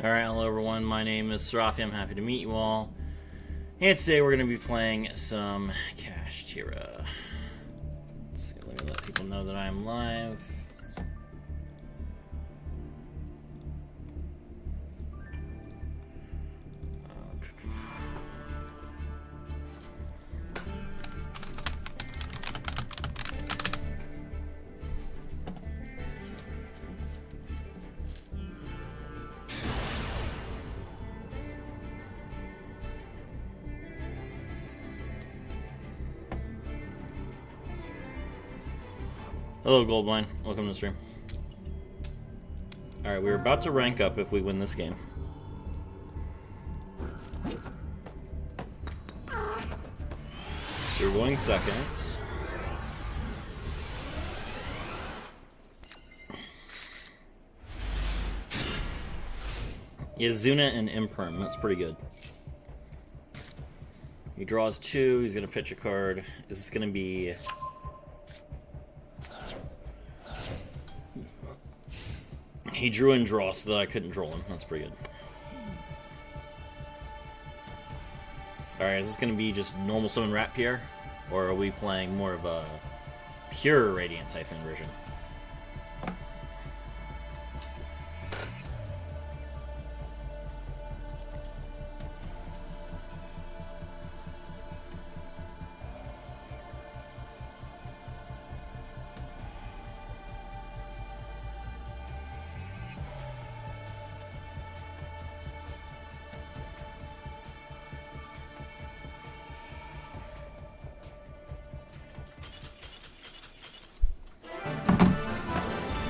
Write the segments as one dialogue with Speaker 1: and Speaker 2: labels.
Speaker 1: Alright, hello everyone, my name is Serafi, I'm happy to meet you all. And today we're going to be playing some Kashtira. So let me let people know that I am live. Hello Goldmine, welcome to the stream. Alright, we're about to rank up if we win this game. We're going seconds. Yazuna and Imperm, that's pretty good. He draws two, he's gonna pitch a card. Is this gonna be... He drew and draw so that I couldn't draw him. That's pretty good. Alright, is this going to be just normal summon Rat Pierre? Or are we playing more of a pure Radiant Typhoon version?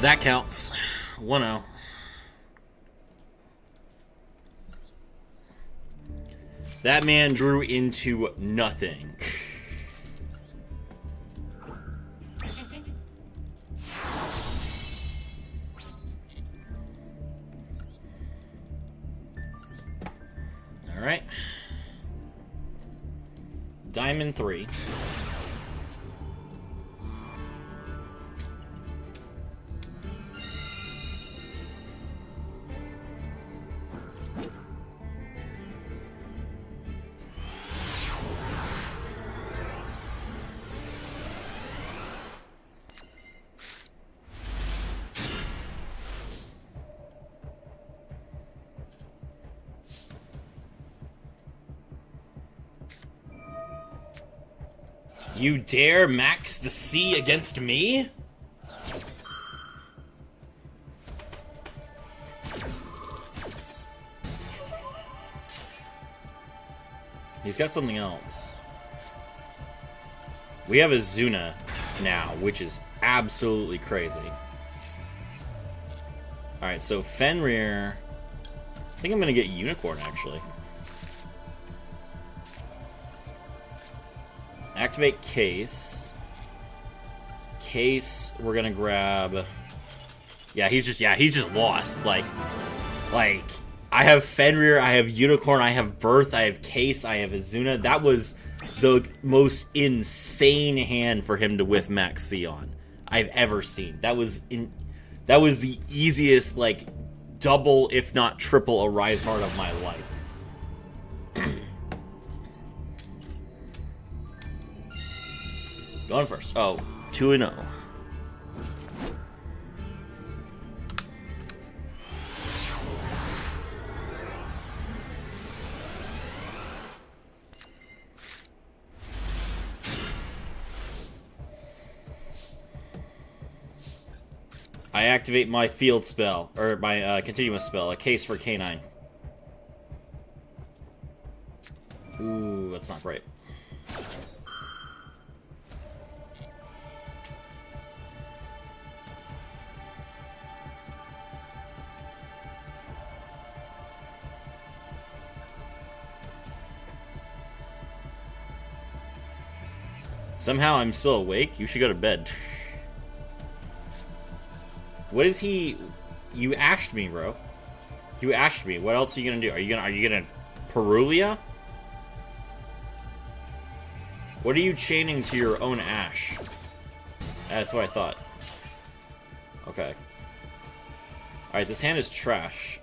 Speaker 1: That counts. 1-0. That man drew into nothing. Alright. Diamond 3. You dare max the C against me? He's got something else. We have a Zuna now, which is absolutely crazy. Alright, so Fenrir... I think I'm gonna get Unicorn, actually. Activate Case. Case, we're gonna grab... Yeah, he's just lost. Like, I have Fenrir, I have Unicorn, I have Birth, I have Case, I have Azuna. That was the most insane hand for him to whiff Max C on I've ever seen. That was the easiest, like, double, if not triple, Arise Heart of my life. Going first. Oh, 2-0. I activate my field spell, or my continuous spell, a Case for K9. Ooh, that's not great. Somehow I'm still awake? You should go to bed. What is he... You ashed me, bro. You ashed me. What else are you gonna do? Are you gonna Perulia? What are you chaining to your own ash? That's what I thought. Okay. Alright, this hand is trash.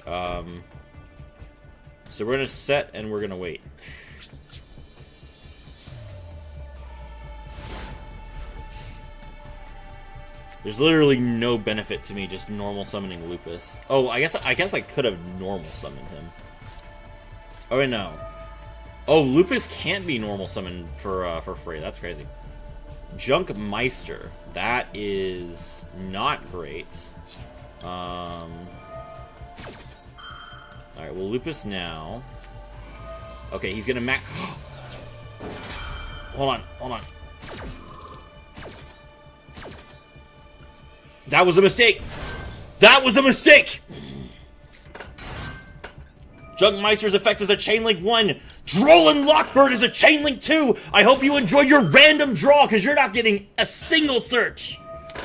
Speaker 1: So we're gonna set and we're gonna wait. There's literally no benefit to me just normal summoning Lupus. Oh, I guess I could have normal summoned him. Oh wait, no. Oh, Lupus can't be normal summoned for free. That's crazy. Junk Meister. That is not great. Alright, well, Lupus now. Okay, he's gonna max. Hold on. That was a mistake! That was a mistake! Junk Meister's effect is a Chain Link 1. Drollin Lockbird is a Chain Link 2. I hope you enjoyed your random draw, because you're not getting a single search.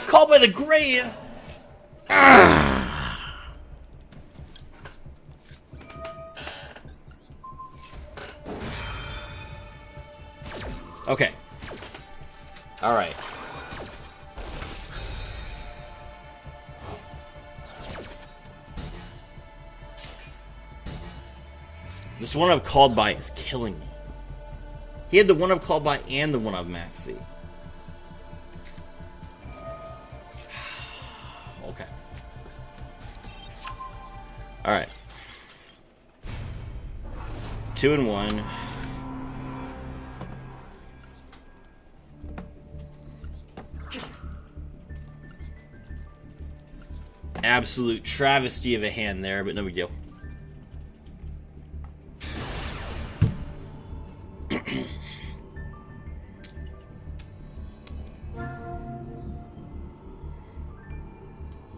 Speaker 1: Called by the Grave. Okay. Alright. This one I've called by is killing me. He had the one I've called by and the one I've maxi. Okay. Alright. 2 and 1. Absolute travesty of a hand there, but no big deal.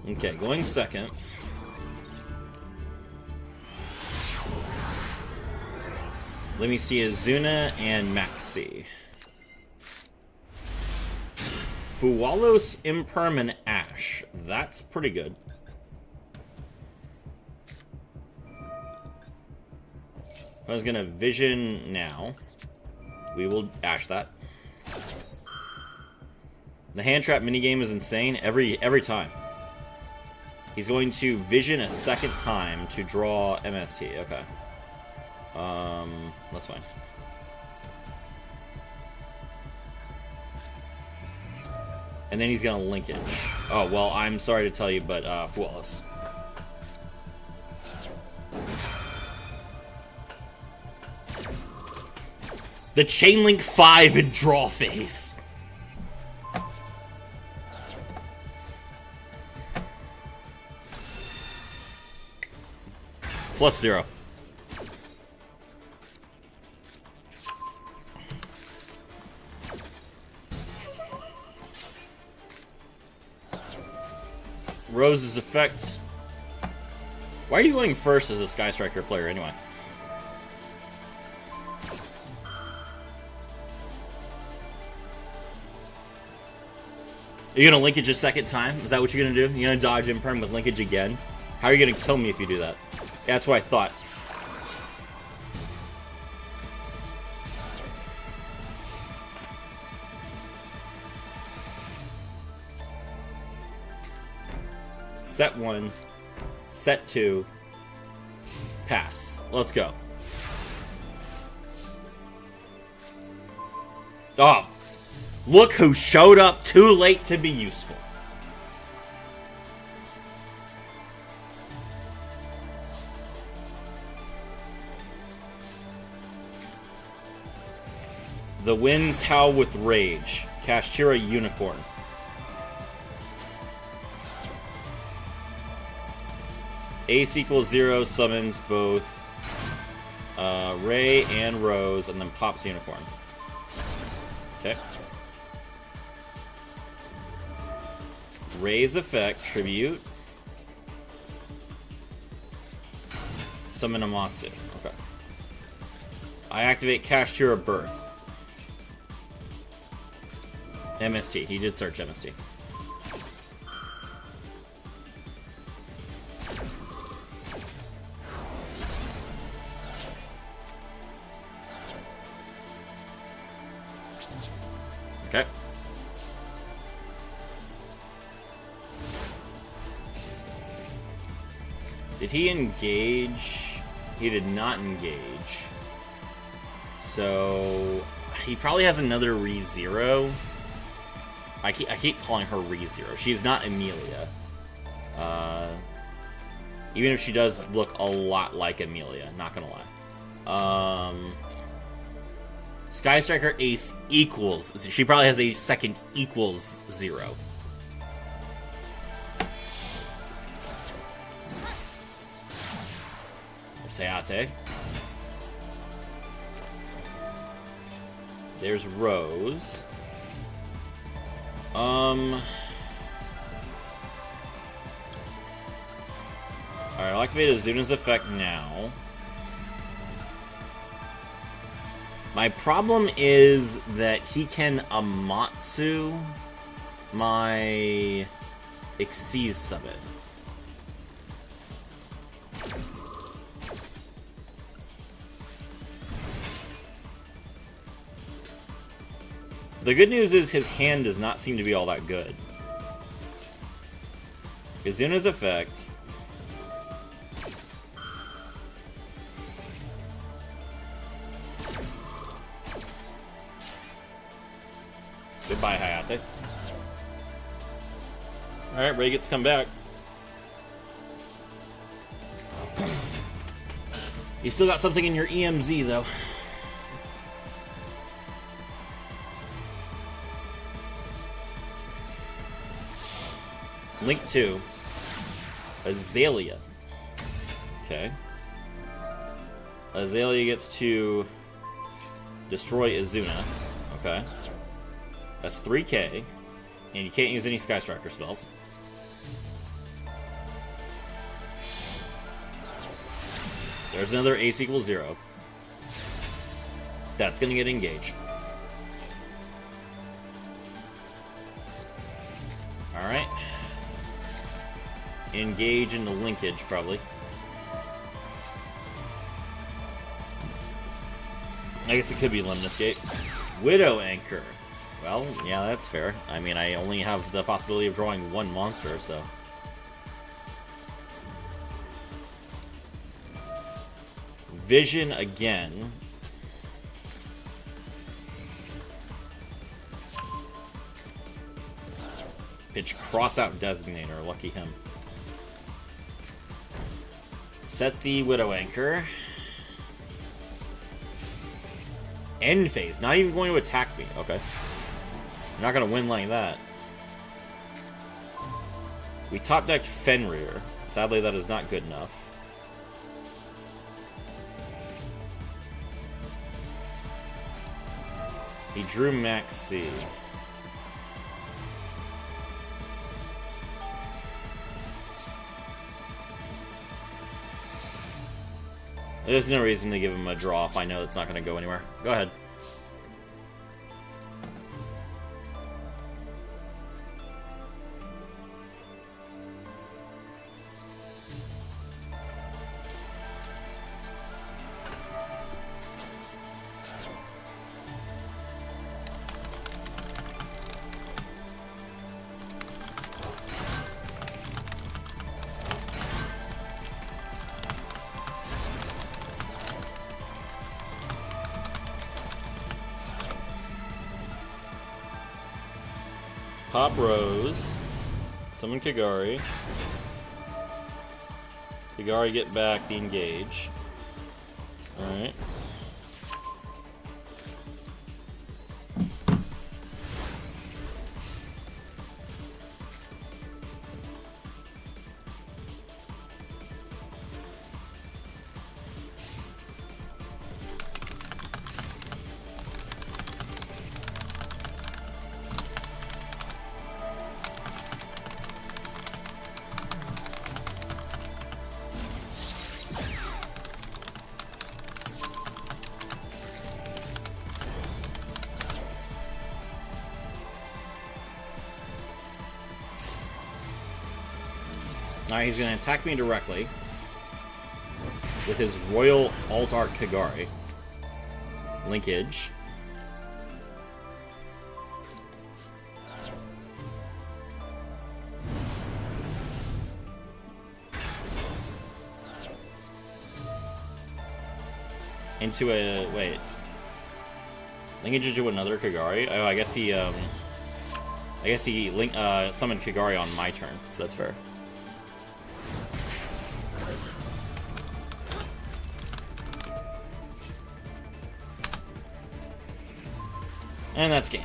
Speaker 1: Okay, going second. Let me see Azuna and Maxi. Fuwalos, Imperm, Ash. That's pretty good. I was gonna Vision now. We will Ash that. The hand trap minigame is insane every time. He's going to Vision a second time to draw MST. Okay. That's fine. And then he's gonna Linkage. Oh, well, I'm sorry to tell you, but, Fuwalos. The Chain Link 5 in draw phase. +0. Rose's effect. Why are you going first as a Sky Striker player anyway? Are you gonna Linkage a second time? Is that what you're gonna do? You're gonna dodge Imperm with Linkage again? How are you gonna kill me if you do that? Yeah, that's what I thought. Set 1. Set 2. Pass. Let's go. Oh! Look who showed up too late to be useful. The winds howl with rage. Kashtira Unicorn. Ace equals 0 summons both Ray and Rose, and then pops Unicorn. Okay. Ray's effect, Tribute. Summon Amatsu. Okay. I activate Kashtira Birth. MST. He did search MST. Okay. Did he engage? He did not engage. So he probably has another ReZero. I keep calling her ReZero. She's not Amelia. Even if she does look a lot like Amelia, not gonna lie. Sky Striker Ace equals. She probably has a second equals 0. Sayate. There's Rose. Alright, I'll activate Azuna's effect now. My problem is that he can Amatsu my Xyz summon. The good news is his hand does not seem to be all that good. Azuna's effect. Goodbye, Hayate. Alright, Ray gets to come back. You still got something in your EMZ, though. Link 2. Azalea. Okay. Azalea gets to destroy Azuna. Okay. That's 3k. And you can't use any Sky Striker spells. There's another ace equals 0. That's gonna get engaged. Alright. Engage in the linkage, probably. I guess it could be Lemon Escape. Widow Anchor. Well, yeah, that's fair. I mean, I only have the possibility of drawing one monster, so... Vision again. Pitch Crossout Designator. Lucky him. Set the Widow Anchor. End phase. Not even going to attack me. Okay. You're not going to win like that. We top decked Fenrir. Sadly, that is not good enough. He drew Max C. There's no reason to give him a draw if I know it's not going to go anywhere. Go ahead. Pop Rose. Summon Kagari. Kagari get back the engage. Alright. Now he's going to attack me directly with his Royal Alt Art Kagari. Linkage. Into a... wait. Linkage into another Kagari? Oh, I guess he summoned Kagari on my turn, so that's fair. And that's game.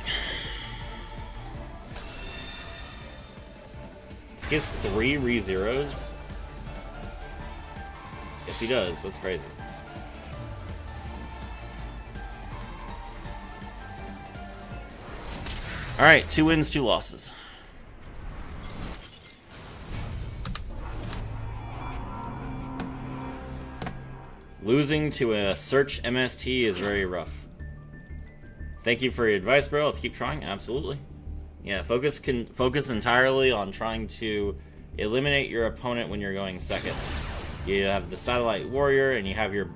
Speaker 1: He has 3 re-zeros? Yes, he does. That's crazy. Alright, 2 wins, 2 losses. Losing to a search MST is very rough. Thank you for your advice, bro. Let's keep trying. Absolutely. Yeah, focus entirely on trying to eliminate your opponent when you're going second. You have the Satellite Warrior and you have your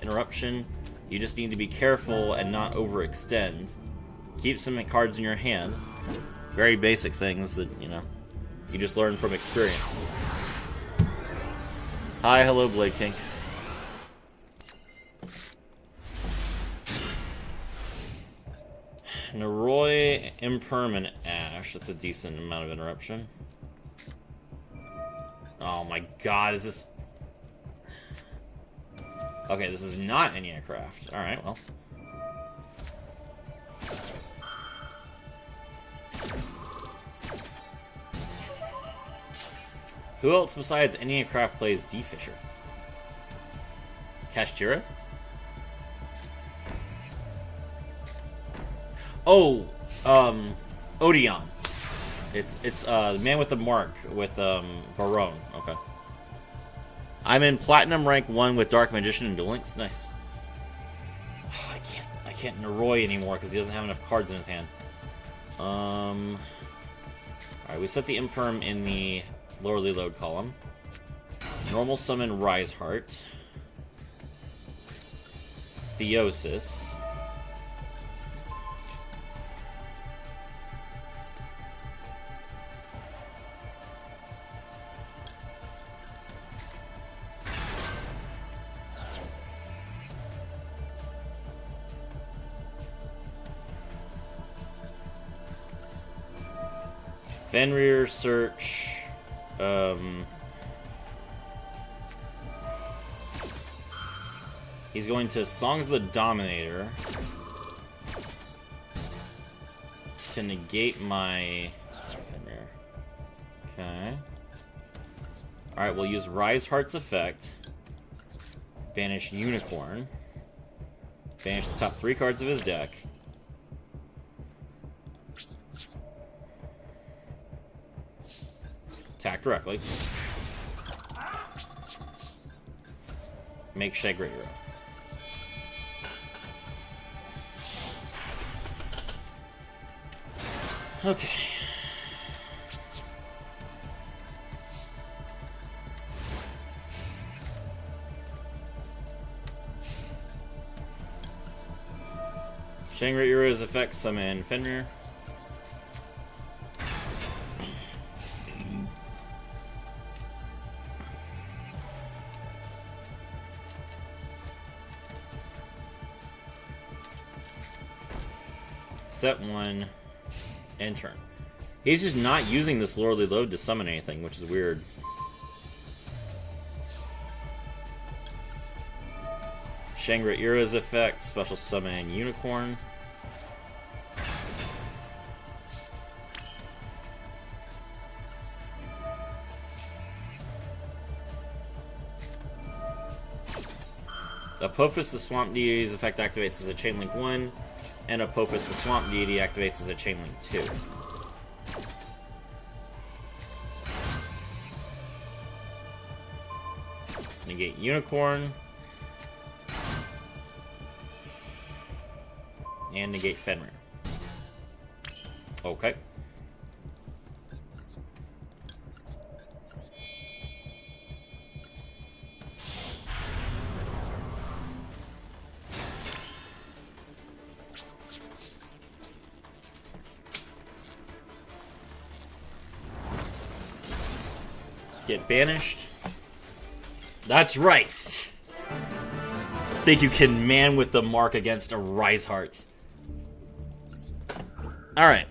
Speaker 1: interruption. You just need to be careful and not overextend. Keep some cards in your hand. Very basic things that, you know, you just learn from experience. Hi, hello, Blade King. Naroi, Imperm, and Ash. That's a decent amount of interruption. Oh my god, is this... Okay, this is not Eniacraft. Alright, well. Who else besides Eniacraft plays D-Fisher? Kashtira? Oh, Odeon. It's the man with the mark with Barone. Okay. I'm in Platinum rank 1 with Dark Magician and Duel Links. Nice. Oh, I can't Naroi anymore because he doesn't have enough cards in his hand. Alright, we set the Imperm in the lowerly load column. Normal summon Rise Heart. Theosis. Fenrir search. He's going to Songs of the Dominator to negate my Fenrir. Okay. Alright, we'll use Rise Heart's effect. Banish Unicorn. Banish the top 3 cards of his deck. Attack directly. Make Shagrat hero. Okay. Shangri Ura's effect summon Fenrir. Set 1, end turn. He's just not using this lowerly load to summon anything, which is weird. Shangri-Ura's effect, special summon Unicorn. Apophis, the Swamp Deity's effect activates as a Chain Link 1, and Apophis, the Swamp Deity, activates as a Chain Link 2. Negate Unicorn. And negate Fenrir. Okay. Get banished. That's right. think you can man with the mark against a Rise Heart. Alright.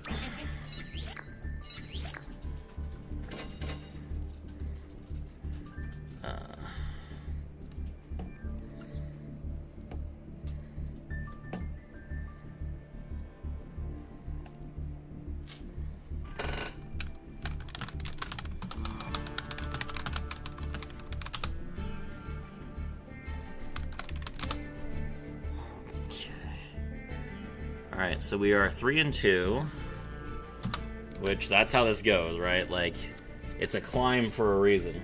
Speaker 1: Alright, so we are 3-2. Which, that's how this goes, right? Like, it's a climb for a reason.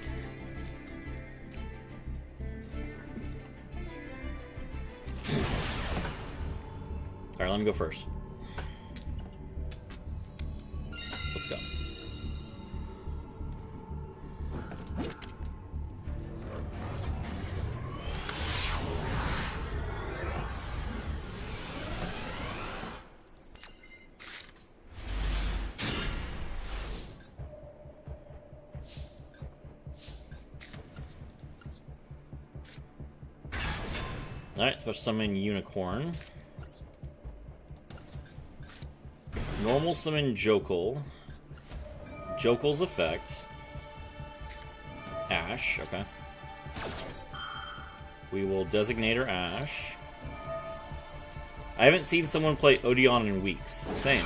Speaker 1: Alright, let me go first. Let's go. Alright, special summon Unicorn. Normal summon Jokul. Jokul's effects. Ash, okay. We will designate her Ash. I haven't seen someone play Odeon in weeks. Same.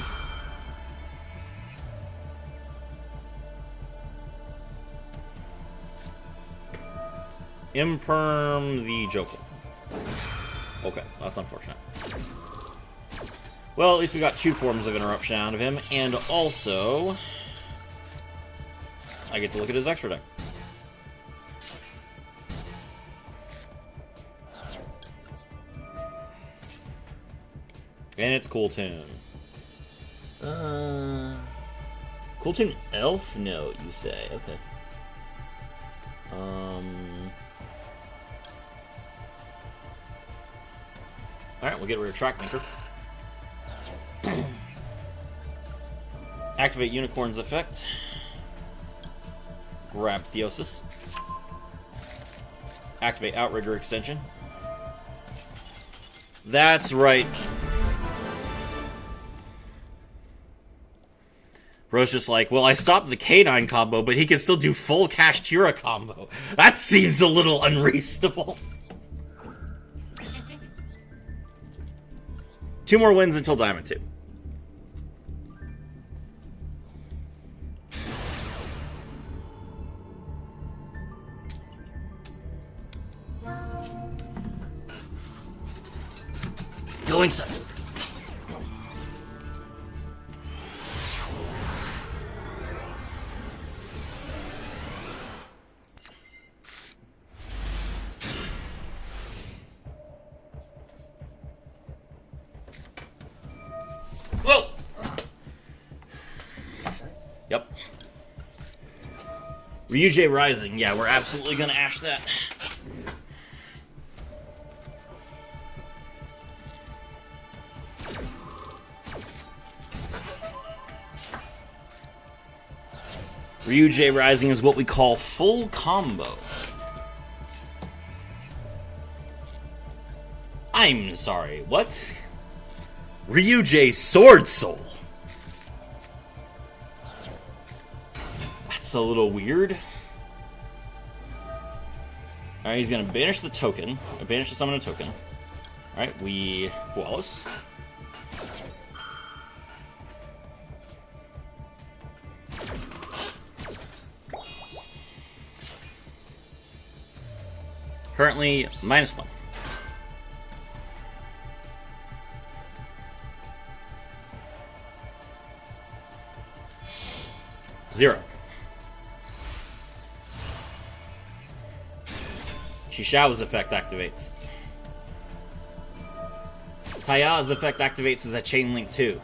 Speaker 1: Imperm the Jokul. Okay, that's unfortunate. Well, at least we got 2 forms of interruption out of him, and also I get to look at his extra deck. And it's Cool Tune. Cool Tune Elf Note, you say? Okay. Alright, we'll get rid of Trackmaker. Activate Unicorn's effect. Grab Theosis. Activate Outrigger extension. That's right. Bro's just like, well, I stopped the K9 combo, but he can still do full Kashtira combo. That seems a little unreasonable. 2 more wins until Diamond 2. Going second. Whoa! Yep. Ryujei Rising. Yeah, we're absolutely gonna ash that. Ryujei Rising is what we call full combo. I'm sorry, what? Ryujei Sword Soul. That's a little weird. Alright, he's gonna banish the token. Banish the summon a token. Alright, we Fualos. Currently, -1. Zero. Shishao's effect activates. Taya's effect activates as a Chain Link 2.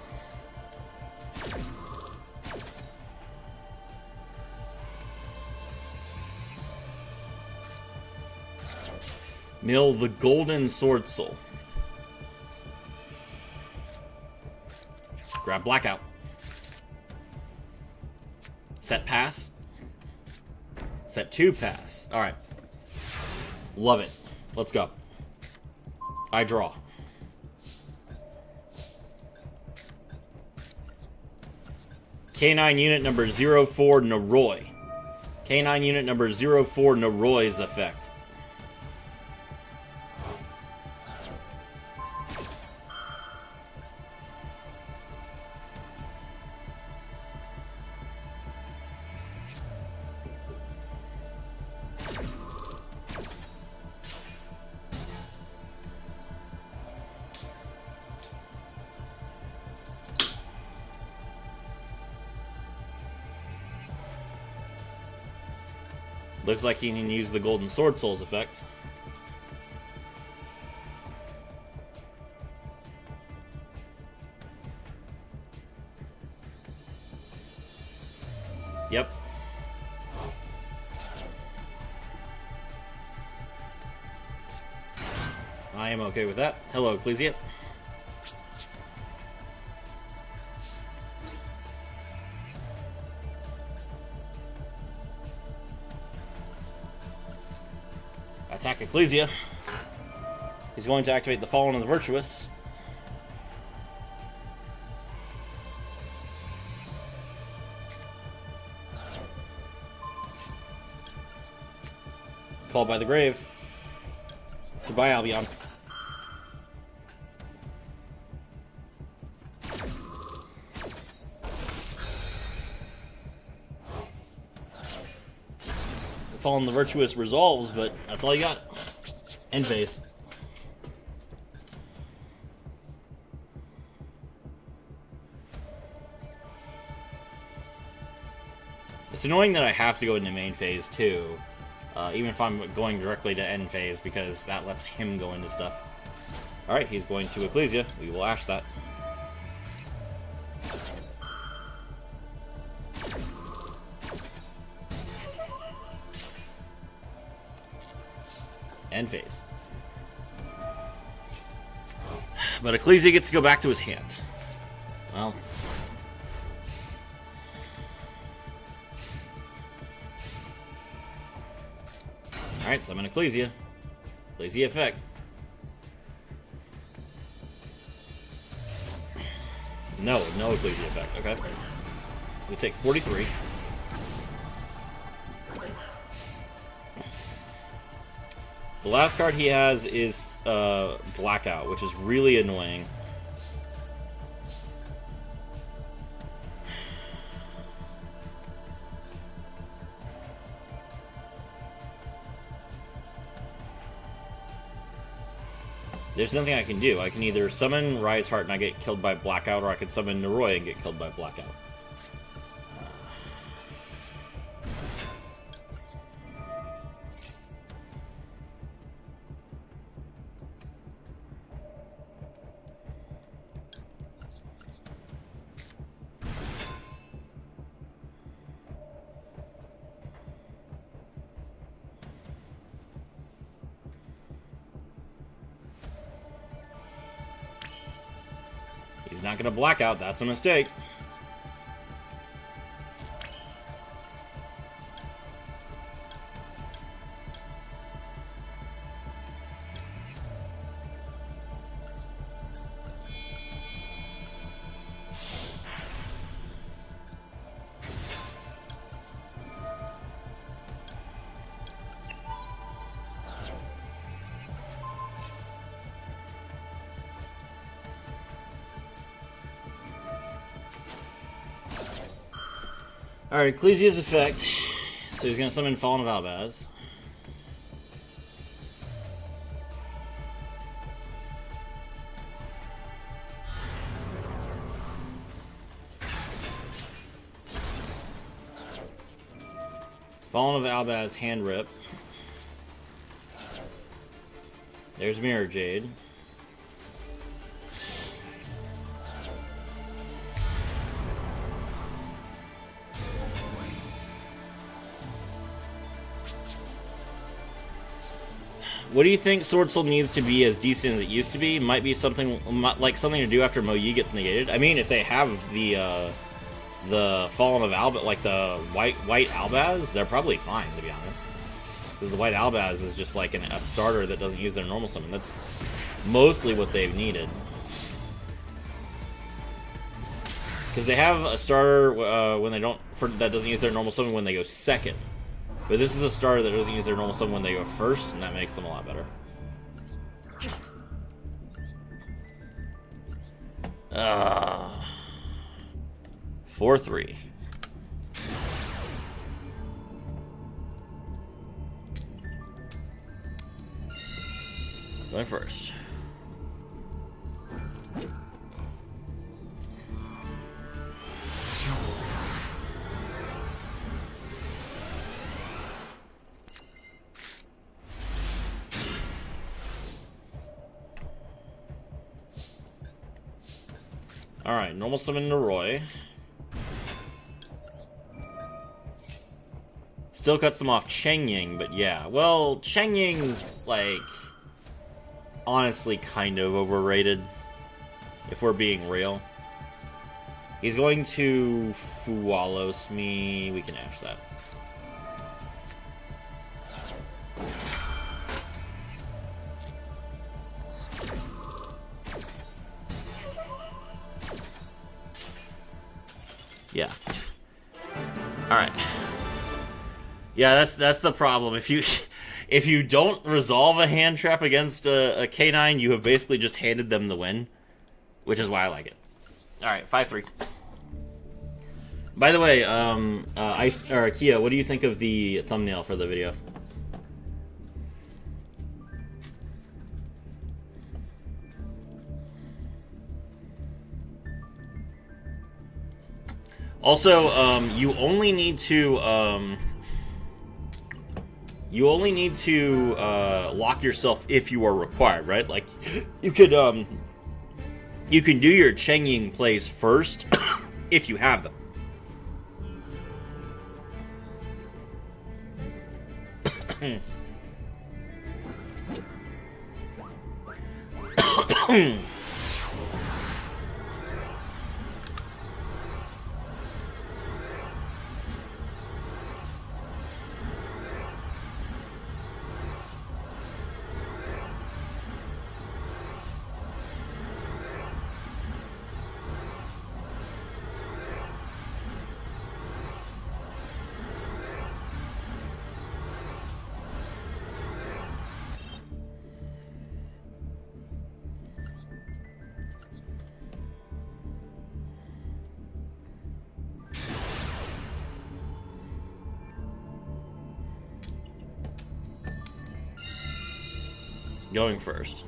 Speaker 1: Mill the Golden Sword Soul. Grab Blackout. Set pass. Set 2 pass. Alright. Love it. Let's go. I draw. K9 unit number 04, Naroi. K9 unit number 04, Naroi's effect. Looks like he can use the Golden Sword Souls effect. Yep. I am okay with that. Hello, Ecclesia. Attack Ecclesia. He's going to activate the Fallen of the Virtuous. Called by the Grave. Goodbye, Albion. Fallen the Virtuous resolves, but that's all you got. End phase. It's annoying that I have to go into main phase too, even if I'm going directly to end phase, because that lets him go into stuff. Alright, he's going to Ecclesia. We will ash that. End phase. But Ecclesia gets to go back to his hand. Well. Alright, so I'm in Ecclesia. Ecclesia effect. No Ecclesia effect. Okay. We take 43. The last card he has is Blackout, which is really annoying. There's nothing I can do. I can either summon Rise Heart and I get killed by Blackout, or I can summon Naroi and get killed by Blackout. He's not gonna Blackout, that's a mistake. Alright, Ecclesia's effect. So he's going to summon Fallen of Albaz. Fallen of Albaz, Hand Rip. There's Mirror Jade. What do you think Sword Soul needs to be as decent as it used to be? Might be something like something to do after Mo Yi gets negated. I mean, if they have the Fallen of Albaz, like the white Albaz, they're probably fine, to be honest. Because the White Albaz is just like a starter that doesn't use their normal summon. That's mostly what they've needed. Because they have a starter when they don't that doesn't use their normal summon when they go second. But this is a starter that doesn't use their normal summon when they go first, and that makes them a lot better. 4-3. Going first. Alright, normal summon Noroi. Still cuts them off Cheng-Ying, but yeah. Well, Cheng-Ying's, like, honestly kind of overrated, if we're being real. He's going to Fualos me. We can ash that. Yeah. All right. Yeah, that's the problem. If you don't resolve a hand trap against a K9, you have basically just handed them the win, which is why I like it. All right, 5-3. By the way, Kia, what do you think of the thumbnail for the video? Also, you only need to lock yourself if you are required, right? Like, you could you can do your Cheng-Ying plays first if you have them. Going first.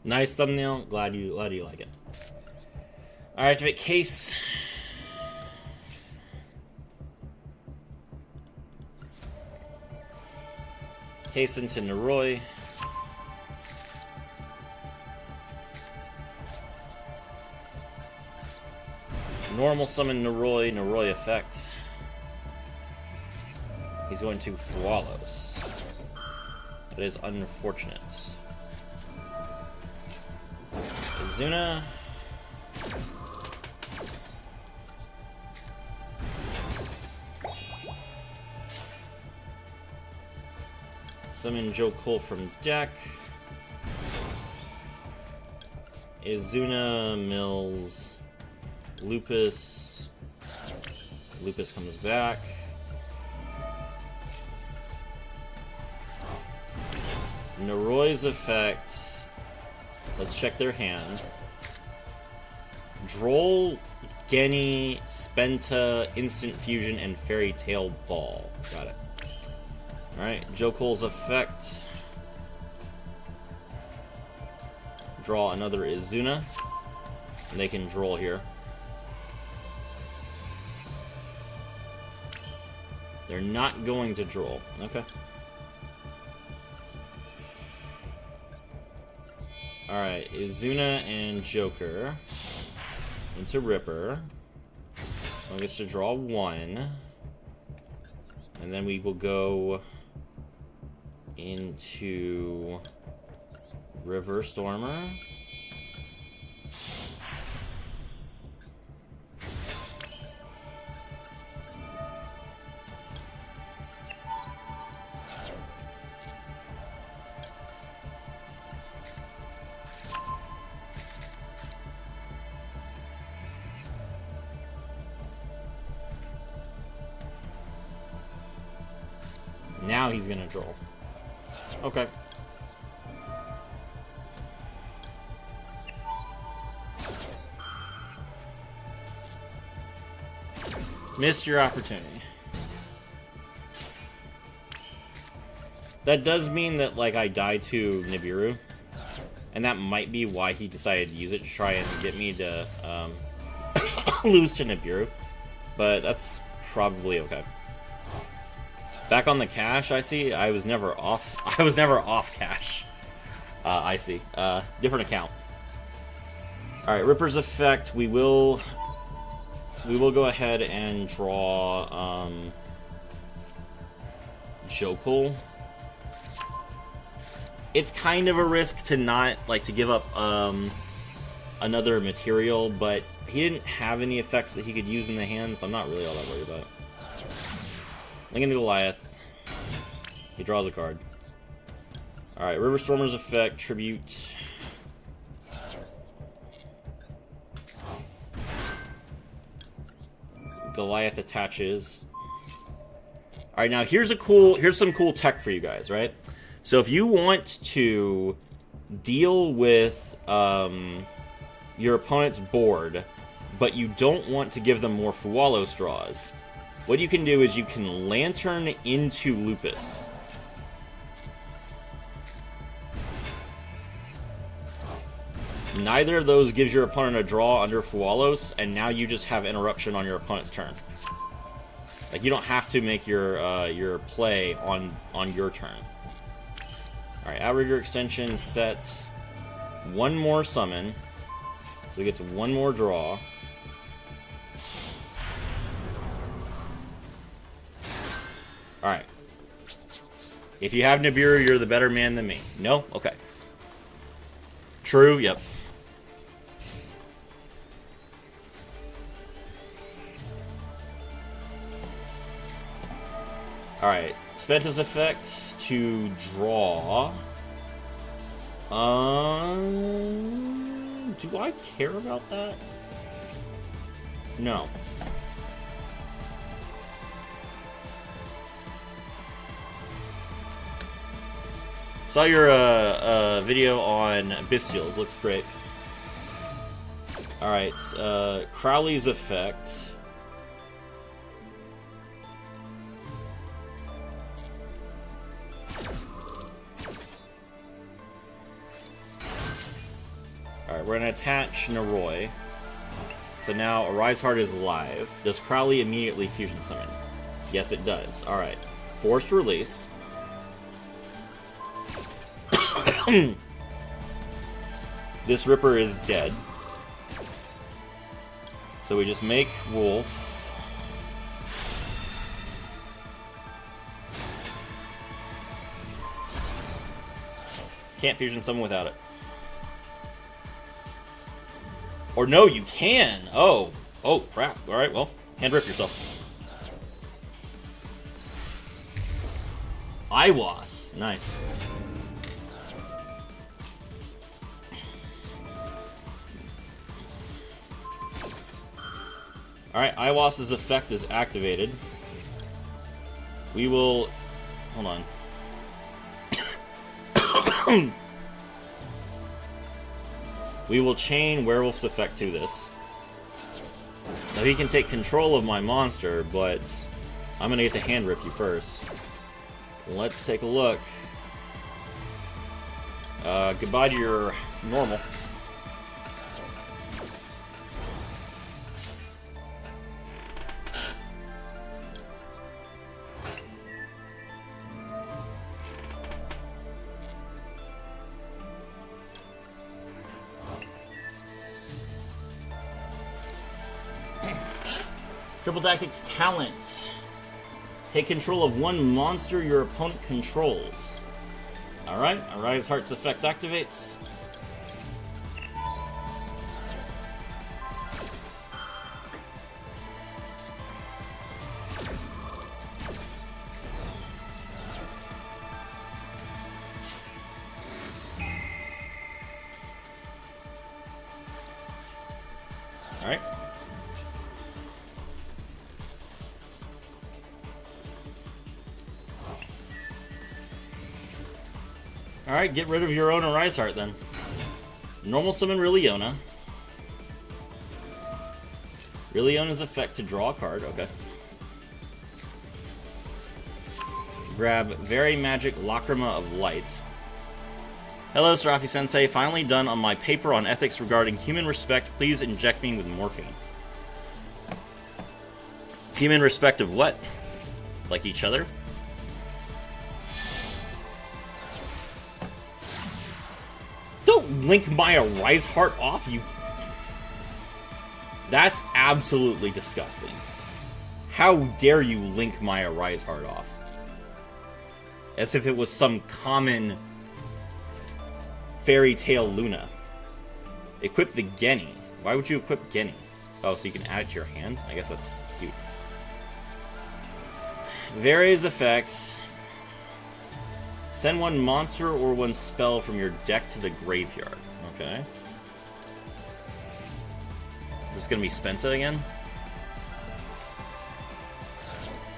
Speaker 1: Nice thumbnail. Glad you like it. All right, activate case. Case into Noroi. Normal summon Noroi, Noroi effect. He's going to Fualos. That is unfortunate. Izuna. Summon Joe Cole from deck. Izuna, Mills, Lupus. Lupus comes back. Noroi's effect. Let's check their hand. Droll, Genny, Spenta, Instant Fusion, and Fairy Tail Ball. Got it. Alright, Joe Cole's effect. Draw another Izuna. And they can droll here. They're not going to droll. Okay. Alright, Izuna and Joker into Ripper. One gets to draw one. And then we will go into River Stormer. Now he's gonna draw. Okay. Missed your opportunity. That does mean that, like, I die to Nibiru. And that might be why he decided to use it to try and get me to lose to Nibiru. But that's probably okay. Back on the cash, I see. I was never off cash. I see. Different account. Alright, Ripper's effect. We will go ahead and draw Jokul. It's kind of a risk to not, like, to give up another material, but he didn't have any effects that he could use in the hand, so I'm not really all that worried about it. Lincoln Goliath. He draws a card. Alright, River Stormer's effect, tribute. Goliath attaches. Alright, now here's some cool tech for you guys, right? So if you want to deal with your opponent's board, but you don't want to give them more Fualos draws, what you can do is you can Lantern into Lupus. Neither of those gives your opponent a draw under Fualos, and now you just have interruption on your opponent's turn. Like, you don't have to make your play on your turn. Alright, Outrigger extension sets one more summon, so he gets one more draw. Alright. If you have Nibiru, you're the better man than me. No? Okay. True? Yep. Alright. Spent his effect to draw. Do I care about that? No. Saw your video on Bestials. Looks great. Alright, Crowley's effect. Alright, we're gonna attach Naroi. So now Arise Heart is live. Does Crowley immediately fusion summon? Yes, it does. Alright. Forced release. This Ripper is dead. So we just make Wolf. Can't fusion summon without it. Or no, you can! Oh. Oh, crap. Alright, well, hand rip yourself. Iwas. Nice. Alright, Iwas's effect is activated. We will... Hold on. We will chain Werewolf's effect to this. So he can take control of my monster, but I'm gonna get to hand rip you first. Let's take a look. Goodbye to your normal. Triple Tactics Talent. Take control of one monster your opponent controls. Alright, Arise Heart's effect activates. Alright. Alright, get rid of your own Arise Heart then. Normal summon Rilliona. Rilliona's effect to draw a card, okay. Grab Very Magic Lacrima of Light. Hello, Serafi Sensei. Finally done on my paper on ethics regarding human respect. Please inject me with morphine. Human respect of what? Like each other? Don't link my Arise Heart off, you... That's absolutely disgusting. How dare you link my Arise Heart off? As if it was some common Fairy Tail Luna. Equip the Genny. Why would you equip Genny? Oh, so you can add it to your hand? I guess that's cute. Various effects. Send one monster or one spell from your deck to the graveyard. Okay. Is this gonna be Spenta again?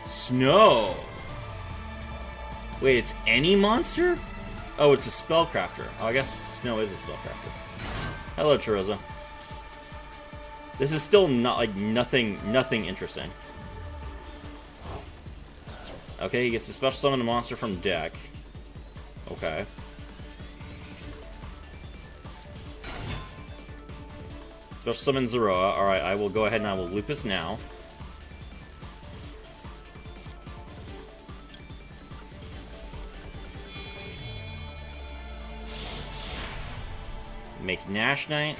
Speaker 1: Snow! Wait, it's any monster? Oh, it's a spellcrafter. Oh, I guess Snow is a spellcrafter. Hello, Chiroza. This is still not like nothing interesting. Okay, he gets to special summon a monster from deck. Okay. Special summon Zeroa. Alright, I will go ahead and I will Lupus now. Make Nash Knight.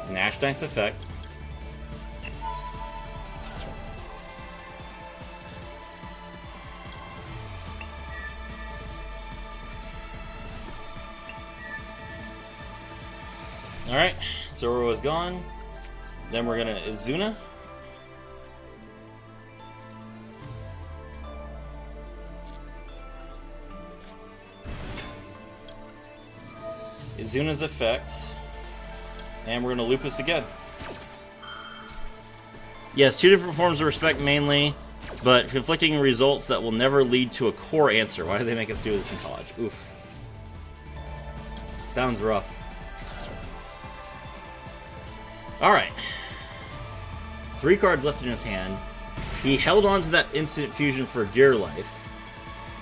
Speaker 1: Nash Knight's effect. Alright, Zoro is gone. Then we're gonna Izuna. Izuna's effect. And we're gonna Lupus again. Yes, two different forms of respect mainly, but conflicting results that will never lead to a core answer. Why did they make us do this in college? Oof. Sounds rough. Alright. 3 cards left in his hand. He held on to that instant fusion for dear life.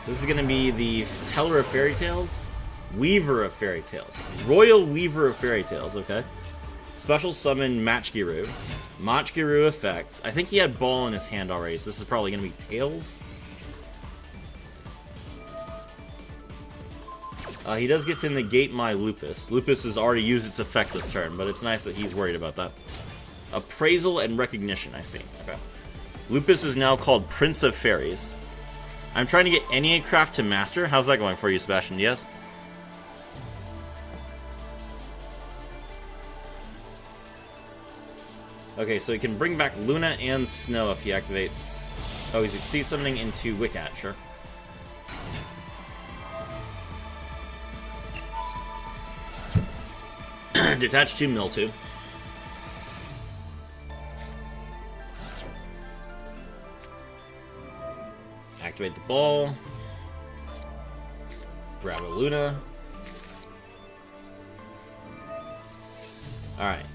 Speaker 1: This is going to be the Teller of Fairy Tales? Weaver of Fairy Tales. Royal Weaver of Fairy Tales, okay. Special summon Machgiru. Machgiru effect. I think he had Ball in his hand already, so this is probably going to be Tails. He does get to negate my Lupus. Lupus has already used its effect this turn, but it's nice that he's worried about that. Appraisal and Recognition, I see. Okay. Lupus is now called Prince of Fairies. I'm trying to get Enneacraft to Master. How's that going for you, Sebastian Diaz? Okay, so he can bring back Luna and Snow if he activates... Oh, he's Exceed Summoning into Wiccat, sure. Detach to Miltu. Activate the ball. Grab a Luna. Alright.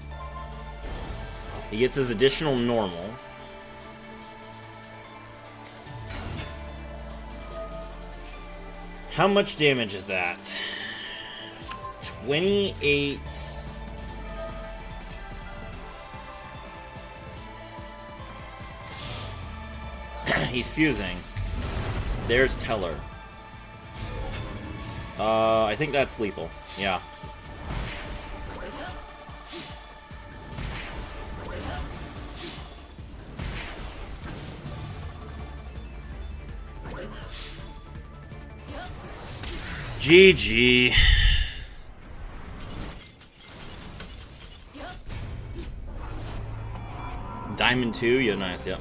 Speaker 1: He gets his additional normal. How much damage is that? 28... He's fusing. There's Teller. I think that's lethal. Yeah. GG. Diamond 2, yeah, nice, yeah.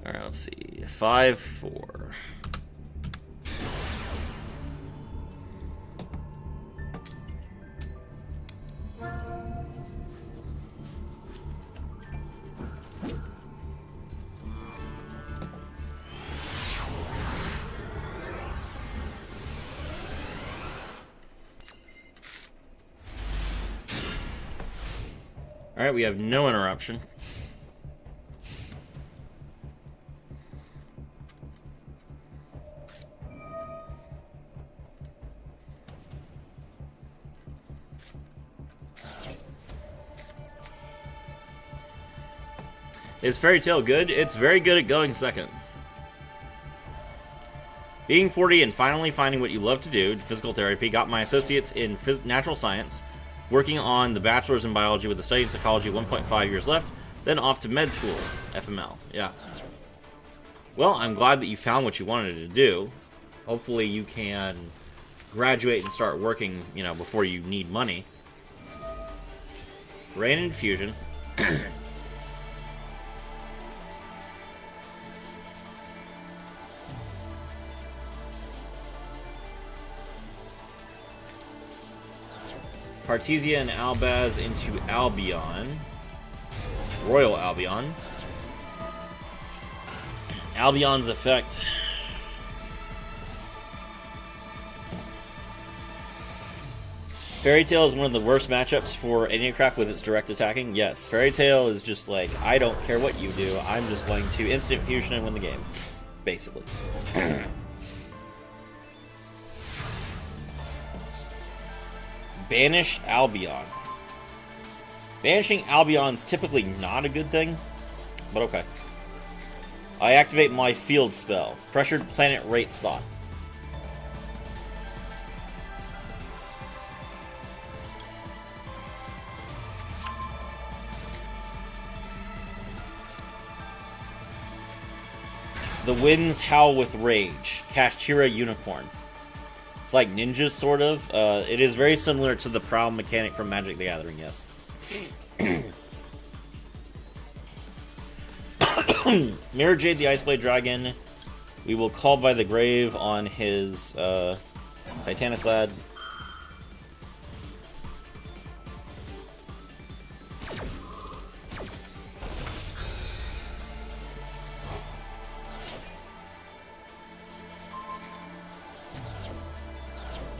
Speaker 1: Alright, let's see. 5-4. Alright, we have no interruption. Is Fairy Tail good? It's very good at going second. Being 40 and finally finding what you love to do, physical therapy, got my associates in natural science, working on the bachelor's in biology with a study in psychology, 1.5 years left, then off to med school, FML. Yeah. Well, I'm glad that you found what you wanted to do. Hopefully you can graduate and start working, you know, before you need money. Rain and Fusion. Artesia and Albaz into Albion. Royal Albion. Albion's effect. Fairy Tail is one of the worst matchups for Anycraft with its direct attacking. Yes, Fairy Tail is just like, I don't care what you do, I'm just going to instant fusion and win the game. Basically. Banish Albion. Banishing Albion's typically not a good thing, but okay. I activate my field spell. Pressured Planet Rate Soth. The winds howl with rage. Kashtira Unicorn. It's like ninjas, sort of. It is very similar to the prowl mechanic from Magic the Gathering, yes. Mirror Jade the Iceblade Dragon. We will call by the grave on his Titanic Lad.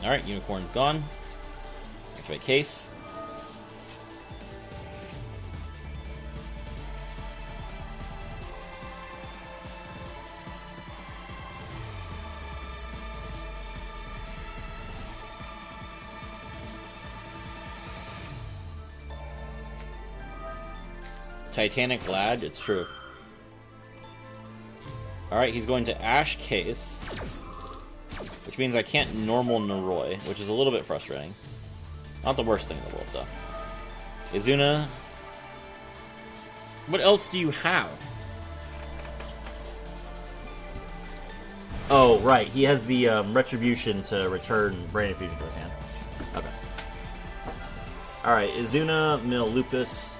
Speaker 1: Alright, Unicorn's gone. Activate Case. Titanic Lad, it's true. Alright, he's going to Ash Case. Which means I can't normal Noroi, which is a little bit frustrating. Not the worst thing in the world, though. Izuna. What else do you have? Oh, right. He has the Retribution to return Brain Infusion to his hand. Okay. Alright, Izuna, Mill Lupus.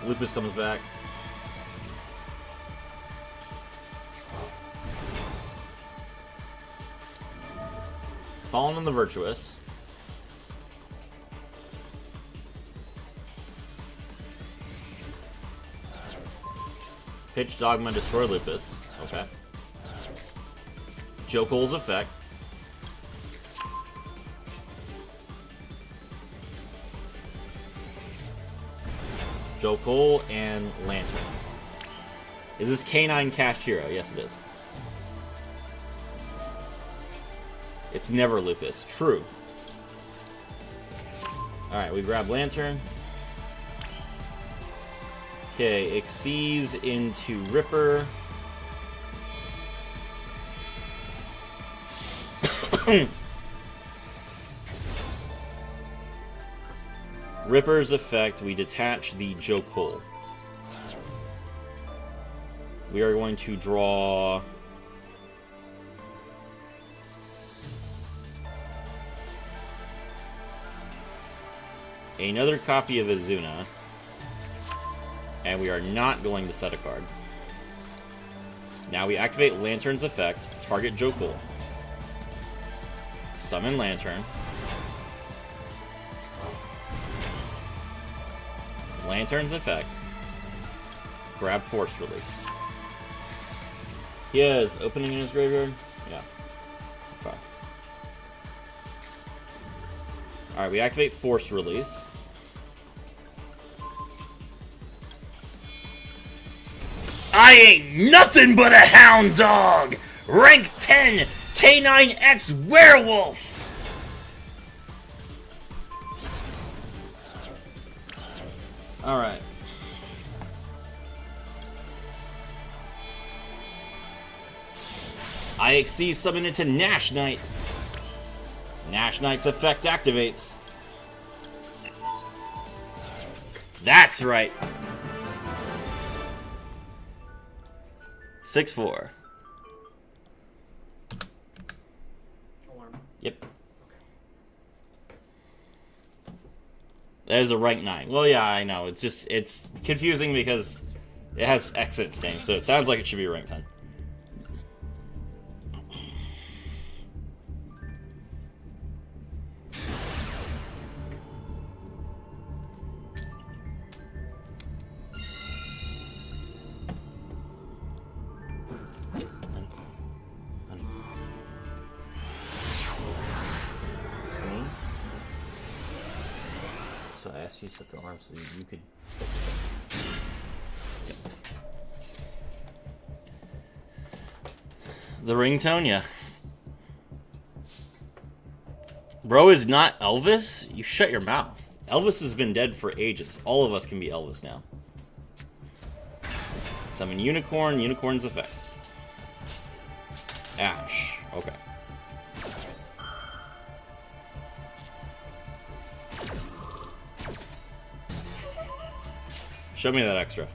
Speaker 1: Lupus comes back. Fallen on the Virtuous. Pitch Dogma, destroy Lupus. Okay. Jokul's effect. Jokul and Lantern. Is this K9 Cast Hero? Yes, it is. It's never Lupus. True. Alright, we grab Lantern. Okay, Xyz into Ripper. Ripper's effect, we detach the Jokul. We are going to draw... another copy of Azuna. And we are not going to set a card. Now we activate Lantern's effect, target Jokul. Summon Lantern. Lantern's effect. Grab Force Release. He has opening in his graveyard? Yeah. Okay. Alright, we activate Force Release. I ain't nothing but a hound dog! Rank 10 K9X Werewolf! Alright. IXC summon into Nash Knight. Nash Knight's effect activates. That's right. 6/4. Yep. There's a rank 9. Well, yeah, I know. It's confusing because it has exit stain, so it sounds like it should be a rank 10. So I asked you to set the arm so you could... Yep. The ringtone, yeah. Bro is not Elvis? You shut your mouth. Elvis has been dead for ages. All of us can be Elvis now. Summon Unicorn, Unicorn's effect. Ash. Okay. Show me that extra.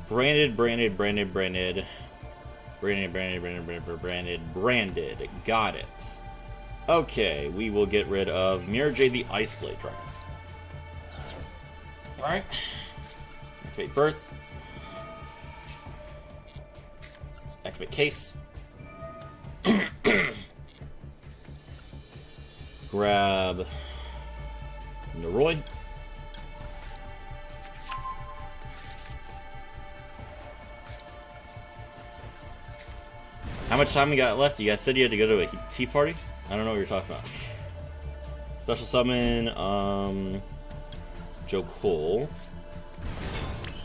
Speaker 1: Branded. Got it. Okay, we will get rid of Mirror Jade the Ice Blade Dragon. Alright. Activate Birth. Activate Case. Grab Noroi. How much time we got left? You guys said you had to go to a tea party? I don't know what you're talking about. Special summon, Jokul.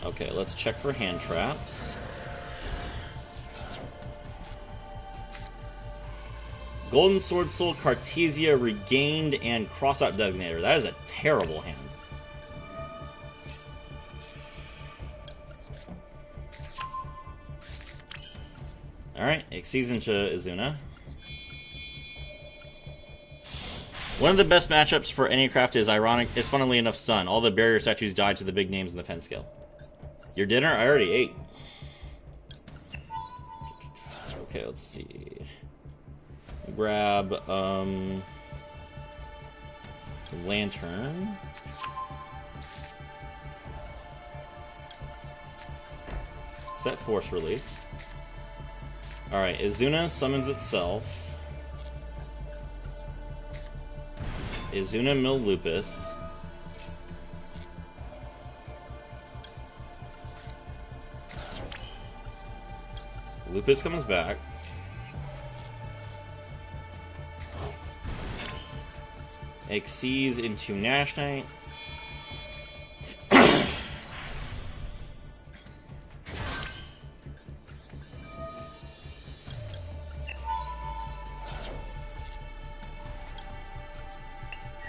Speaker 1: Okay, let's check for hand traps. Golden Sword Soul, Cartesia, Regained, and Crossout Designator. That is a terrible hand. Alright, Xyz into Azuna. One of the best matchups for any craft is funnily enough Sun. All the barrier statues died to the big names in the pen scale. Your dinner? I already ate. Okay, let's see. Grab, Lantern. Set Force Release. Alright, Azuna summons itself. Azuna Mill Lupus. Lupus comes back. Xyz into Nash Knight.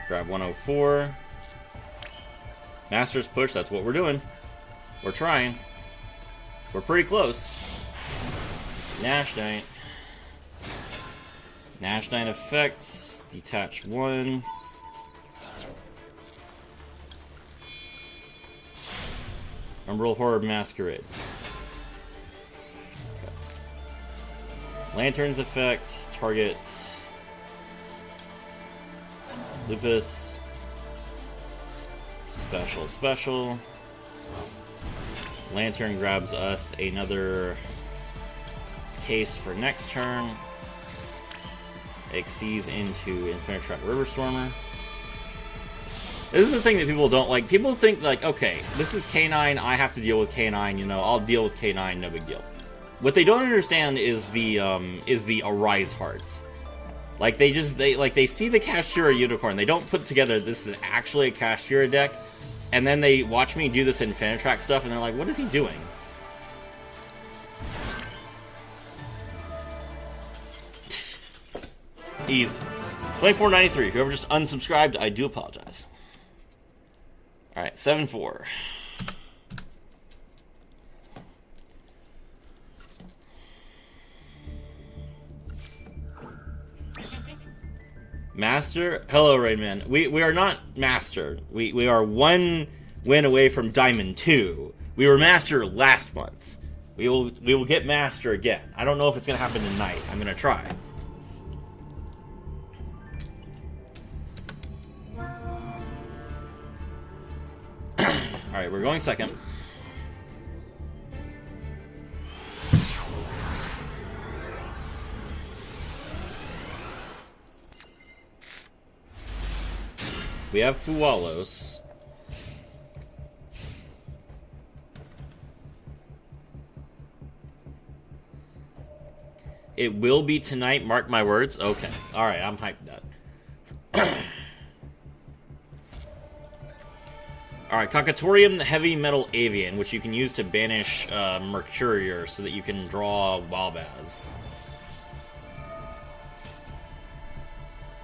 Speaker 1: Grab 104. Master's Push, that's what we're doing. We're trying. We're pretty close. Nash Knight. Nash Knight effect. Detach 1. Umbral Horror Masquerade. Okay. Lanterns effect. Target. Lupus. Special. Lantern grabs us another case for next turn. Exceeds into Infinitrap Riverstormer. This is the thing that people don't like. People think, like, okay, this is K9, I have to deal with K9, you know, I'll deal with K9, no big deal. What they don't understand is the Arise Hearts. Like, they see the Kashtira Unicorn, they don't put together this is actually a Kashtira deck, and then they watch me do this Infinitrack stuff, and they're like, what is he doing? Easy. 2493. Whoever just unsubscribed, I do apologize. Alright, 7-4. Master? Hello, Rainman. We are not Master. We are one win away from Diamond 2. We were Master last month. We will get Master again. I don't know if it's going to happen tonight. I'm going to try. Alright, we're going second. We have Fualos. It will be tonight, mark my words. Okay. Alright, I'm hyped up. Alright, Cockatourium, the Heavy Metal Avian, which you can use to banish Mercurier so that you can draw Wildbaz.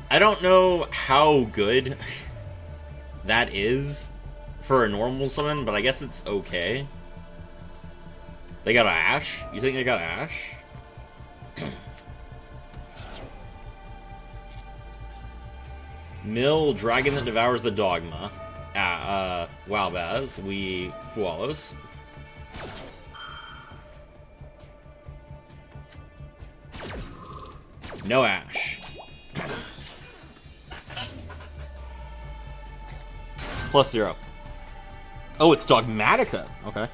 Speaker 1: I don't know how good that is for a normal summon, but I guess it's okay. They got Ash? You think they got Ash? Mill, Dragon that Devours the Dogma. Wildbaz, we Fualos. No Ash. +0. Oh, it's Dogmatica. Okay.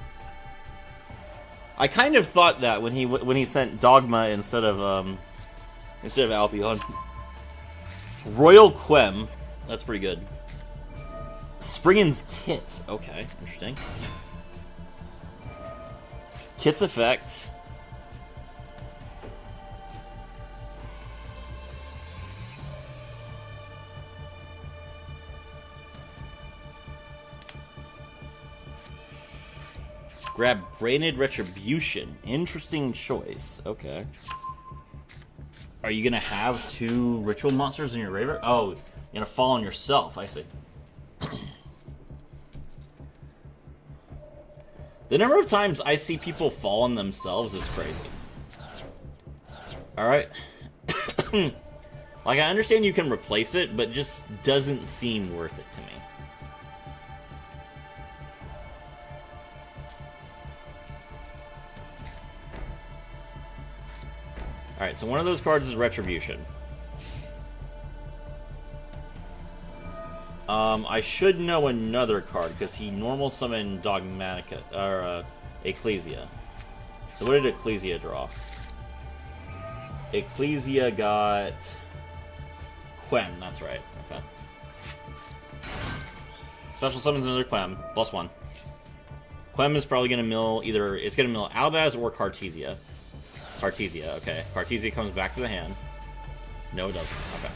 Speaker 1: I kind of thought that when he sent Dogma instead of Albion. Royal Quem. That's pretty good. Spriggan's Kit. Okay, interesting. Kit's effect. Grab Brained Retribution. Interesting choice. Okay. Are you gonna have 2 ritual monsters in your graveyard? Oh, you're gonna fall on yourself. I see. The number of times I see people fall on themselves is crazy. Alright. Like, I understand you can replace it, but just doesn't seem worth it to me. Alright, so one of those cards is Retribution. I should know another card, because he normal summoned Dogmatica, or, Ecclesia. So what did Ecclesia draw? Ecclesia got... Quem, that's right. Okay. Special summons another Quem, +1. Quem is probably going to mill either... It's going to mill Albaz or Cartesia. Cartesia, okay. Cartesia comes back to the hand. No, it doesn't. Okay.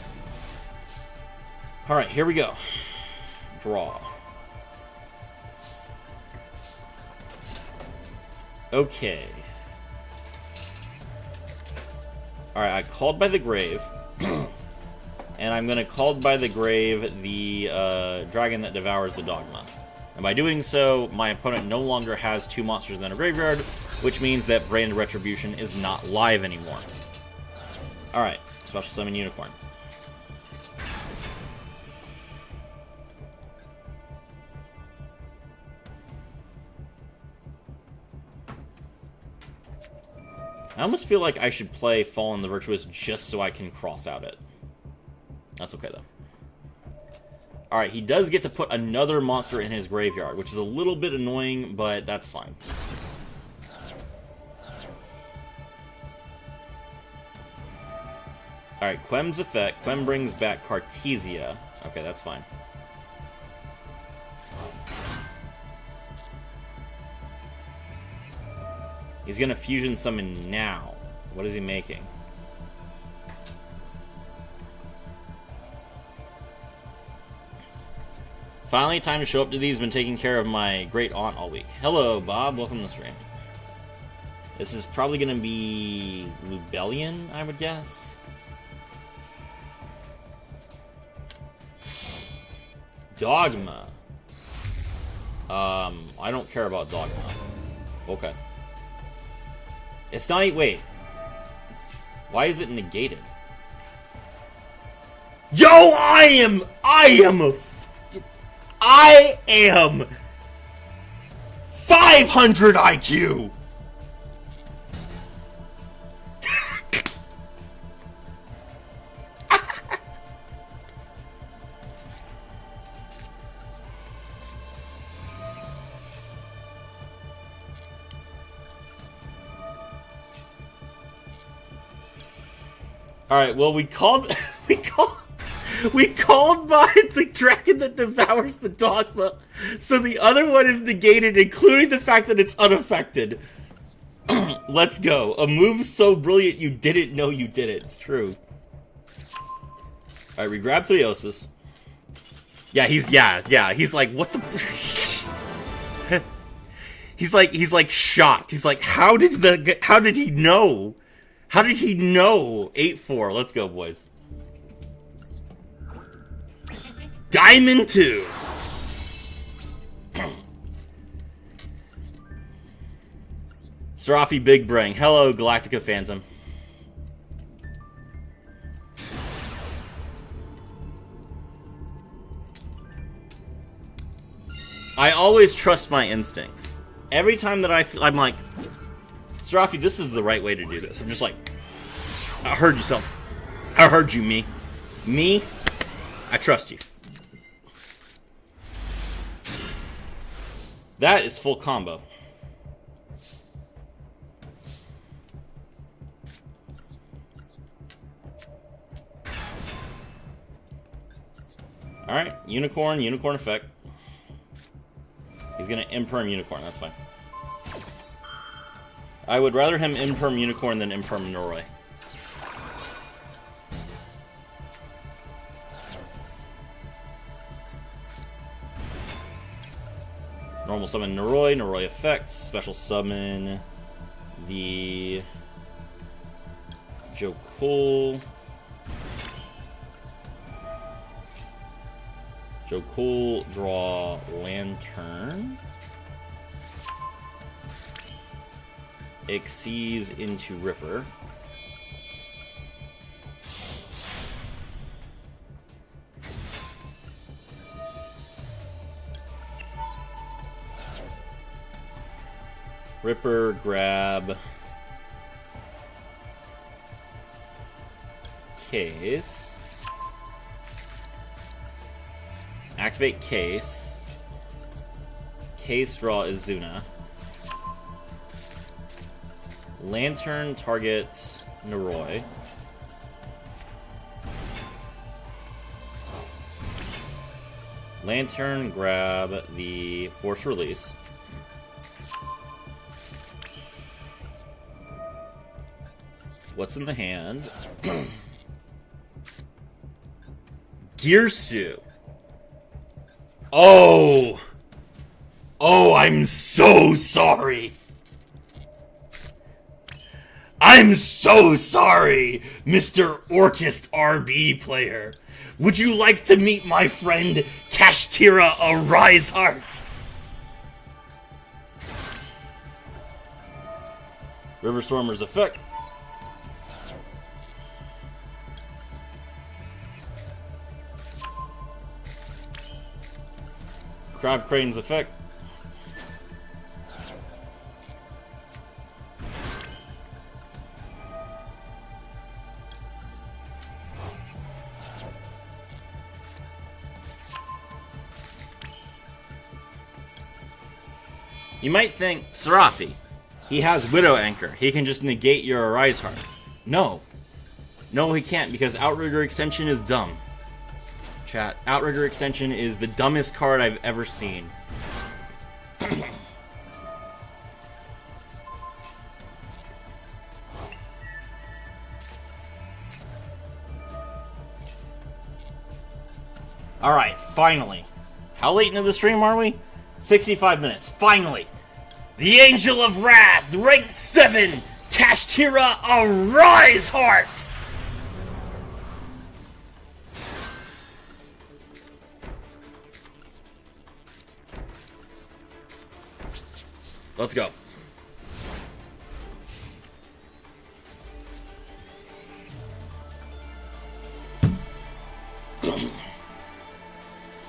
Speaker 1: Alright, here we go. Draw. Okay. Alright, I called by the grave. And I'm going to call by the grave the dragon that devours the Dogma. And by doing so, my opponent no longer has 2 monsters in their graveyard, which means that Brand Retribution is not live anymore. Alright, Special summon Unicorn. I almost feel like I should play Fallen the Virtuous just so I can cross out it. That's okay, though. Alright, he does get to put another monster in his graveyard, which is a little bit annoying, but that's fine. Alright, Quem's effect. Quem brings back Cartesia. Okay, that's fine. He's gonna fusion summon now. What is he making? Finally, time to show up to these. Been taking care of my great aunt all week. Hello, Bob. Welcome to the stream. This is probably gonna be Lubellion, I would guess. Dogma. I don't care about Dogma. Okay. It's not... Wait. Why is it negated? Yo, I am 500 IQ! Alright, well, we called by the dragon that devours the Dogma, so the other one is negated, including the fact that it's unaffected. Let's go. A move so brilliant you didn't know you did it. It's true. Alright, we grab Theosis. Yeah, he's like, what the... he's like shocked. He's like, how did he know? How did he know? 8-4. Let's go, boys. Diamond 2. Serafi Big Brain. Hello, Galactica Phantom. I always trust my instincts. Every time that I'm like, Serafi, this is the right way to do this. I'm just like, I heard you, son. I heard you, me. Me, I trust you. That is full combo. Alright, Unicorn effect. He's gonna Imperm Unicorn, that's fine. I would rather him Imperm Unicorn than Imperm Noroi. Normal summon Noroi effects, special summon the Jokul. Jokul, draw Lantern. Exceeds into Ripper. Ripper, grab Case. Activate Case. Case, draw Izuna. Lantern, target Noroi. Lantern, grab the Force Release. What's in the hand? Girsu. Oh! Oh, I'm so sorry! I'm so sorry, Mr. Orchist RB player. Would you like to meet my friend Kashtira Arise Hearts? River Stormer's effect. Grab Crane's effect. You might think, Serafi, he has Widow Anchor. He can just negate your Arise Heart. No. No, he can't, because Outrigger Extension is dumb. Chat, Outrigger Extension is the dumbest card I've ever seen. Alright, finally. How late into the stream are we? 65 minutes. Finally! The Angel of Wrath, rank 7, Kashtira Arise Heart! Let's go.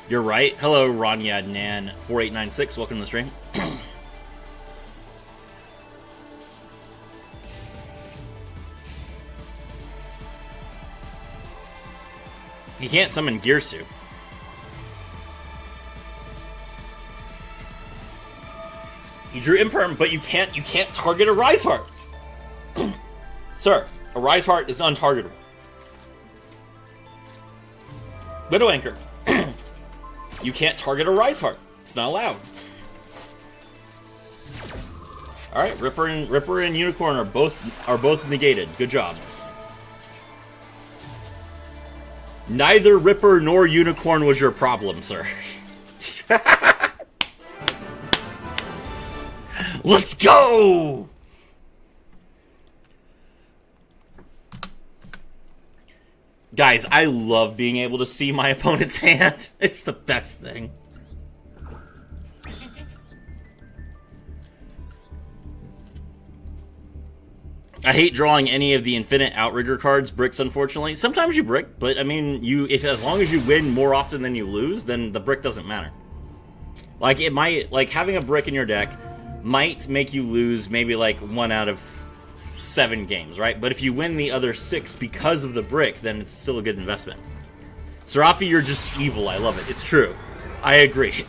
Speaker 1: You're right. Hello, Ronyad Nan 4896. Welcome to the stream. He can't summon Girsu. He drew Imperm, but you can't target a Rise Heart. Sir, a Rise Heart is untargetable. Widow Anchor. You can't target a Rise Heart. It's not allowed. Alright, Ripper and Unicorn are both negated. Good job. Neither Ripper nor Unicorn was your problem, sir. Let's go! Guys, I love being able to see my opponent's hand. It's the best thing. I hate drawing any of the Infinite Outrigger cards, bricks, unfortunately. Sometimes you brick, but I mean, as long as you win more often than you lose, then the brick doesn't matter. Like, it might, like, having a brick in your deck might make you lose maybe like 1 out of 7 games, right? But if you win the other 6 because of the brick, then it's still a good investment. Serafi, you're just evil. I love it. It's true. I agree.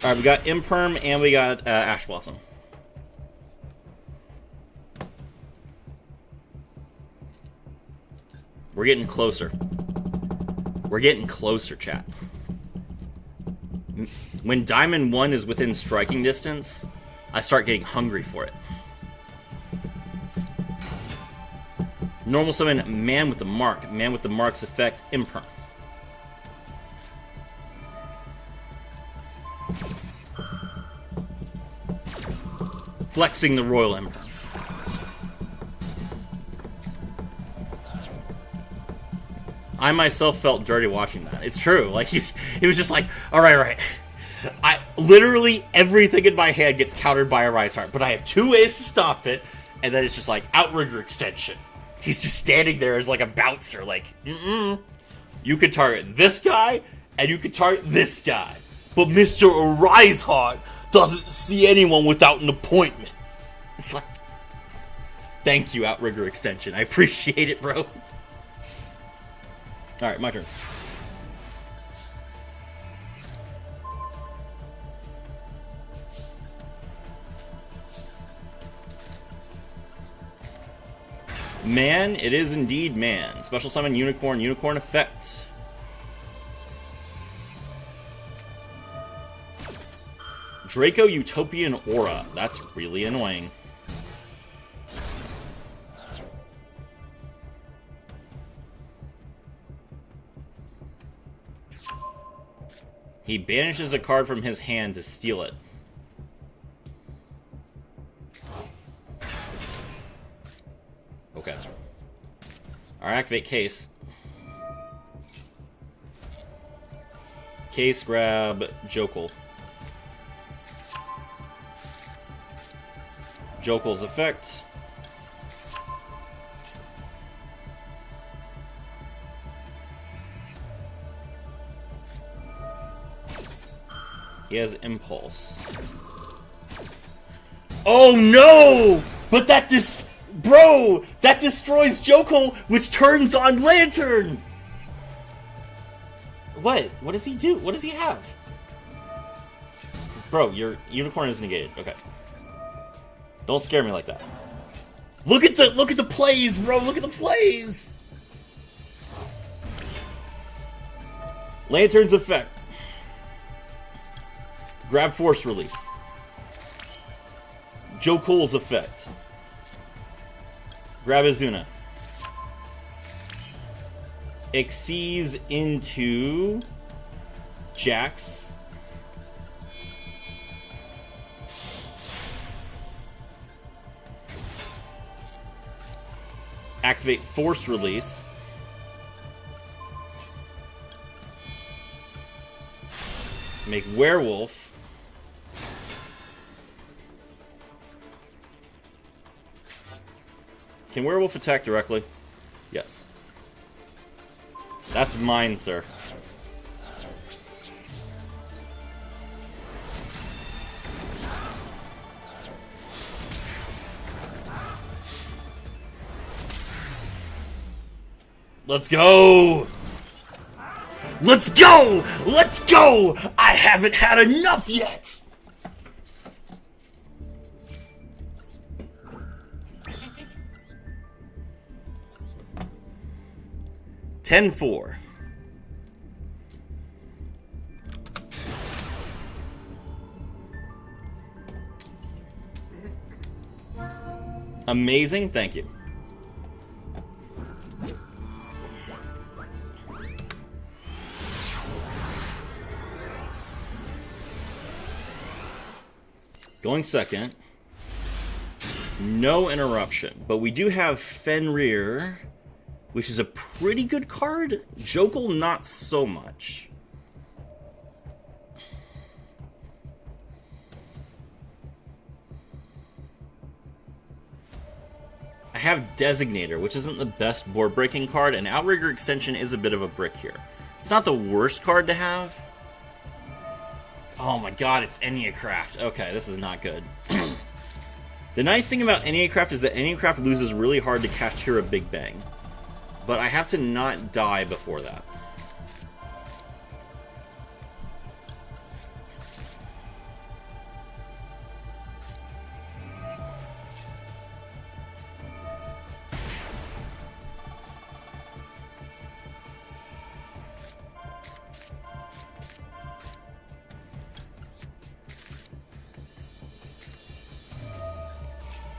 Speaker 1: Alright, we got Imperm and we got Ash Blossom. We're getting closer. We're getting closer, chat. When Diamond 1 is within striking distance, I start getting hungry for it. Normal summon Man with the Mark. Man with the Mark's effect, Imperm. Flexing the Royal Imperm. I myself felt dirty watching that. It's true. Like, he was just like, all right. Literally everything in my hand gets countered by a Rise Heart, but I have 2 ways to stop it, and then it's just like Outrigger Extension. He's just standing there as like a bouncer, like, you could target this guy, and you could target this guy, but Mr. Arise Heart doesn't see anyone without an appointment. It's like, thank you, Outrigger Extension. I appreciate it, bro. Alright, my turn. Man, it is indeed man. Special summon Unicorn, Unicorn effect. Draco Utopian Aura. That's really annoying. He banishes a card from his hand to steal it. Okay. Alright, activate Case. Case, grab Jokel. Jokel's effect. He has Impulse. Oh no! But that Bro! That destroys Joko, which turns on Lantern! What? What does he do? What does he have? Bro, your Unicorn is negated. Okay. Don't scare me like that. Look at the plays, bro! Look at the plays! Lantern's effect. Grab Force Release. Joe Cole's effect. Grab Azuna. Exceeds into Jax. Activate Force Release. Make Werewolf. Can Werewolf attack directly? Yes. That's mine, sir. Let's go! Let's go! Let's go! I haven't had enough yet! $10-4. Amazing, thank you. Going second. No interruption. But we do have Fenrir, which is a pretty good card. Jokel, not so much. I have Designator, which isn't the best board-breaking card, and Outrigger Extension is a bit of a brick here. It's not the worst card to have. Oh my god, it's Enneacraft. Okay, this is not good. The nice thing about Enneacraft is that Enneacraft loses really hard to Kashtira Big Bang. But I have to not die before that.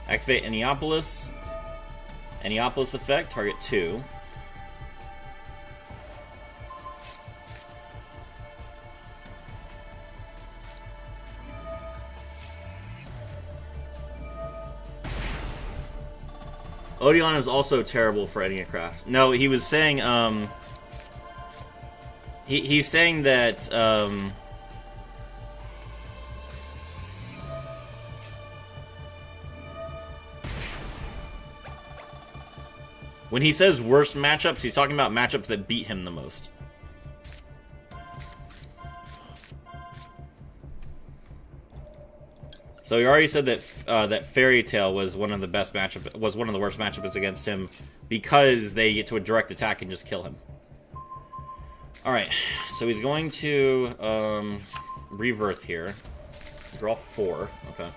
Speaker 1: Activate Enneapolis. Enneapolis effect, target 2. Odeon is also terrible for Enneacraft. No, he was saying, he's saying that, when he says worst matchups, he's talking about matchups that beat him the most. So he already said that that Fairy Tail was one of the best matchups, was one of the worst matchups against him because they get to a direct attack and just kill him. All right, so he's going to Rebirth here. Draw 4. Okay.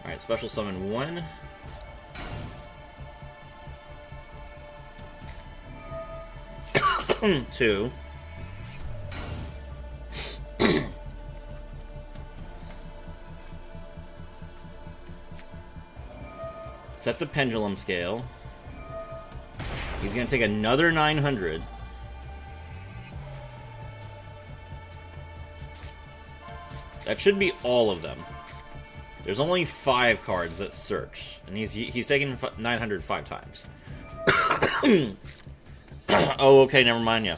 Speaker 1: All right, special summon 1. Two. Set the pendulum scale. He's gonna take another 900. That should be all of them. There's only 5 cards that search, and he's taken 900 5 times. Oh, okay, never mind, yeah.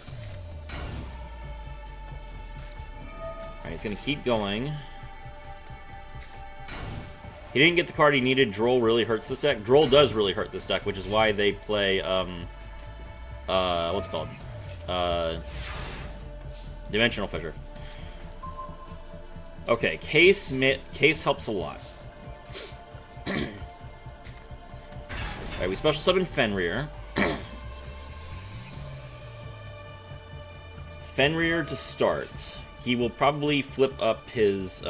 Speaker 1: Alright, he's gonna keep going. He didn't get the card he needed. Droll really hurts this deck. Droll does really hurt this deck, which is why they play, what's it called? Dimensional Fissure. Okay, Case helps a lot. Alright, we special summon Fenrir. Fenrir to start. He will probably flip up his,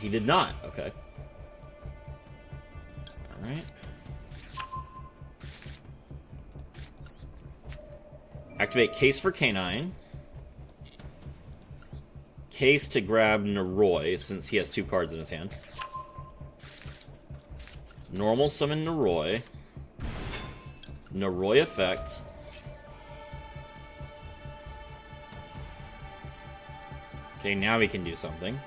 Speaker 1: he did not. Okay. Alright. Activate Case for Canine. Case to grab Noroi, since he has 2 cards in his hand. Normal summon Noroi. Noroi effect. Okay, now we can do something.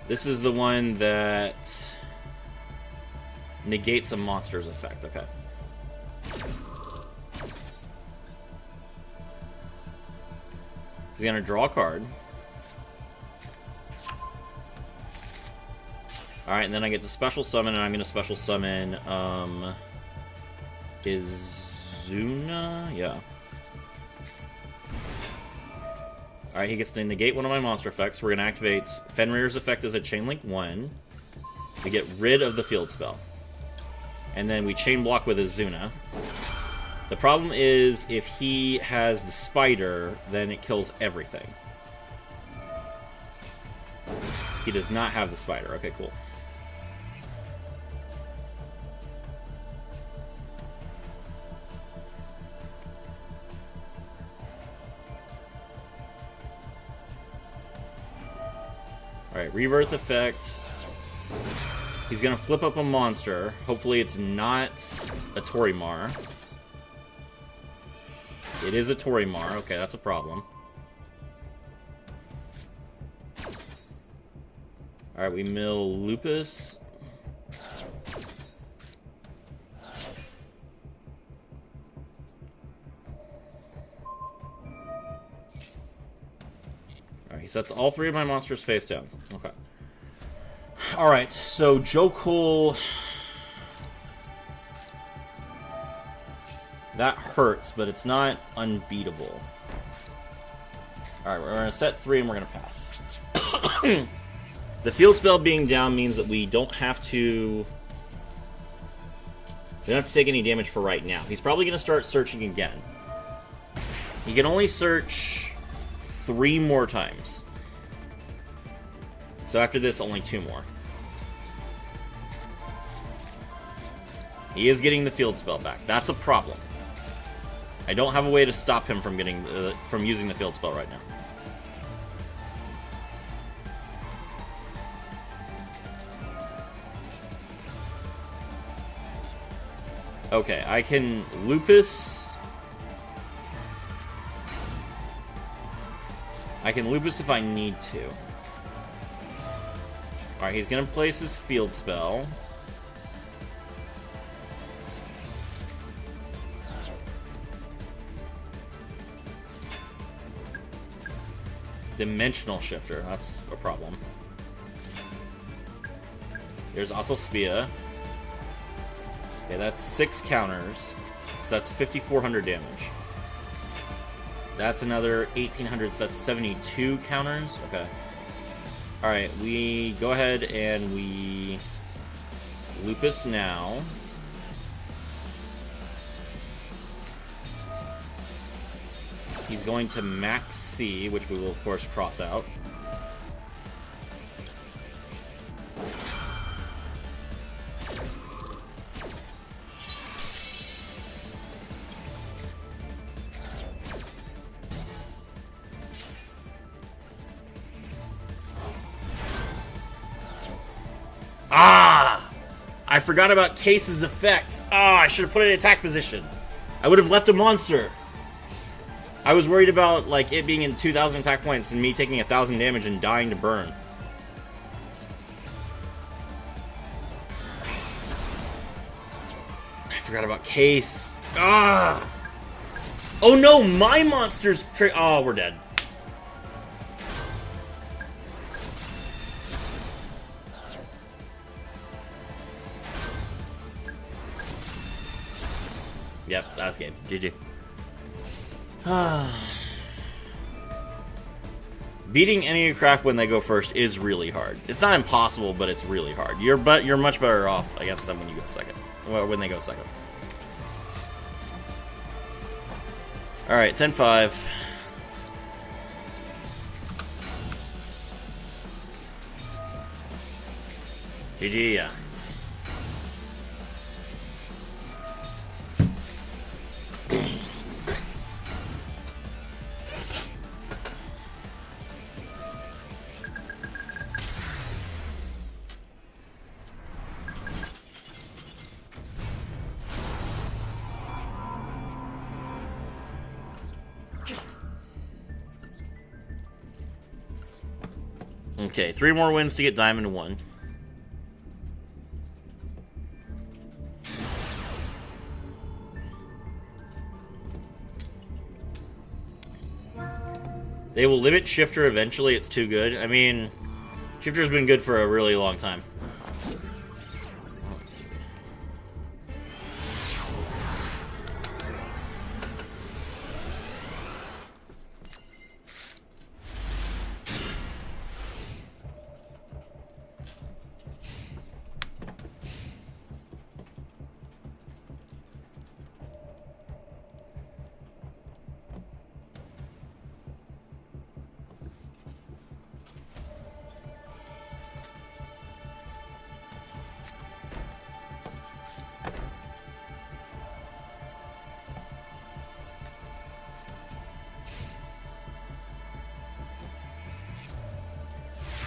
Speaker 1: This is the one that negates a monster's effect. Okay. He's gonna draw a card. Alright, and then I get to special summon, and I'm gonna special summon, Izuna? Yeah. Alright, he gets to negate one of my monster effects. We're gonna activate Fenrir's effect as a Chain Link 1. We get rid of the field spell. And then we chain block with Izuna. The problem is, if he has the spider, then it kills everything. He does not have the spider. Okay, cool. Alright, Rebirth effect. He's gonna flip up a monster. Hopefully it's not a Torimar. It is a Torimar. Okay, that's a problem. Alright, we mill Lupus. Alright, he sets all 3 of my monsters face down. Okay. Alright, so Jokul... That hurts, but it's not unbeatable. Alright, we're going to set 3 and we're going to pass. The field spell being down means that we don't have to... We don't have to take any damage for right now. He's probably going to start searching again. He can only search 3 more times. So after this, only 2 more. He is getting the field spell back. That's a problem. I don't have a way to stop him from getting from using the field spell right now. Okay, I can Lupus. I can Lupus if I need to. Alright, he's gonna place his field spell. Dimensional Shifter, that's a problem. There's Autospia. Okay, that's 6 counters. So that's 5,400 damage. That's another 1,800, so that's 72 counters. Okay. Alright, we go ahead and we Lupus now. He's going to max C, which we will of course cross out. Ah! I forgot about Case's effect. Ah, I should have put it in attack position. I would have left a monster. I was worried about, like, it being in 2,000 attack points and me taking 1,000 damage and dying to burn. I forgot about Case. Ah! Oh no, my monster's oh, we're dead. Yep, that's game. GG. Beating any craft when they go first is really hard. It's not impossible, but it's really hard. You're much better off against them when you go second. Well, when they go second. Alright, 10-5. GG, yeah. Okay, 3 more wins to get Diamond 1. They will limit Shifter eventually, it's too good. I mean, Shifter's been good for a really long time. Let's see.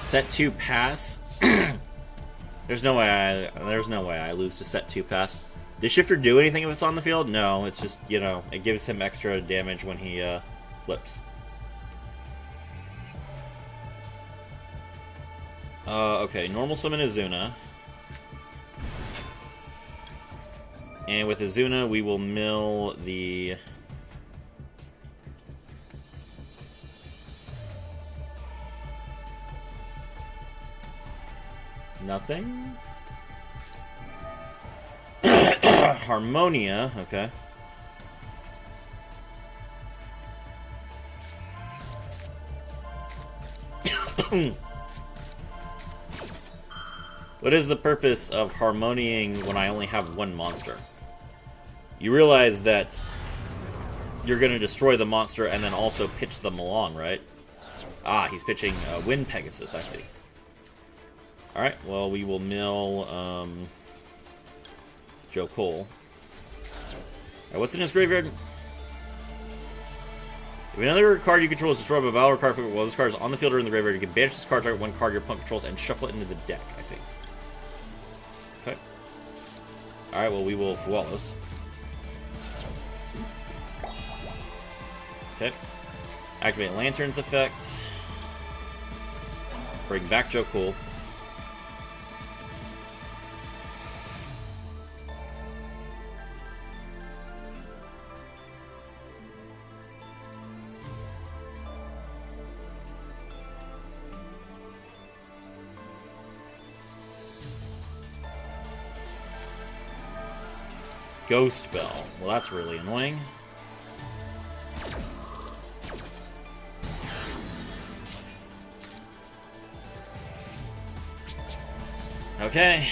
Speaker 1: Set 2 pass. There's no way I lose to set 2 pass. Does Shifter do anything if it's on the field? No, it's just, you know, it gives him extra damage when he flips. Okay, normal summon Azuna. And with Azuna, we will mill the... Nothing? Harmonia, okay. What is the purpose of harmonying when I only have 1 monster? You realize that you're going to destroy the monster and then also pitch them along, right? Ah, he's pitching Wind Pegasus, I see. Alright, well, we will mill Joe Cole. Alright, what's in his graveyard? If another card you control is destroyed by a battle or card while this card is on the field or in the graveyard, you can banish this card, target 1 card your opponent controls, and shuffle it into the deck. I see. Okay. Alright, well, we will Fualos. Okay. Activate Lantern's effect. Bring back Joe Cool. Ghost Bell. Well, that's really annoying. Okay.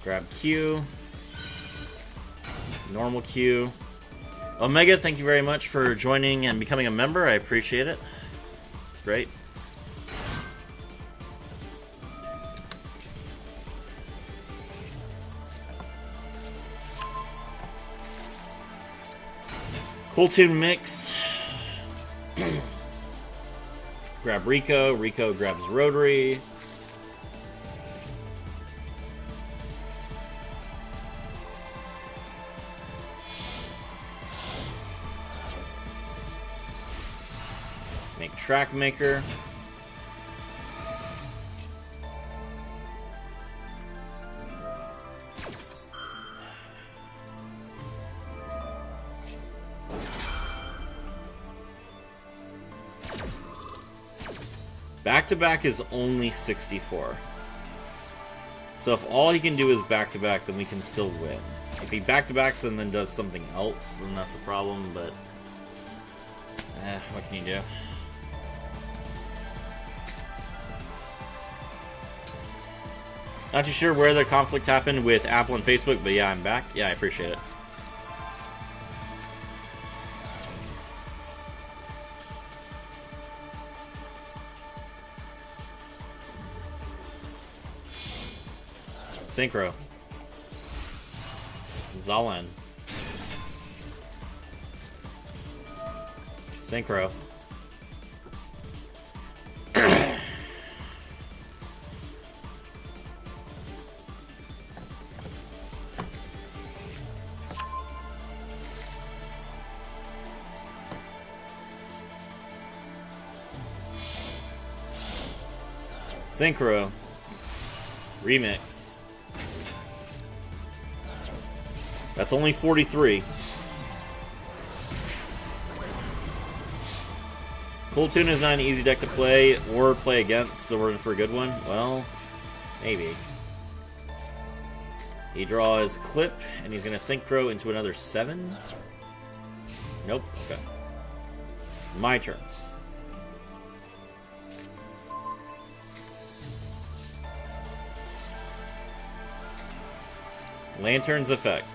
Speaker 1: Grab Q. Normal Q. Omega, thank you very much for joining and becoming a member. I appreciate it. It's great. Cool Tune Mix. Grab Rico. Rico grabs Rotary. Make Track Maker. Back-to-back is only 64. So if all he can do is back-to-back, then we can still win. If he back-to-backs and then does something else, then that's a problem, but... what can you do? Not too sure where the conflict happened with Apple and Facebook, but yeah, I'm back. Yeah, I appreciate it. Synchro. Zalen. Synchro. Synchro. Remix. That's only 43. Cool Tune is not an easy deck to play or play against, so we're in for a good one. Well, maybe. He draws Clip, and he's going to Synchro into another 7. Nope. Okay. My turn. Lantern's effect.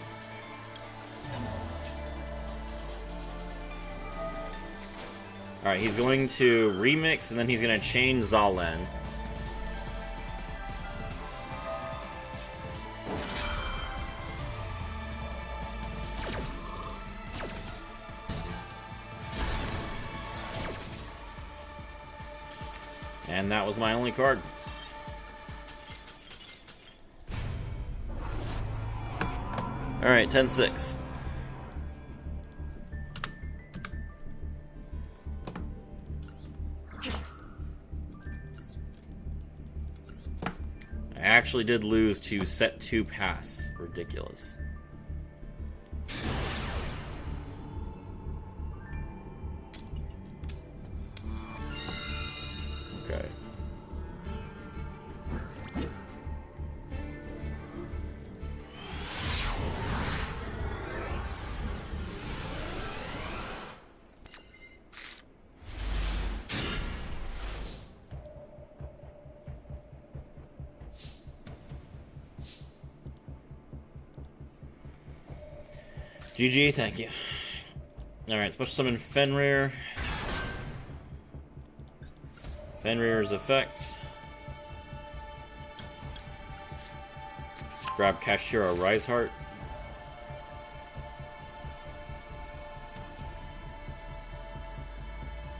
Speaker 1: Alright, he's going to remix, and then he's going to chain Zalen. And that was my only card. Alright, 10-6. I actually did lose to set 2 pass. Ridiculous. Okay. GG, thank you. Alright, special summon Fenrir. Fenrir's effect. Grab Kashtira Riseheart.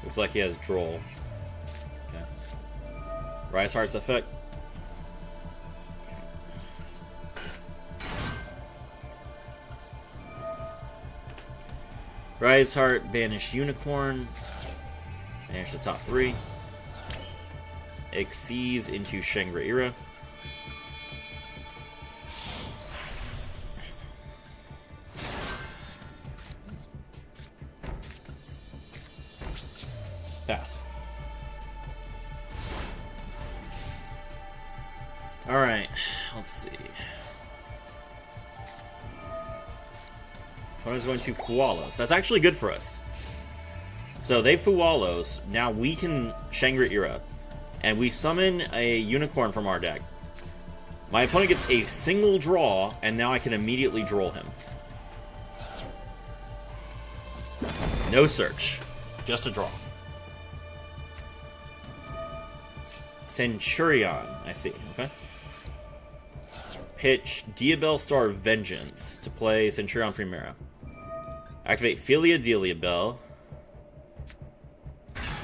Speaker 1: Looks like he has Droll. Okay. Riseheart's effect. Riseheart, banish Unicorn. Banish the top 3. Xyz into Shangri-Ira. Pass. Alright, let's see. Opponent's going to Fualos. That's actually good for us. So they Fualos. Now we can Shangri-Ira. And we summon a Unicorn from our deck. My opponent gets a single draw, and now I can immediately draw him. No search. Just a draw. Centurion. I see. Okay. Pitch Diabell Star Vengeance to play Centurion Primera. Activate Philia Delia Bell.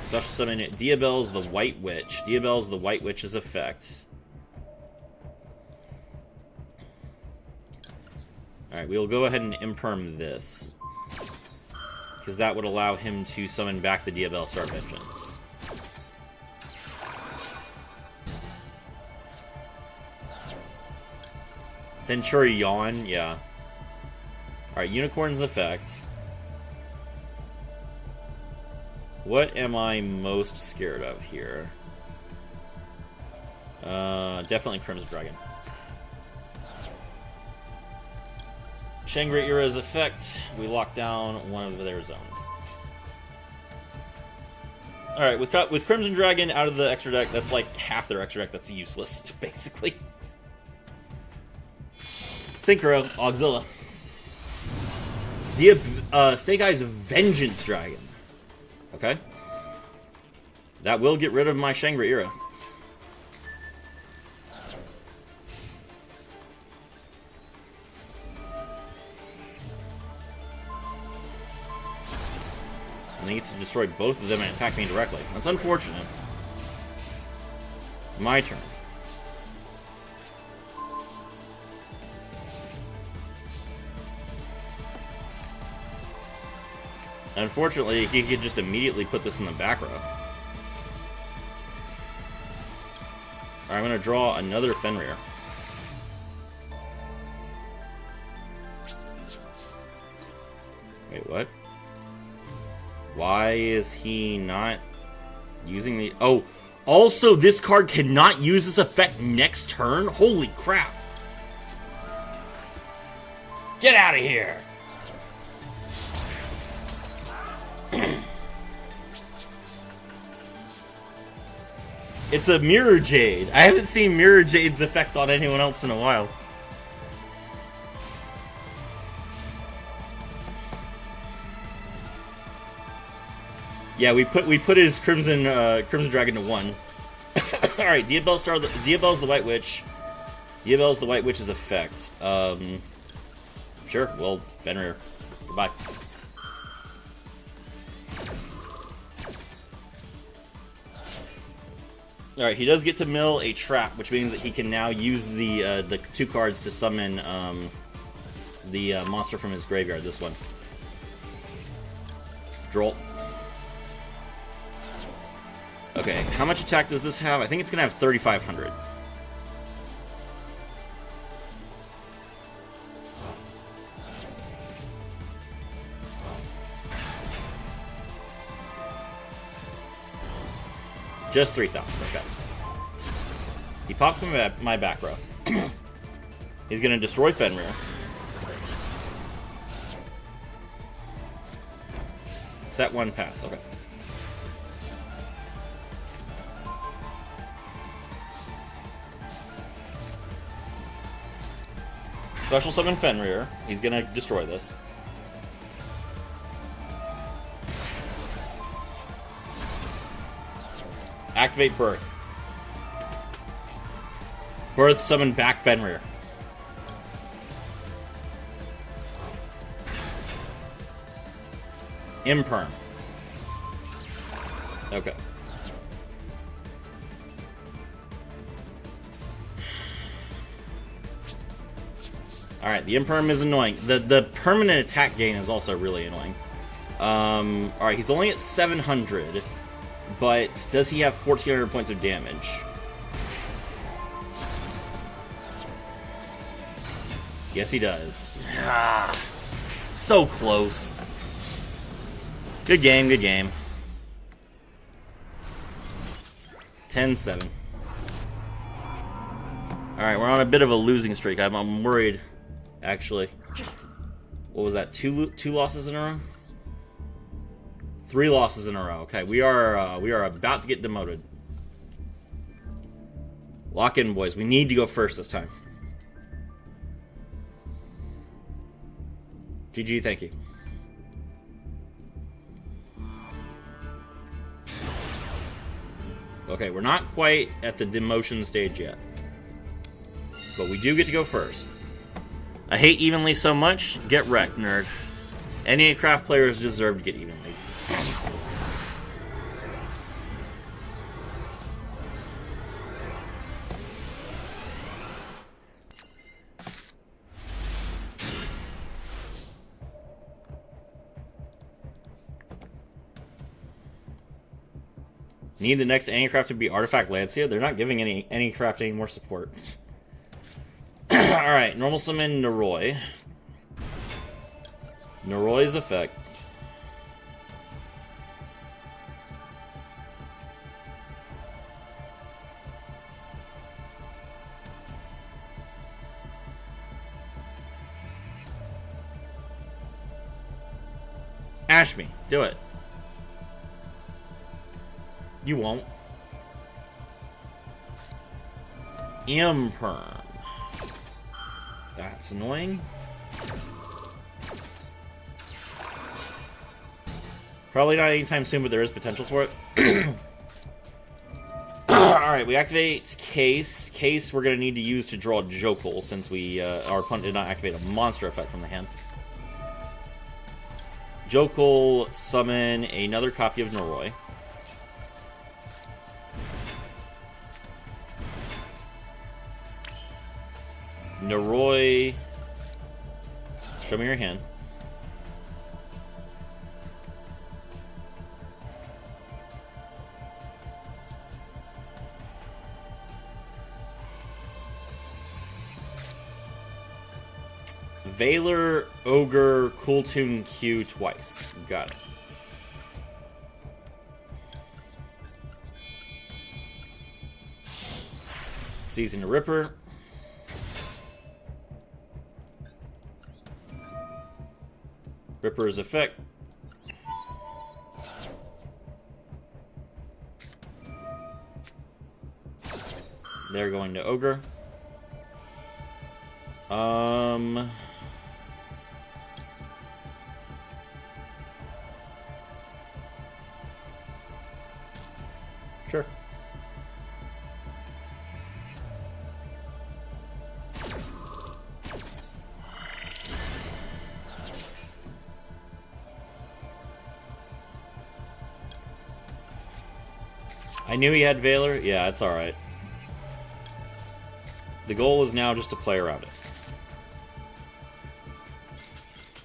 Speaker 1: Special summon Diabell's the White Witch. Diabell's the White Witch's effect. Alright, we will go ahead and imperm this. Because that would allow him to summon back the Diabell Star Vengeance. Centurion, yeah. Alright, Unicorn's effect. What am I most scared of here? Definitely Crimson Dragon. Shangri-Ira's effect. We lock down one of their zones. Alright, with Crimson Dragon out of the extra deck, that's like half their extra deck that's useless, basically. Synchro, Auxilla. Snake Eyes Vengeance Dragon. Okay. That will get rid of my Shangri-Ira. I need to destroy both of them and attack me directly. That's unfortunate. My turn. Unfortunately, he could just immediately put this in the back row. Alright, I'm going to draw another Fenrir. Wait, what? Why is he not using the... Oh, also this card cannot use this effect next turn? Holy crap. Get out of here! It's a Mirror Jade. I haven't seen Mirror Jade's effect on anyone else in a while. Yeah, we put his Crimson Dragon to 1. Alright, Diabell's the White Witch. Diabell's the White Witch's effect. Sure, well, Fenrir. Goodbye. Alright, he does get to mill a trap, which means that he can now use the 2 cards to summon the monster from his graveyard, this one. Droll. Okay, how much attack does this have? I think it's going to have 3,500. Just 3,000, okay. He pops from my back row. He's going to destroy Fenrir. Set 1 pass, okay. Special summon Fenrir. He's going to destroy this. Activate Birth. Birth, summon back Fenrir. Imperm. Okay. Alright, the Imperm is annoying. The permanent attack gain is also really annoying. Alright, he's only at 700. But does he have 1,400 points of damage? Yes, he does. Ah, so close. Good game, good game. 10-7. Alright, we're on a bit of a losing streak. I'm worried, actually. What was that? Two losses in a row? 3 losses in a row. Okay, we are about to get demoted. Lock in, boys. We need to go first this time. GG, thank you. Okay, we're not quite at the demotion stage yet. But we do get to go first. I hate evenly so much. Get wrecked, nerd. Any craft players deserve to get evenly. Need the next Anycraft to be Artifact Lancia? They're not giving Anycraft any more support. Alright, normal summon Noroi. Noroi's effect. Ash me. Do it. You won't. Imperm. That's annoying. Probably not anytime soon, but there is potential for it. Alright, we activate Case. Case we're going to need to use to draw Jokul, since our opponent did not activate a monster effect from the hand. Jokul, summon another copy of Noroi. Noroi, show me your hand. Valor, Ogre, Cool Tune, Q twice. Got it. Season the Ripper. Ripper's effect. They're going to Ogre. Sure. I knew he had Valor. Yeah, it's alright. The goal is now just to play around it.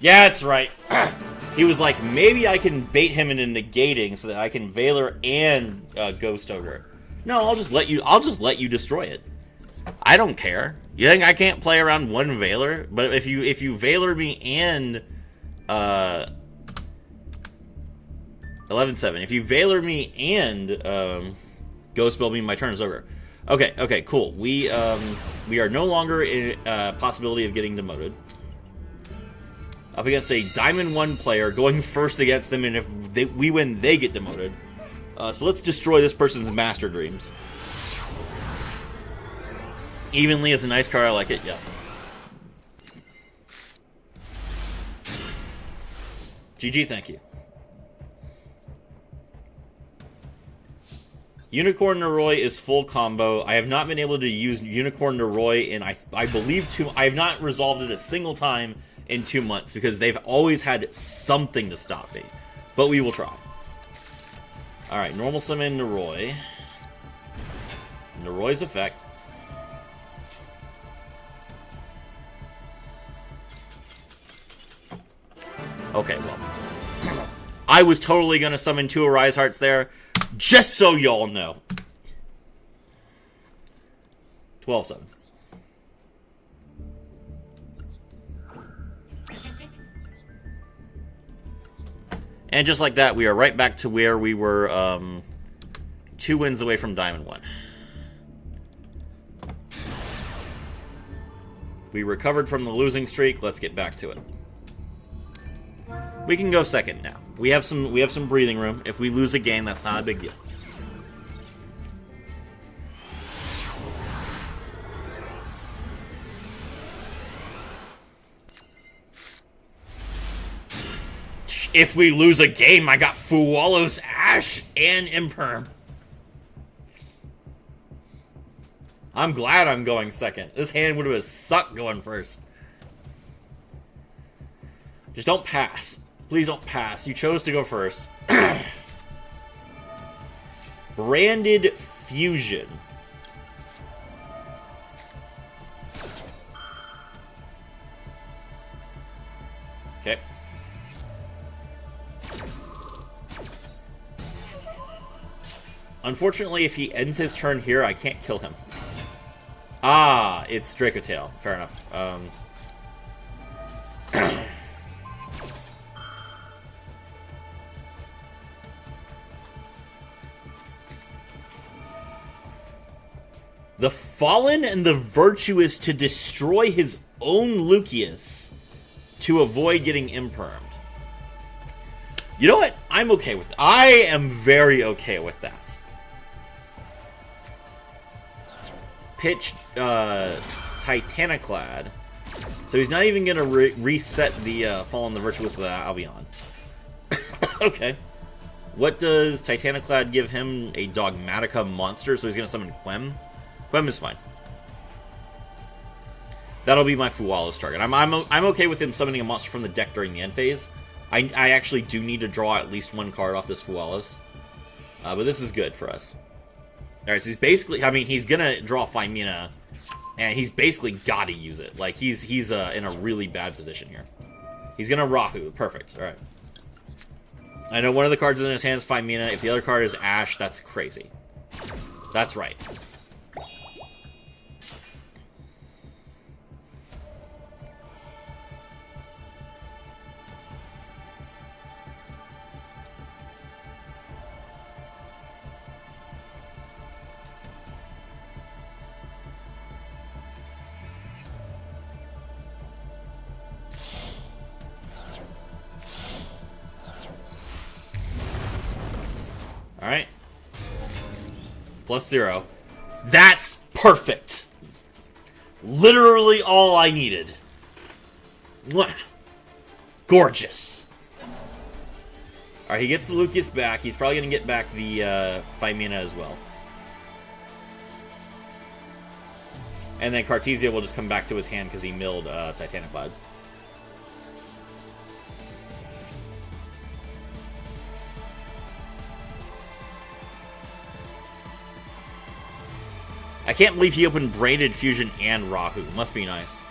Speaker 1: Yeah, that's right. He was like, maybe I can bait him into negating so that I can Valor and Ghost Ogre. No, I'll just let you destroy it. I don't care. You think I can't play around one Valor? But if you Valor me and 11-7. If you Valor me and Ghost Build me, my turn is over. Okay, cool. We are no longer in possibility of getting demoted. Up against a Diamond 1 player, going first against them, and if we win, they get demoted. So let's destroy this person's Master Dreams. Evenly is a nice card, I like it, yeah. GG, thank you. Unicorn Noroi is full combo. I have not been able to use Unicorn Noroi in, I believe, I have not resolved it a single time in 2 months because they've always had something to stop me. But we will try. Alright, normal summon Noroi. Noroi's effect. Okay, well. I was totally going to summon 2 Arise Hearts there. Just so y'all know. 12-7. And just like that, we are right back to where we were 2 wins away from Diamond 1. We recovered from the losing streak. Let's get back to it. We can go second now. We have some breathing room. If we lose a game, that's not a big deal. If we lose a game, I got Fuwalo's Ash and Imperm. I'm glad I'm going second. This hand would have sucked going first. Just don't pass. Please don't pass. You chose to go first. Branded Fusion. Okay. Unfortunately, if he ends his turn here, I can't kill him. Ah, it's Dracotail. Fair enough. The Fallen and the Virtuous to destroy his own Lucius to avoid getting impermed. You know what? I'm okay with it. I am very okay with that. Pitch Titaniclad. So he's not even going to reset the Fallen the Virtuous with that. I'll be on. Okay. What does Titaniclad give him? A Dogmatica monster, so he's going to summon Quem. Quem is fine. That'll be my Fuwalos target. I'm okay with him summoning a monster from the deck during the end phase. I actually do need to draw at least one card off this Fuwalos. But this is good for us. Alright, so he's basically... I mean, he's going to draw Femina, and he's basically got to use it. Like, he's in a really bad position here. He's going to Rahu. Perfect. Alright. I know one of the cards in his hand is Femina. If the other card is Ash, that's crazy. That's right. Alright. +0. That's perfect. Literally all I needed. Mwah. Gorgeous. Alright, he gets the Lucius back. He's probably going to get back the Femina as well. And then Cartesia will just come back to his hand because he milled Titaniclad. I can't believe he opened Braided Fusion and Rahu. Must be nice.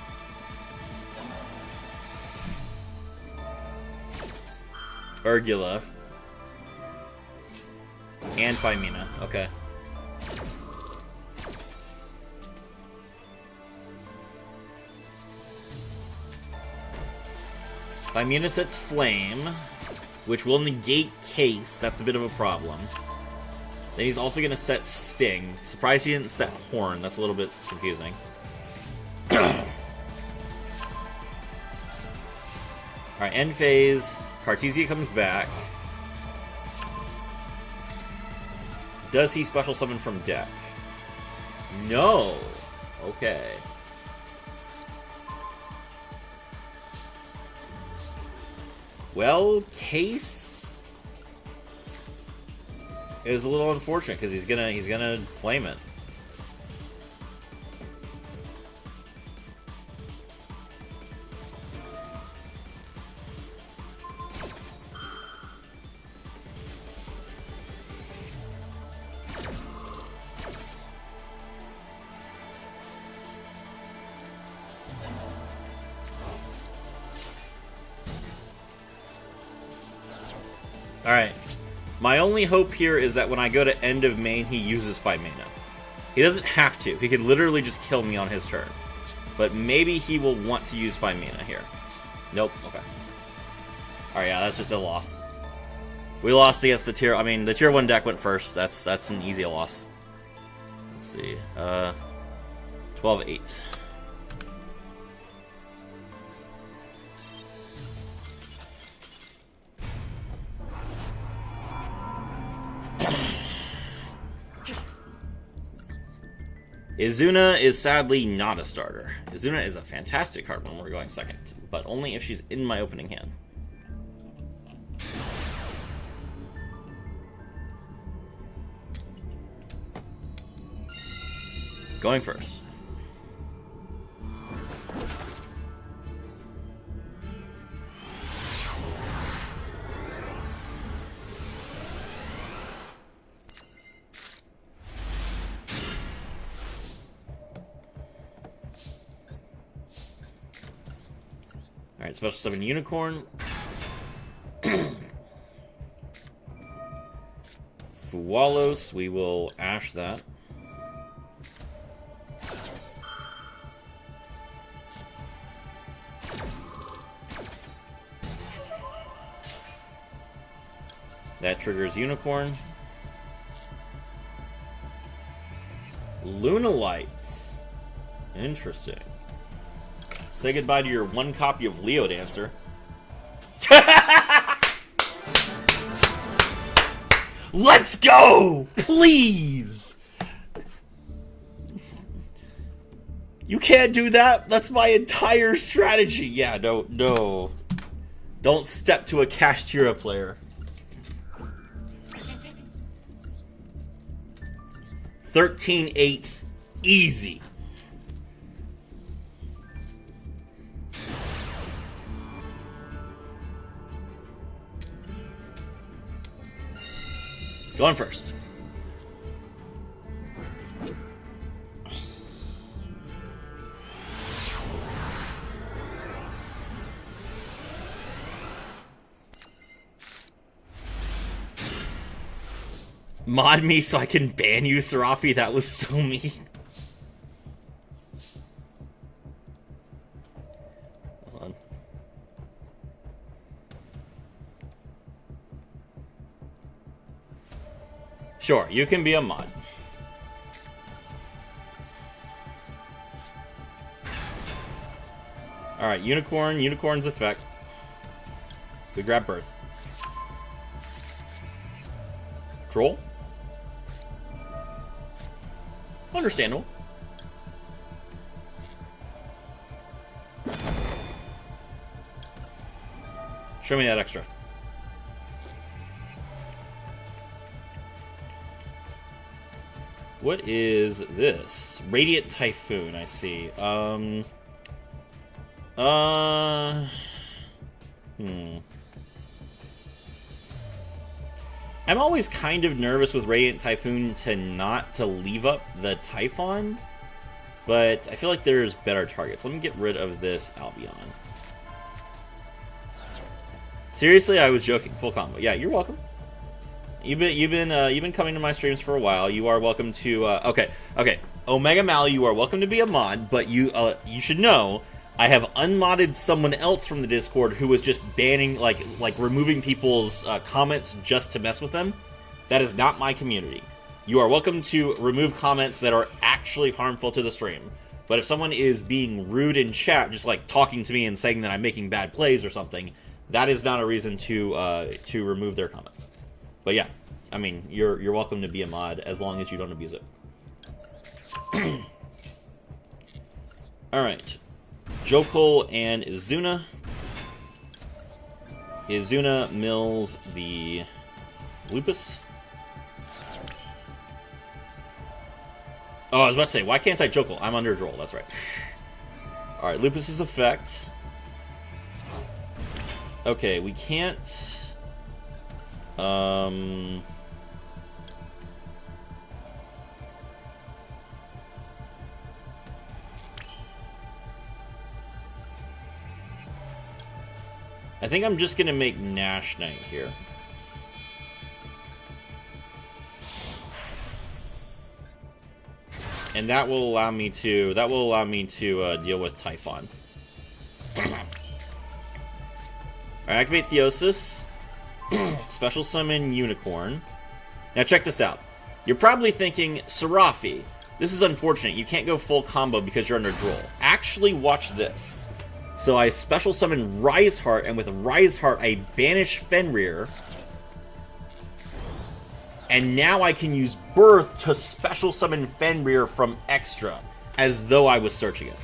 Speaker 1: Urgula. And Femina. Okay. Femina sets Flame, which will negate Case. That's a bit of a problem. Then he's also going to set Sting. Surprised he didn't set Horn. That's a little bit confusing. Alright, end phase. Cartesia comes back. Does he special summon from deck? No. Okay. Well, Case is a little unfortunate because he's gonna flame it. Alright. My only hope here is that when I go to end of main, he uses Femina. He doesn't have to. He can literally just kill me on his turn. But maybe he will want to use Femina here. Nope. Okay. Alright, yeah, that's just a loss. We lost against the tier... I mean, the tier 1 deck went first. That's an easy loss. Let's see. 12-8. Izuna is sadly not a starter. Izuna is a fantastic card when we're going second, but only if she's in my opening hand. Going first. Alright, special summon Unicorn. Fuwalos, we will Ash that. That triggers Unicorn. Lunalights. Interesting. Say goodbye to your one copy of Leo Dancer. Let's go! Please! You can't do that? That's my entire strategy. Yeah, no. Don't step to a Kashtira player. 13-8. Easy. Going first. Mod me so I can ban you, Serafi. That was so mean. Hold on. Sure, you can be a mod. Alright, Unicorn's effect. We grab Birth. Troll? Understandable. Show me that extra. What is this? Radiant Typhoon, I see. I'm always kind of nervous with Radiant Typhoon to leave up the Typhon, but I feel like there's better targets. Let me get rid of this Albion. Seriously, I was joking. Full combo. Yeah, you're welcome. You've been coming to my streams for a while. You are welcome to. Okay. Omega Mal, you are welcome to be a mod, but you should know I have unmodded someone else from the Discord who was just banning, like removing people's comments just to mess with them. That is not my community. You are welcome to remove comments that are actually harmful to the stream. But if someone is being rude in chat, just like talking to me and saying that I'm making bad plays or something, that is not a reason to remove their comments. But yeah, I mean, you're welcome to be a mod as long as you don't abuse it. Alright. Jokul and Izuna. Izuna mills the Lupus. Oh, I was about to say, why can't I Jokul? I'm under Droll, that's right. Alright, Lupus's effect. Okay, we can't... I think I'm just gonna make Nash Knight here. And that will allow me to deal with Typhon. Alright, activate Theosis. Special summon Unicorn. Now check this out. You're probably thinking, Serafi, this is unfortunate. You can't go full combo because you're under Droll. Actually, watch this. So I special summon Riseheart, and with Riseheart I banish Fenrir. And now I can use Birth to special summon Fenrir from extra, as though I was searching it.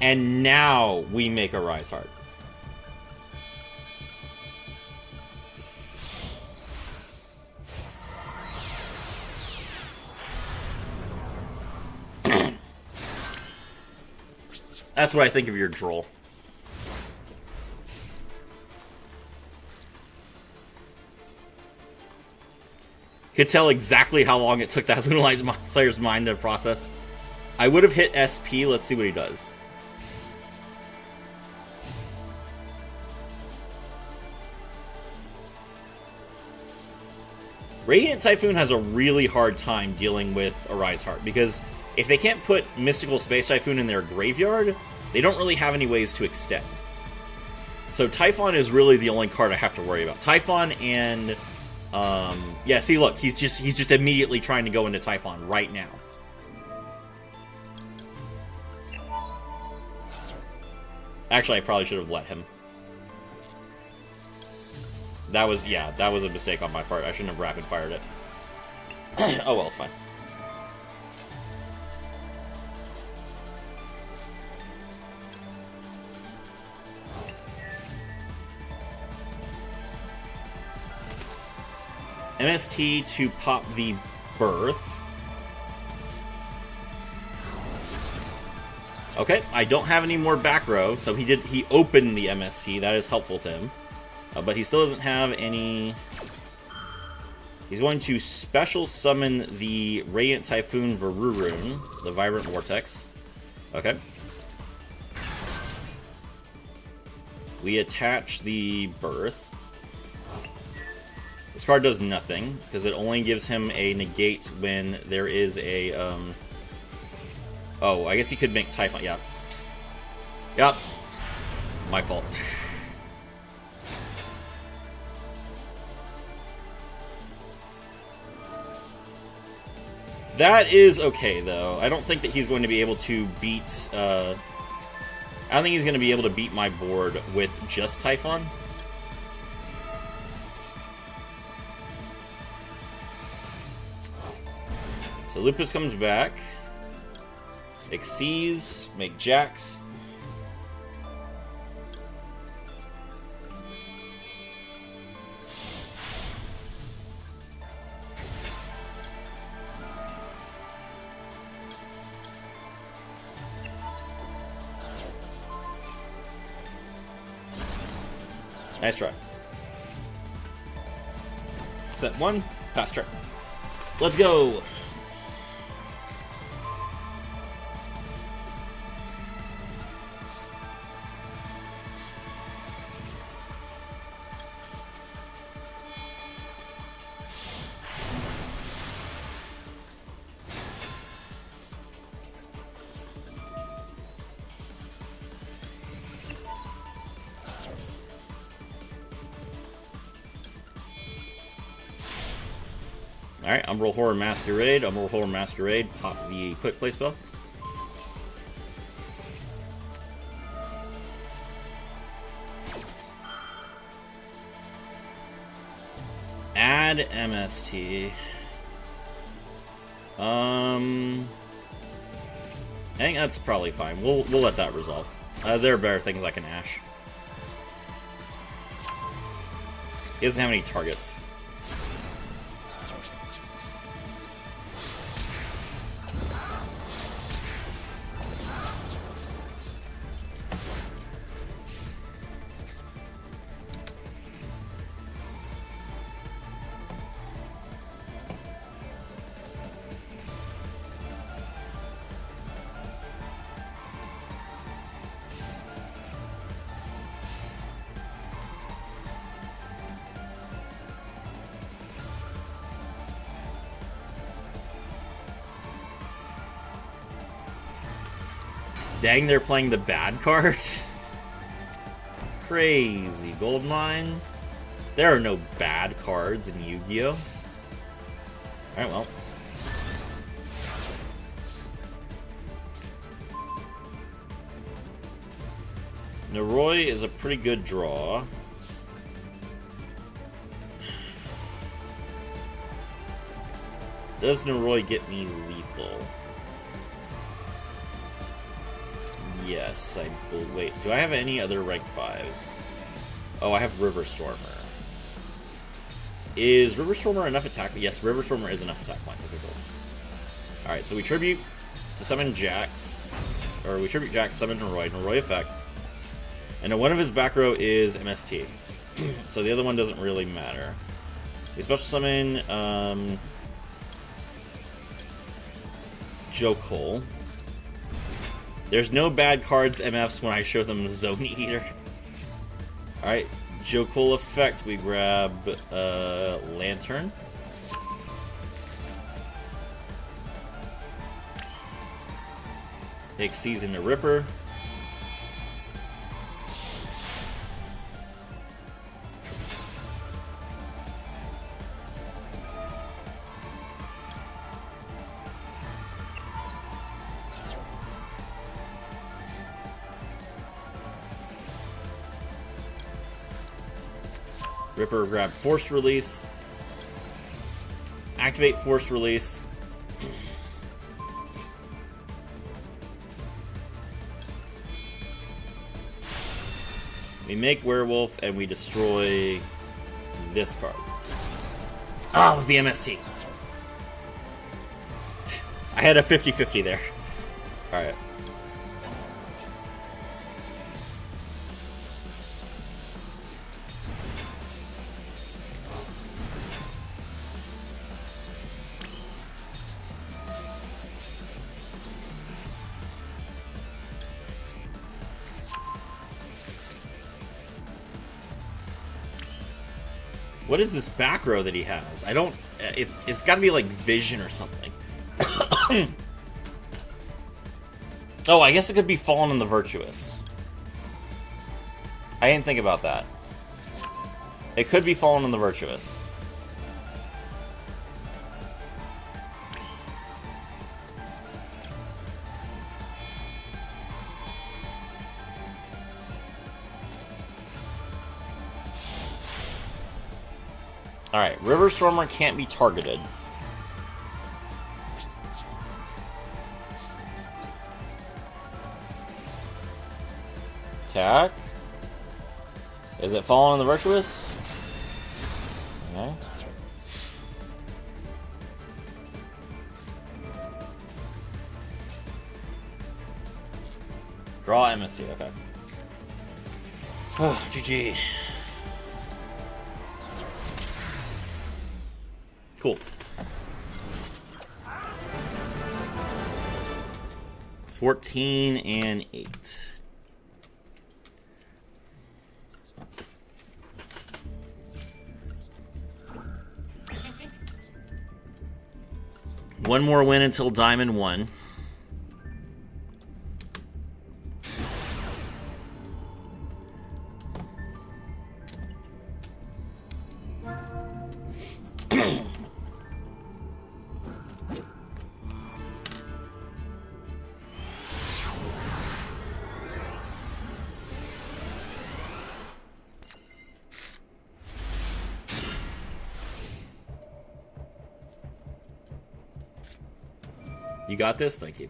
Speaker 1: And now we make a Riseheart. That's what I think of your Droll. Could tell exactly how long it took that Lunalight player's mind to process. I would have hit SP. Let's see what he does. Radiant Typhoon has a really hard time dealing with Arise Heart because if they can't put Mystical Space Typhoon in their graveyard, they don't really have any ways to extend. So Typhon is really the only card I have to worry about. Typhon and yeah, see, look, he's just immediately trying to go into Typhon right now. Actually, I probably should have let him. That was, yeah, that was a mistake on my part. I shouldn't have rapid fired it. Oh well, it's fine. MST to pop the Birth. Okay, I don't have any more back row, so he opened the MST. That is helpful to him. But he still doesn't have any... He's going to special summon the Radiant Typhoon Varurun, the Vibrant Vortex. Okay. We attach the Birth. This card does nothing, because it only gives him a negate when there is a, Oh, I guess he could make Typhon, yeah. Yep. My fault. That is okay, though. I don't think that he's going to be able to beat, I don't think he's going to be able to beat my board with just Typhon. So Lupus comes back. Xyz, make Jax. Nice try. Set one, pass turn. Let's go. Alright, Umbral Horror Masquerade. Umbral Horror Masquerade. Pop the quick play spell. Add MST. I think that's probably fine. We'll let that resolve. There are better things I can Ash. He doesn't have any targets. Dang, they're playing the bad card? Crazy. Goldmine? There are no bad cards in Yu-Gi-Oh! Alright, well. Naroi is a pretty good draw. Does Naroi get me lethal? Yes, I believe. Wait, do I have any other rank 5s? Oh, I have River Stormer. Is River Stormer enough attack? Yes, River Stormer is enough attack points. Okay, cool. Alright, so we tribute to summon Jax. Or we tribute Jax, summon Naroi. Naroi effect. And then one of his back row is MST. So the other one doesn't really matter. We special summon Jokol. There's no bad cards MFs when I show them the Zone Eater. Alright, Jokol effect. We grab Lantern. Take Season to Ripper. Ripper, grab Forced Release. Activate Forced Release. We make Werewolf, and we destroy this card. Ah, it was the MST. I had a 50-50 there. Alright. What is this back row that he has? I don't... It's got to be like Vision or something. Oh, I guess it could be Fallen in the Virtuous. I didn't think about that. It could be Fallen in the Virtuous. Alright, River Stormer can't be targeted. Attack. Is it Fallen in the Virtuous? Okay. Draw MSC, okay. Oh, GG. Cool. 14 and 8. One more win until Diamond 1. You got this? Thank you.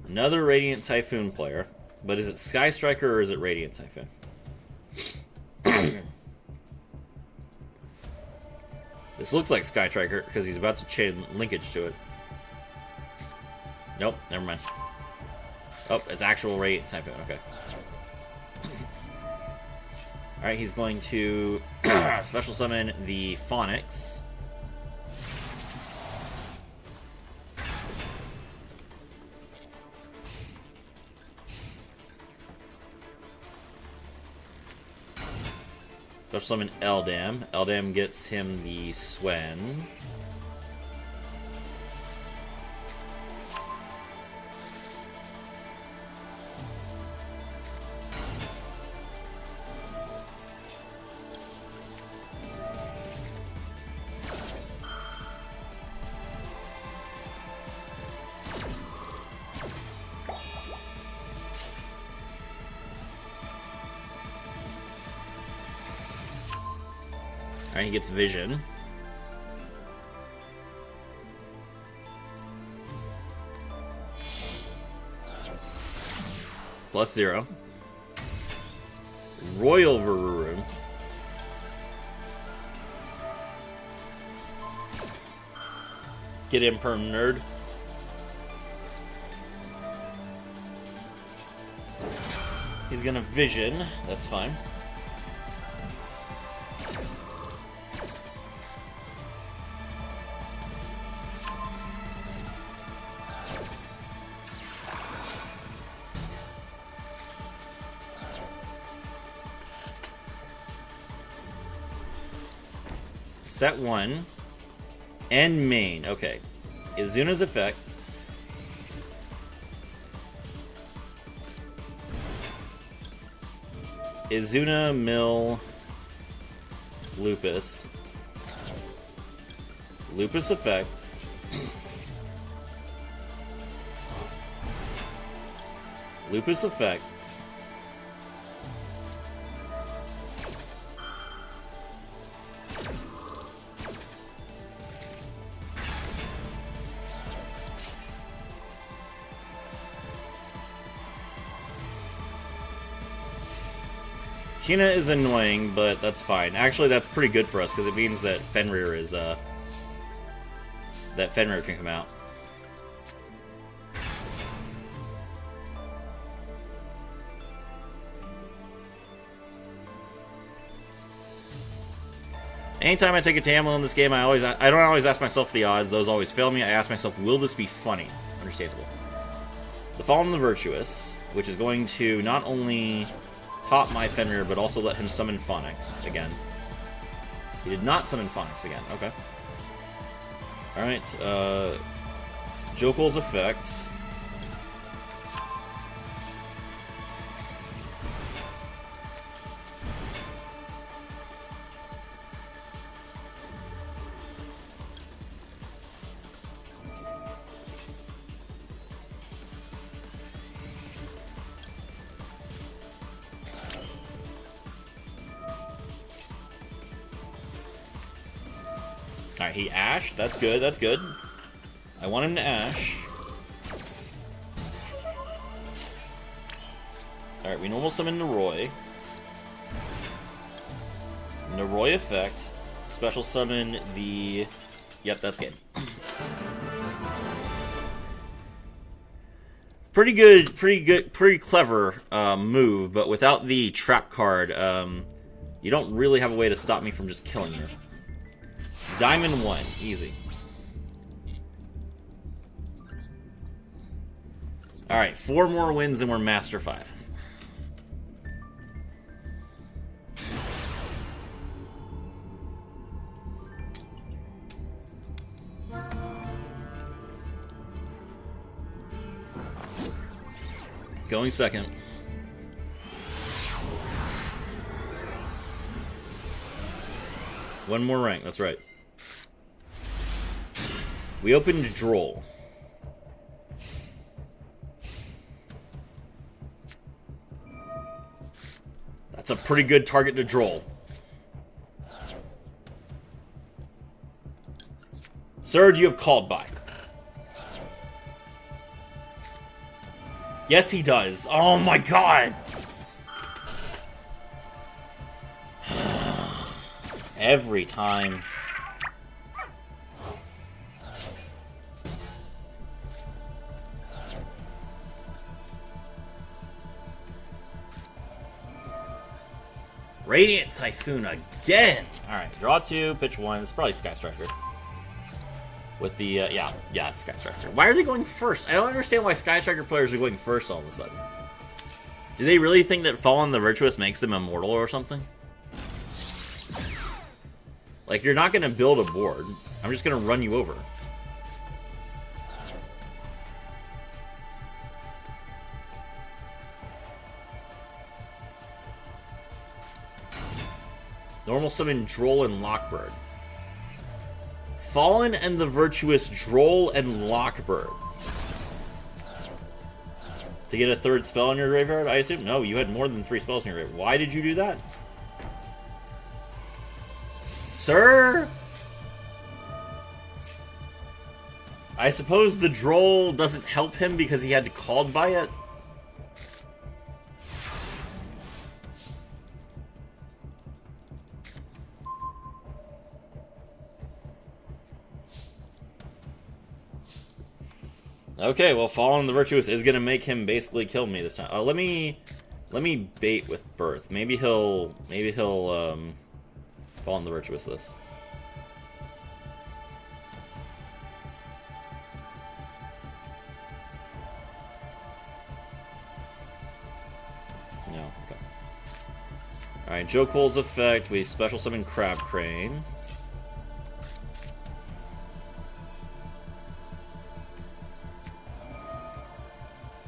Speaker 1: Another Radiant Typhoon player. But is it Sky Striker or is it Radiant Typhoon? This looks like Sky Striker because he's about to chain linkage to it. Nope, never mind. Oh, it's actual Radiant Typhoon. Okay. Alright, he's going to special summon the Phonics. Special summon Eldam. Eldam gets him the Swen. Alright, he gets Vision. +0. Royal Varuru. Get in, perm nerd. He's gonna Vision. That's fine. Set 1. And main. Okay. Izuna's effect. Izuna, Mill, Lupus. Lupus effect. Lupus effect. Sheena is annoying, but that's fine. Actually, that's pretty good for us, because it means that Fenrir is, that Fenrir can come out. Anytime I take a Tamil in this game, I don't always ask myself the odds. Those always fail me. I ask myself, will this be funny? Understandable. The Fallen and the Virtuous, which is going to not only top my Fenrir, but also let him summon Phonics again. He did not summon Phonics again. Okay. Alright, Jokul's effect. Alright, he ashed. That's good, that's good. I want him to ash. Alright, we normal summon Noroi. Noroi effect. Special summon the... Yep, that's good. Pretty clever move, but without the trap card, you don't really have a way to stop me from just killing you. Diamond 1, easy. Alright, 4 more wins and we're Master 5. Going second. One more rank, that's right. We opened Droll. That's a pretty good target to Droll. Surge, you have called by. Yes, he does. Oh my god! Every time. Radiant Typhoon again! Alright, draw 2, pitch 1. It's probably Sky Striker. With the, yeah, it's Sky Striker. Why are they going first? I don't understand why Sky Striker players are going first all of a sudden. Do they really think that Fallen the Virtuous makes them immortal or something? Like, you're not going to build a board. I'm just going to run you over. Normal summon Droll and Lockbird. Fallen and the Virtuous Droll and Lockbird. To get a 3rd spell in your graveyard, I assume? No, you had more than 3 spells in your graveyard. Why did you do that? Sir? I suppose the Droll doesn't help him because he had to called by it? Okay, well, Fallen the Virtuous is gonna make him basically kill me this time. Let me bait with Birth. Maybe he'll Fallen the Virtuous this. No, okay. Alright, Jokul's effect, we special summon Crab Crane.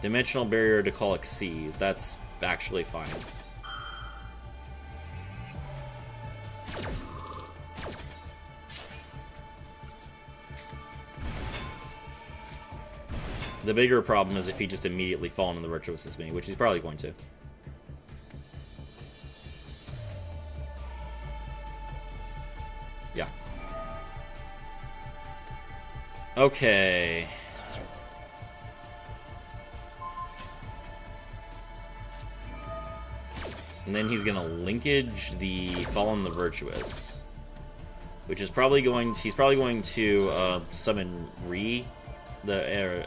Speaker 1: Dimensional Barrier to call Xyz. That's actually fine. The bigger problem is if he just immediately Fallen in the Virtuous is me, which he's probably going to. Yeah. Okay. And then he's gonna linkage the Fallen the Virtuous. Which is probably going to... He's probably going to summon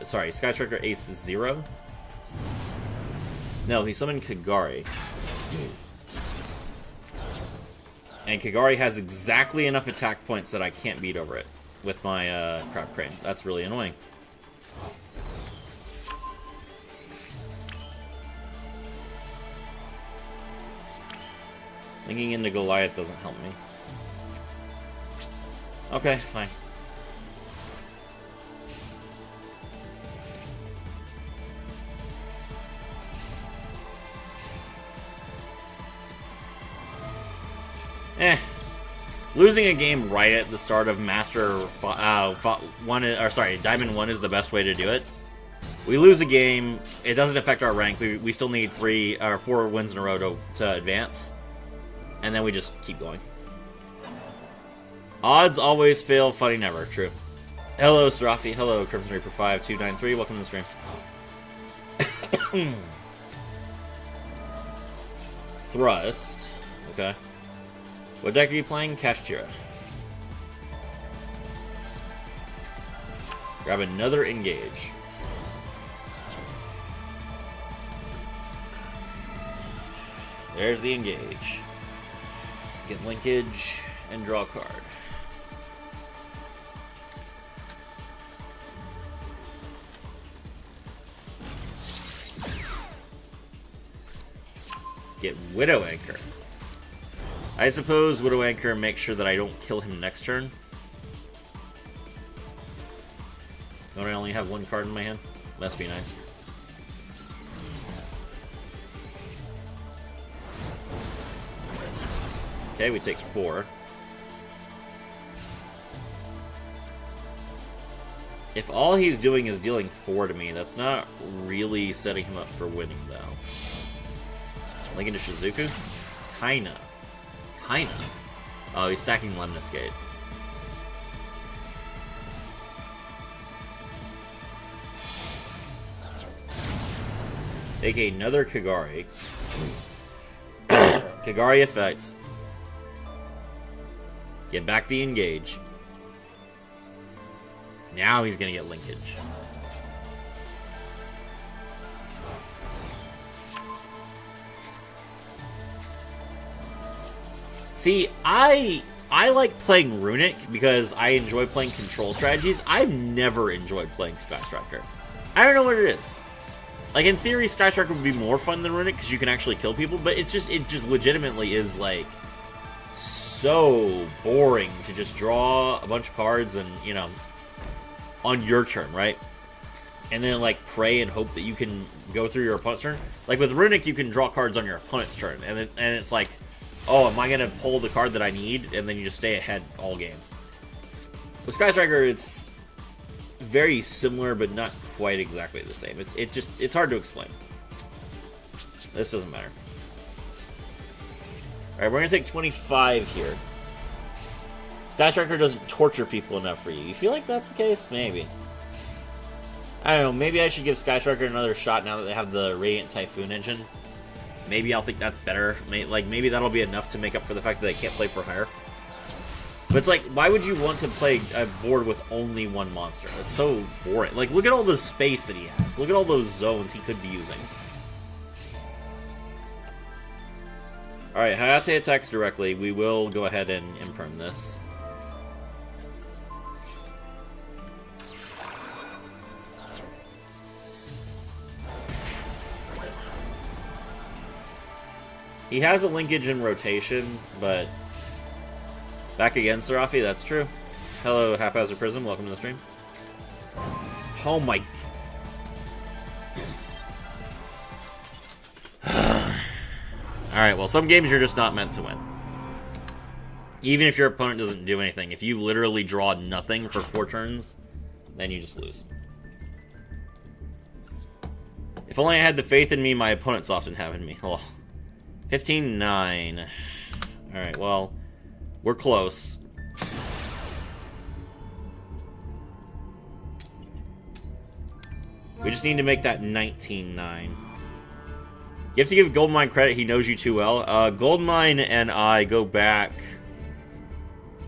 Speaker 1: sorry, Sky Striker Ace 0. No, he summoned Kagari. And Kagari has exactly enough attack points that I can't beat over it with my Crab Crane. That's really annoying. Linking into Goliath doesn't help me. Okay, fine. Losing a game right at the start of Master 1, or sorry, Diamond 1 is the best way to do it. We lose a game, it doesn't affect our rank. We still need 3 or 4 wins in a row to advance, and then we just keep going. Odds always fail, funny never. True. Hello, Serafi. Hello, Crimson Reaper 5293. Welcome to the stream. Thrust. Okay. What deck are you playing? Kashtira. Grab another engage. There's the engage. Get linkage and draw a card. Get Widow Anchor. I suppose Widow Anchor makes sure that I don't kill him next turn. Don't I only have 1 card in my hand? Must be nice. Okay, we take 4. If all he's doing is dealing 4 to me, that's not really setting him up for winning, though. Link into Shizuku? Kinda. Oh, he's stacking Lemnis Gate. Take another Kagari. Kagari effect. Get back the engage. Now he's gonna get linkage. See, I like playing Runic because I enjoy playing control strategies. I've never enjoyed playing Sky Striker. I don't know what it is. Like, in theory, Sky Striker would be more fun than Runic because you can actually kill people, but it just legitimately is, like, so boring to just draw a bunch of cards and, you know, on your turn, right? And then, like, pray and hope that you can go through your opponent's turn. Like, with Runic, you can draw cards on your opponent's turn, and it's like, oh, am I going to pull the card that I need? And then you just stay ahead all game. With Sky Striker, it's very similar, but not quite exactly the same. It's hard to explain. This doesn't matter. Alright, we're going to take 25 here. Sky Striker doesn't torture people enough for you. You feel like that's the case? Maybe. I don't know, maybe I should give Sky Striker another shot now that they have the Radiant Typhoon engine. Maybe I'll think that's better. Maybe that'll be enough to make up for the fact that they can't play for hire. But it's like, why would you want to play a board with only 1 monster? It's so boring. Like, look at all the space that he has. Look at all those zones he could be using. Alright, Hayate attacks directly. We will go ahead and imperm this. He has a linkage in rotation, but back again, Serafi, that's true. Hello, Haphazard Prism, welcome to the stream. Oh my... Alright, well, some games you're just not meant to win. Even if your opponent doesn't do anything. If you literally draw nothing for 4 turns, then you just lose. If only I had the faith in me my opponents often have in me. Oh. 15-9. Alright, well, we're close. We just need to make that 19-9. You have to give Goldmine credit. He knows you too well. Goldmine and I go back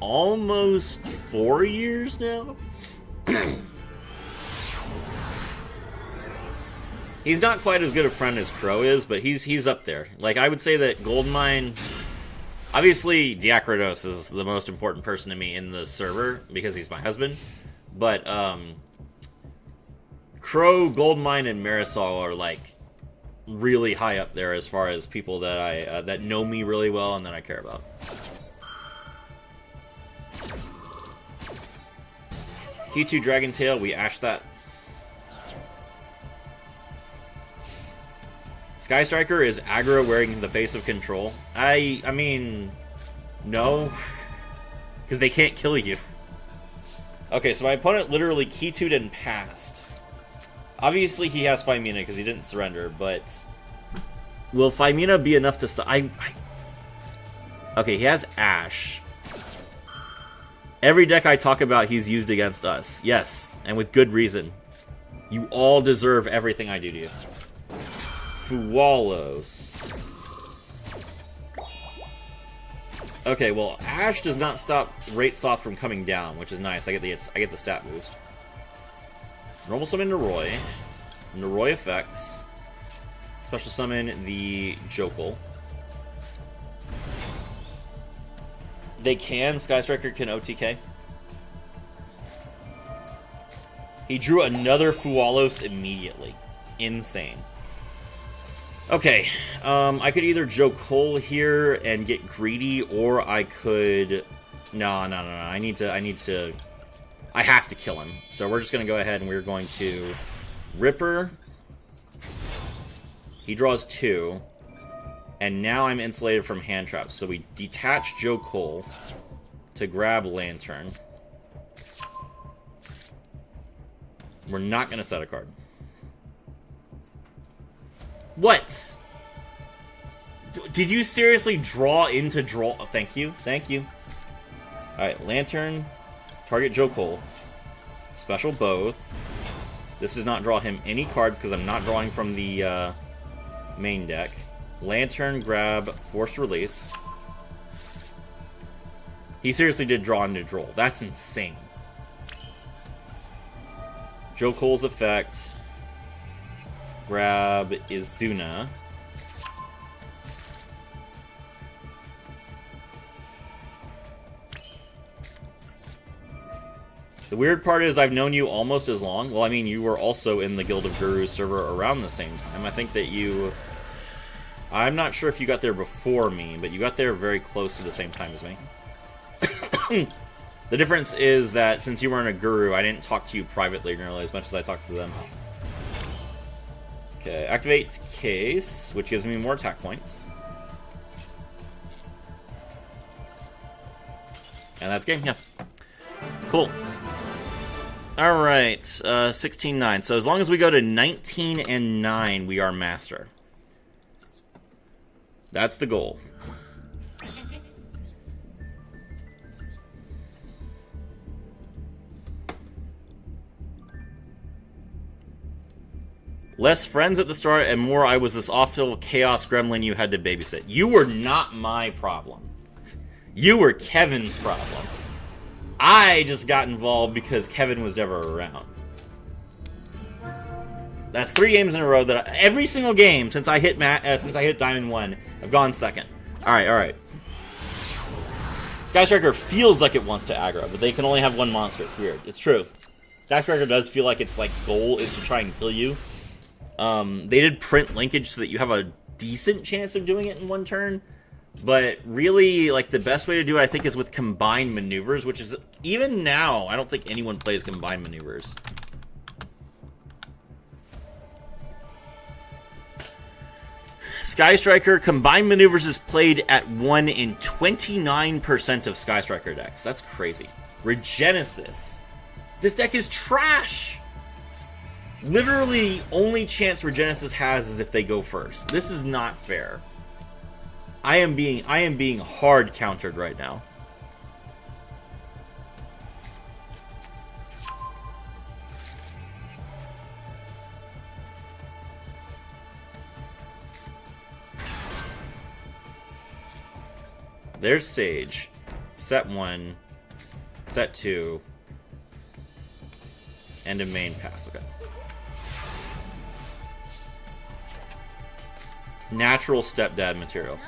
Speaker 1: almost 4 years now. He's not quite as good a friend as Crow is, but he's up there. Like, I would say that Goldmine... Obviously, Diakratos is the most important person to me in the server, because he's my husband. But, Crow, Goldmine, and Marisol are, like, really high up there as far as people that I that know me really well and that I care about. Q2 Dragon Tail, we ashed that. Sky Striker is aggro wearing the face of control. I mean, no. Because they can't kill you. Okay, so my opponent literally Keytu'd and passed. Obviously he has Phymina because he didn't surrender, but... Will Phymina be enough to stop... Okay, he has Ash. Every deck I talk about he's used against us. Yes, and with good reason. You all deserve everything I do to you. Fualos. Okay, well, Ash does not stop Rate Soft from coming down, which is nice. I get the stat boost. Normal summon Naroi. Naroi effects. Special summon the Jokul. They can. Sky Striker can OTK. He drew another Fualos immediately. Insane. Okay, I could either Jokul here and get greedy, or I could... No. I have to kill him. So we're just going to go ahead and we're going to Ripper. He draws 2. And now I'm insulated from hand traps. So we detach Jokul to grab Lantern. We're not going to set a card. What? Did you seriously draw into draw? Oh, thank you. Thank you. Alright, Lantern. Target Jokul. Special both. This does not draw him any cards because I'm not drawing from the main deck. Lantern, grab, Forced Release. He seriously did draw into Droll. That's insane. Jokul's effect. Grab Izuna. The weird part is I've known you almost as long. Well, I mean, you were also in the Guild of Gurus server around the same time. I think that you... I'm not sure if you got there before me, but you got there very close to the same time as me. The difference is that since you weren't a Guru, I didn't talk to you privately nearly as much as I talked to them. Okay, activate Case, which gives me more attack points. And that's game, yeah. Cool. Alright, 16-9. So as long as we go to 19 and 9, we are master. That's the goal. Less friends at the start and more I was this awful chaos gremlin you had to babysit. You were not my problem. You were Kevin's problem. I just got involved because Kevin was never around. That's 3 games in a row that every single game since I hit Diamond 1, I've gone second. Alright. Sky Striker feels like it wants to aggro, but they can only have one monster. It's weird. It's true. Sky Striker does feel like its goal is to try and kill you. They did print linkage so that you have a decent chance of doing it in one turn. But really, the best way to do it, I think, is with combined maneuvers, which is, even now, I don't think anyone plays combined maneuvers. Sky Striker, combined maneuvers is played at 1 in 29% of Sky Striker decks. That's crazy. Regenesis. This deck is trash! Literally, only chance Regenesis has is if they go first. This is not fair. I am being hard countered right now. there's Sage. Set 1. Set 2. End of main pass. Okay. Natural stepdad material.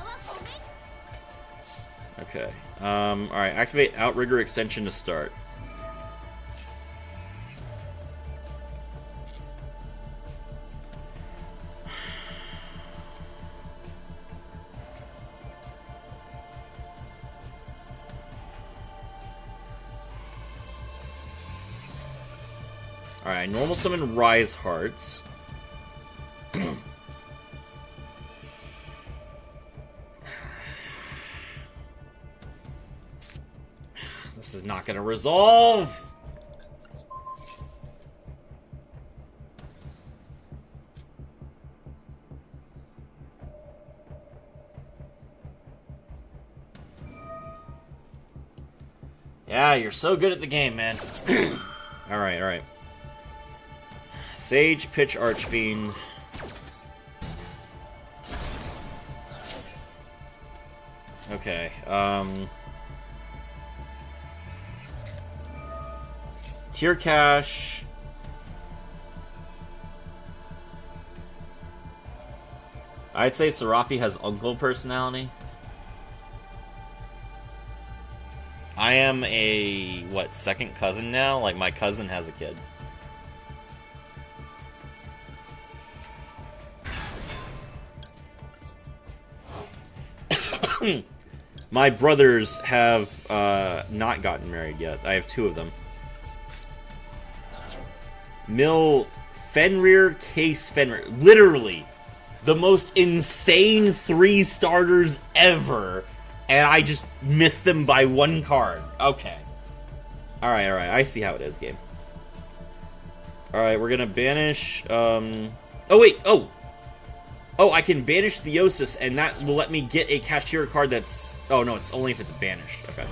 Speaker 1: Okay. Alright, activate Outrigger extension to start. Alright, normal summon Rise Hearts. This is not gonna resolve! Yeah, you're so good at the game, man. Alright, alright. Sage, pitch Archfiend. Okay, Tier Cash. I'd say Serafi has uncle personality. I am a, what, second cousin now? Like, my cousin has a kid. My brothers have not gotten married yet. I have 2 of them. Fenrir, Case, Fenrir. Literally, the most insane 3 starters ever. And I just missed them by 1 card. Okay. Alright, alright. I see how it is, game. Alright, we're gonna banish, Oh, wait! Oh! Oh, I can banish Theosis, and that will let me get a Cashier card that's... Oh, no, it's only if it's banished. Okay.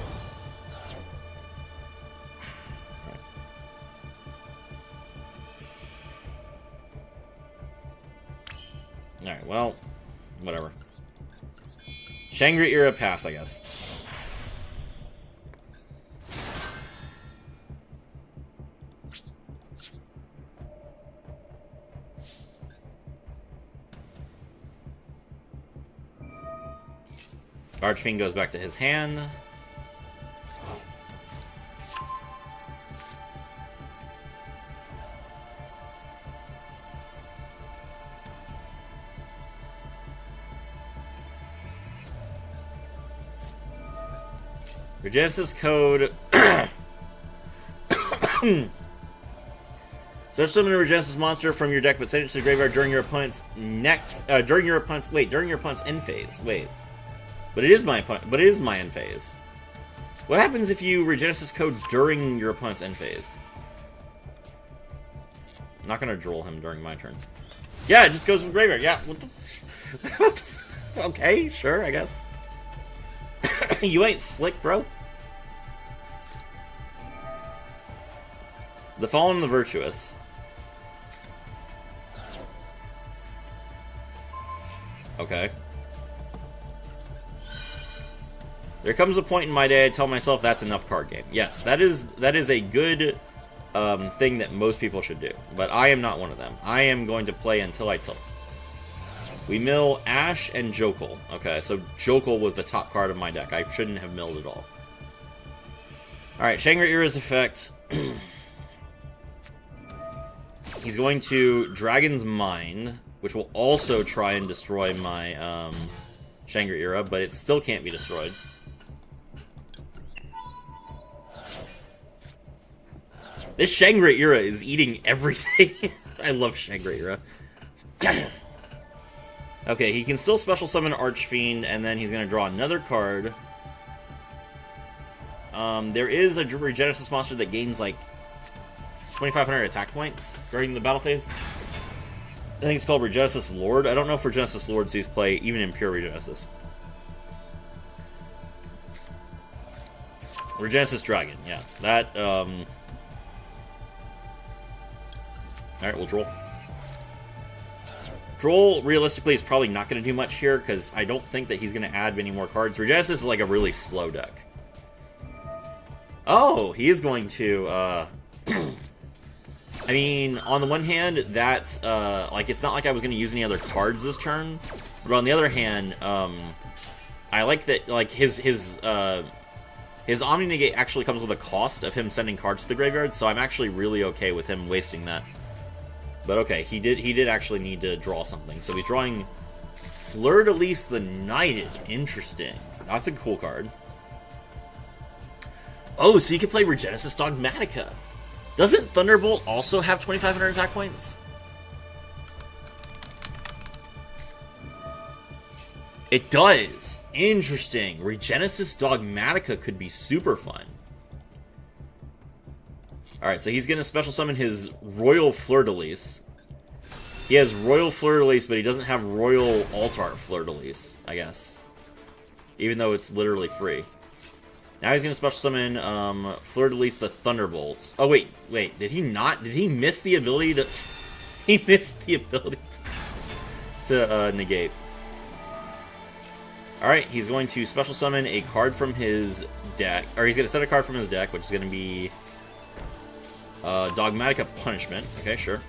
Speaker 1: Alright, well, whatever. Shangri-Ira pass, I guess. Archfiend goes back to his hand. Regenesis code. Search summon a Regenesis monster from your deck, but send it to the graveyard during your opponent's during your opponent's end phase. Wait. But it is my end phase. What happens if you Regenesis code during your opponent's end phase? I'm not gonna drool him during my turn. Yeah, it just goes to the graveyard. Yeah. What the okay, sure, I guess. You ain't slick, bro. The Fallen and the Virtuous. Okay. There comes a point in my day I tell myself that's enough card game. Yes, that is a good thing that most people should do. But I am not one of them. I am going to play until I tilt. We mill Ash and Jokul. Okay, so Jokul was the top card of my deck. I shouldn't have milled at all. Alright, Shangri-Ira's effect. He's going to Dragon's Mind, which will also try and destroy my Shangri-Ira, but it still can't be destroyed. This Shangri-Ira is eating everything. I love Shangri-Ira. Okay, he can still special summon Archfiend, and then he's going to draw another card. There is a Regenesis monster that gains, like, 2,500 attack points during the battle phase. I think it's called Regenesis Lord. I don't know if Regenesis Lord sees play even in pure Regenesis. Regenesis Dragon, yeah. That, Alright, we'll draw. Droll, realistically, is probably not going to do much here, because I don't think that he's going to add many more cards. Regenesis is like a really slow deck. Oh, he is going to, I mean, on the one hand, that, like, it's not like I was going to use any other cards this turn, but on the other hand, I like that, like, his Omni Negate actually comes with a cost of him sending cards to the graveyard, so I'm actually really okay with him wasting that. But okay, he did actually need to draw something, so he's drawing Fleur-de-Lis the Knighted. Interesting. That's a cool card. Oh, so you can play Regenesis Dogmatica. Doesn't Thunderbolt also have 2,500 attack points? It does. Interesting. Regenesis Dogmatica could be super fun. Alright, so he's going to special summon his Royal Fleur-de-Lis. He has Royal Fleur-de-Lis, but he doesn't have Royal Altart Fleur-de-Lis, I guess. Even though it's literally free. Now he's going to special summon Fleur-de-Lis the Thunderbolts. Oh, wait. Did he not? Did he miss the ability to... He missed the ability to negate. Alright, he's going to special summon a card from his deck. Or he's going to set a card from his deck, which is going to be... Dogmatica Punishment. Okay, sure.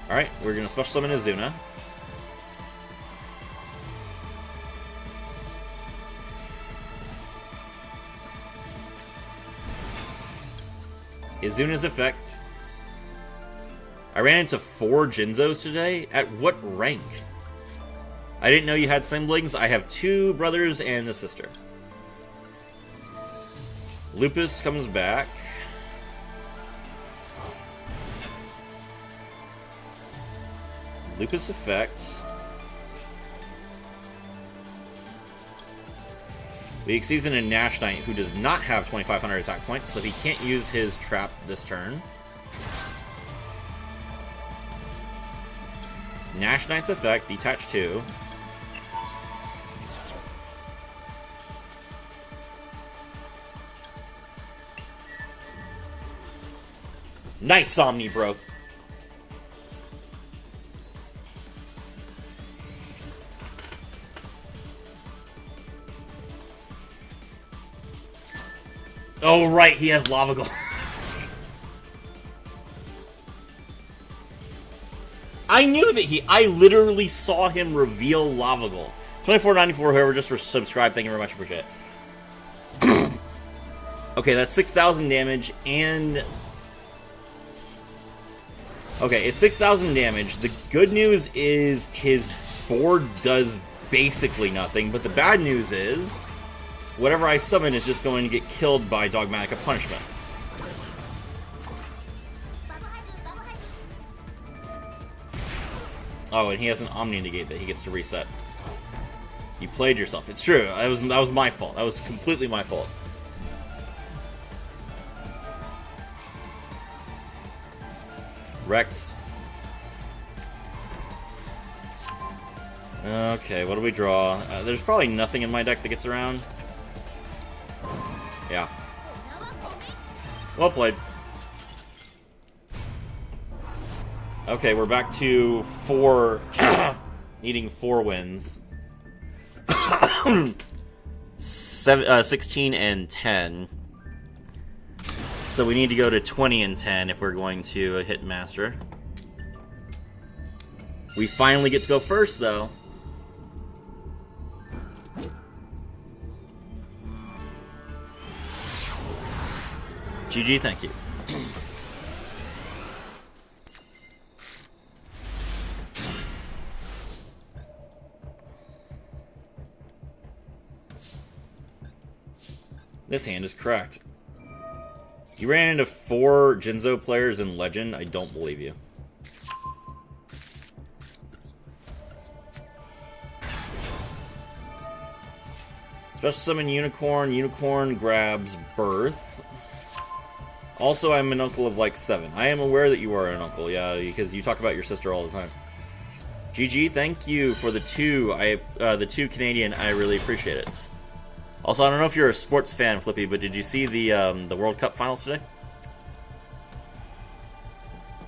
Speaker 1: Alright, we're going to special summon Azuna. Azuna's effect. I ran into 4 Jinzos today. At what rank? I didn't know you had siblings. I have 2 brothers and a sister. Lupus comes back. Lupus effect. We season a Nash Knight who does not have 2,500 attack points, so he can't use his trap this turn. Nash Knight's effect, detach 2. Nice Omni, bro. Oh, right, he has Lava Golem. I knew that I literally saw him reveal Lava Golem. 24.94, whoever just subscribed, thank you very much, appreciate it. Okay, that's 6,000 damage, and... Okay, it's 6,000 damage. The good news is his board does basically nothing, but the bad news is... whatever I summon is just going to get killed by Dogmatica Punishment. Oh, and he has an Omni Negate that he gets to reset. You played yourself. It's true. That was my fault. That was completely my fault. Rex. Okay, what do we draw? There's probably nothing in my deck that gets around. Yeah. Well played. Okay, we're back to 4... needing 4 wins. 16 and 10. So we need to go to 20 and 10 if we're going to hit Master. We finally get to go first, though. GG, thank you. This hand is cracked. You ran into 4 Jinzo players in Legend? I don't believe you. Special summon Unicorn. Unicorn grabs Birth. Also, I'm an uncle of like 7. I am aware that you are an uncle, yeah, because you talk about your sister all the time. GG, thank you for the 2. The 2 Canadian. I really appreciate it. Also, I don't know if you're a sports fan, Flippy, but did you see the World Cup finals today?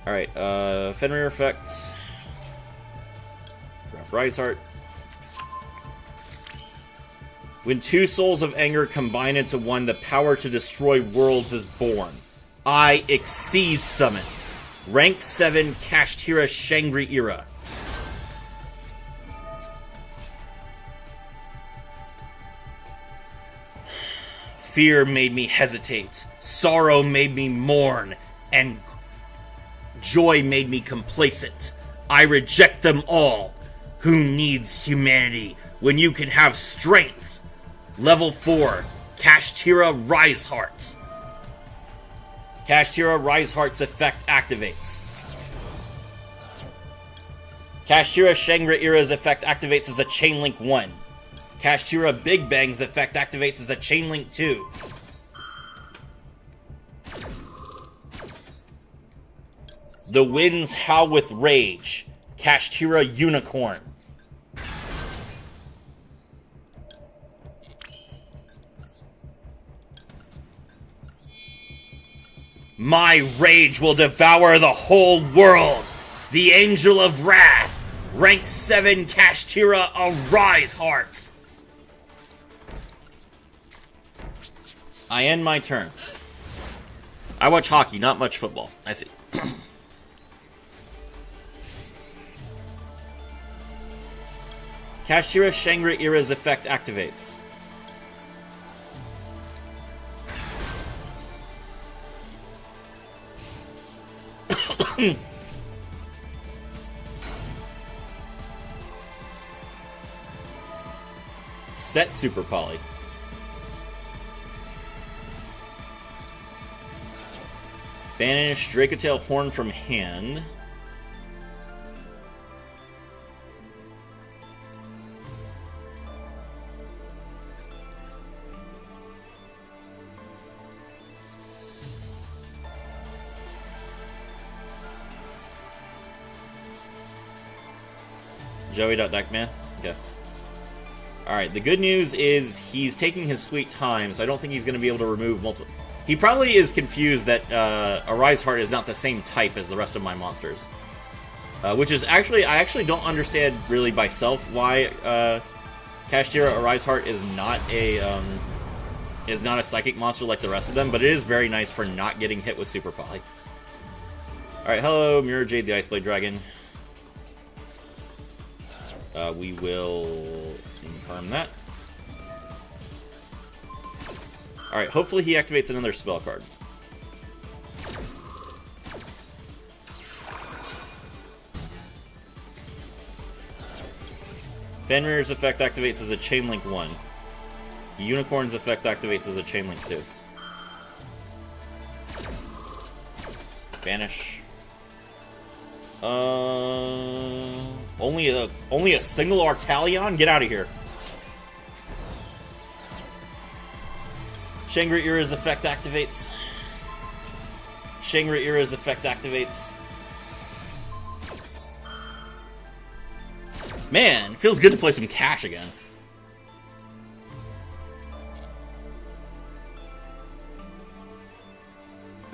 Speaker 1: All right, Fenrir effect. Graf Rysart. When two souls of anger combine into one, the power to destroy worlds is born. I Xyz summon. Rank 7 Kashtira Shangri-Ira. Fear made me hesitate. Sorrow made me mourn. And joy made me complacent. I reject them all. Who needs humanity when you can have strength? Level 4, Kashtira Rysart. Kashtira Rysart's effect activates. Kashtira Shangri-Ira's effect activates as a Chain Link 1. Kashtira Big Bang's effect activates as a Chain Link 2. The winds howl with rage. Kashtira Unicorn. My rage will devour the whole world. The Angel of Wrath. Rank 7 Kashtira Rysart. I end my turn. I watch hockey, not much football. I see. Kashtira Shangri-Ira's effect activates. Set Super Poly. Banish Dracotale Horn from hand. Joey.Deckman? Okay. Alright, the good news is he's taking his sweet time, so I don't think he's going to be able to remove multiple... He probably is confused that a Rysart is not the same type as the rest of my monsters. Which is actually... I actually don't understand really myself why Kashtira Rysart is not a psychic monster like the rest of them, but it is very nice for not getting hit with Super Poly. Alright, hello, Mirror Jade the Iceblade Dragon. We will confirm that. Alright, hopefully he activates another spell card. Fenrir's effect activates as a Chain Link 1. Unicorn's effect activates as a Chain Link 2. Banish. Only a single Artalion? Get out of here. Shangri-Ira's effect activates. Shangri-Ira's effect activates. Man, feels good to play some cash again.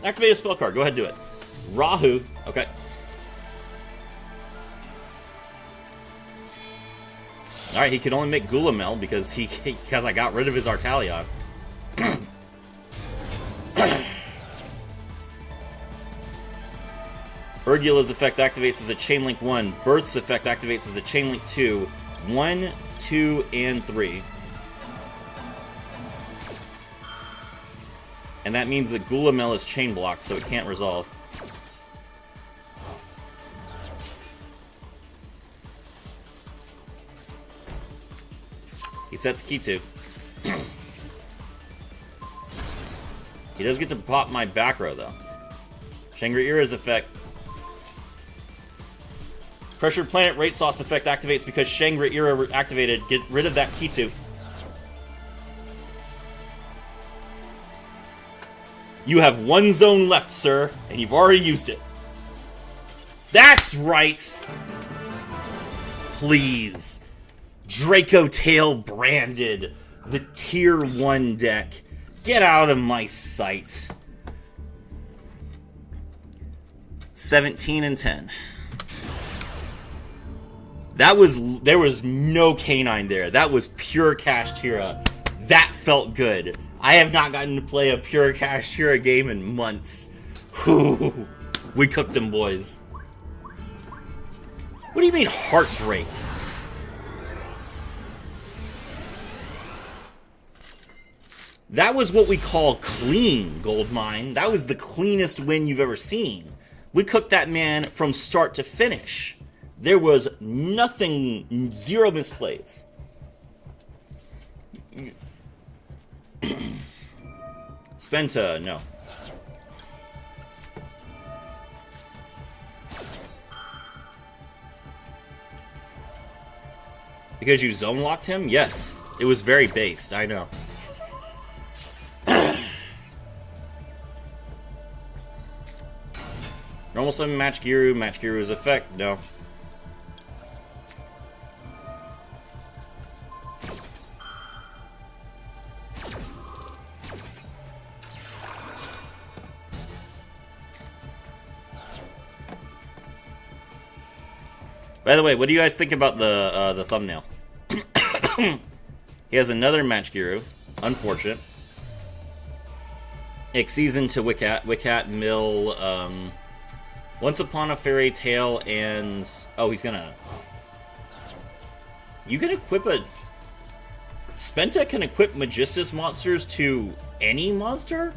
Speaker 1: Activate a spell card. Go ahead and do it. Rahu. Okay. Alright, he can only make Gulamel because I got rid of his Artalion. Urgula's effect activates as a Chain Link 1. Birth's effect activates as a Chain Link 2. 1, 2, and 3. And that means that Gulamel is chain blocked, so it can't resolve. He sets Kitu. He does get to pop my back row, though. Shangri-Ira's effect. Pressured Planet Rate Sauce effect activates because Shangri-Ira activated. Get rid of that Kitu. You have one zone left, sir, and you've already used it. That's right! Please. Dracotale branded. The Tier 1 deck. Get out of my sight. 17 and 10. There was no canine there. That was pure Kashtira. That felt good. I have not gotten to play a pure Kashtira game in months. Whew. We cooked them, boys. What do you mean, heartbreak? That was what we call clean, Goldmine. That was the cleanest win you've ever seen. We cooked that man from start to finish. There was nothing, zero misplays. Spenta, no. Because you zone locked him? Yes. It was very based, I know. Normal summon Match Giru's effect, no. By the way, what do you guys think about the thumbnail? He has another Match Giru. Unfortunate. Exceeds into Wiccat, Mill, Once Upon a Fairy Tale, and... Oh, he's gonna... You can equip a... Spenta can equip Magistus monsters to any monster?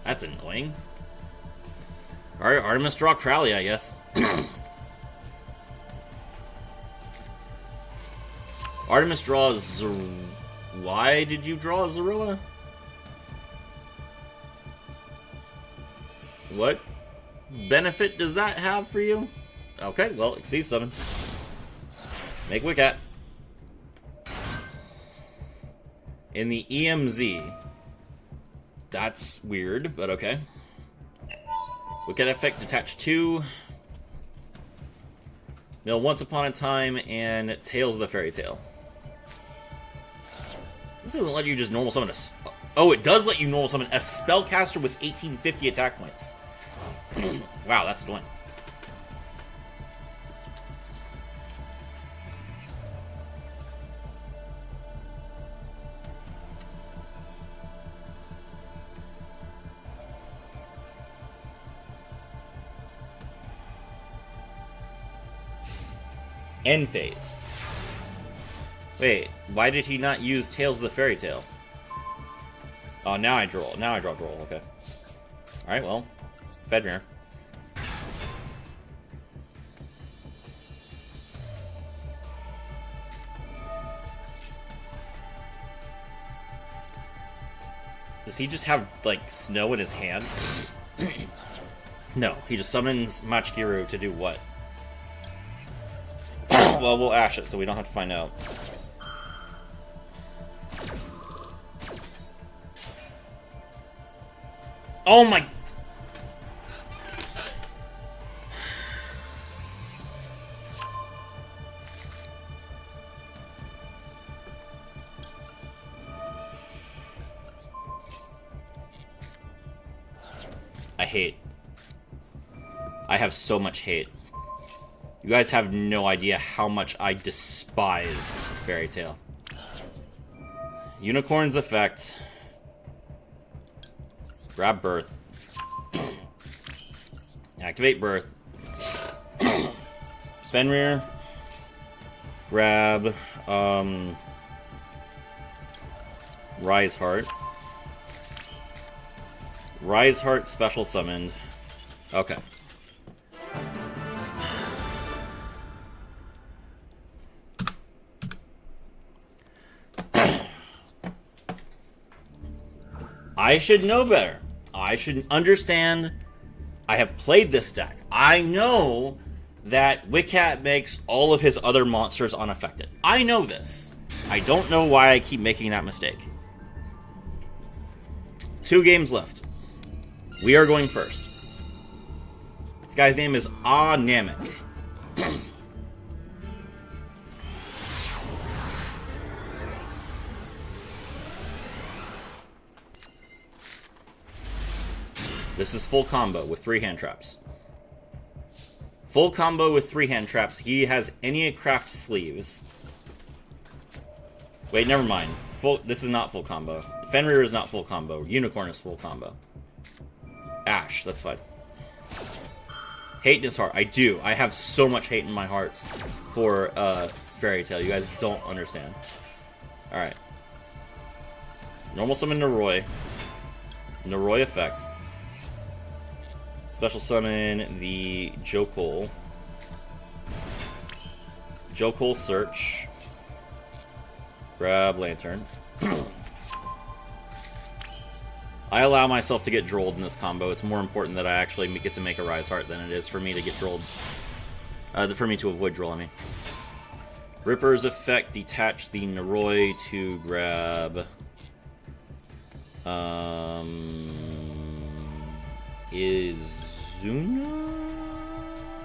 Speaker 1: That's annoying. Alright, Artemis draw Crowley, I guess. Artemis draws... Why did you draw Zorilla? What benefit does that have for you? Okay, well, Exceed Summon. Make Wiccat. In the EMZ. That's weird, but okay. Wiccat effect, detach 2. Mill Once Upon a Time, and Tales of the Fairy Tale. This doesn't let you just normal summon a... Oh, it does let you normal summon a spellcaster with 1850 attack points. Wow, that's annoying. End phase. Wait, why did he not use Tales of the Fairy Tale? Oh, now I draw. Now I draw Droll. Okay. All right. Well, Fenrir. Does he just have like snow in his hand? No, he just summons Match Giru to do what? Well, we'll ash it so we don't have to find out. Oh my... I hate. I have so much hate. You guys have no idea how much I despise Fairy Tale. Unicorn's effect. Grab Birth. Activate Birth. Fenrir. Grab Rise Heart. Rise Heart special summoned. Okay. I should know better. I should understand. I have played this deck. I know that Wiccat makes all of his other monsters unaffected. I know this. I don't know why I keep making that mistake. 2 games left. We are going first. This guy's name is Namek. This is full combo with 3 hand traps. Full combo with 3 hand traps. He has Enneacraft sleeves. Wait, never mind. This is not full combo. Fenrir is not full combo. Unicorn is full combo. Ash, that's fine. Hate in his heart. I do. I have so much hate in my heart for Fairy Tail. You guys don't understand. Alright. Normal summon Noroi. Noroi effect. Special summon the Jokol. Jokol search. Grab Lantern. I allow myself to get drolled in this combo. It's more important that I actually get to make a Rise Heart than it is for me to get drolled. For me to avoid droll, I mean. Ripper's effect, detach the Noroi to grab... Izuna?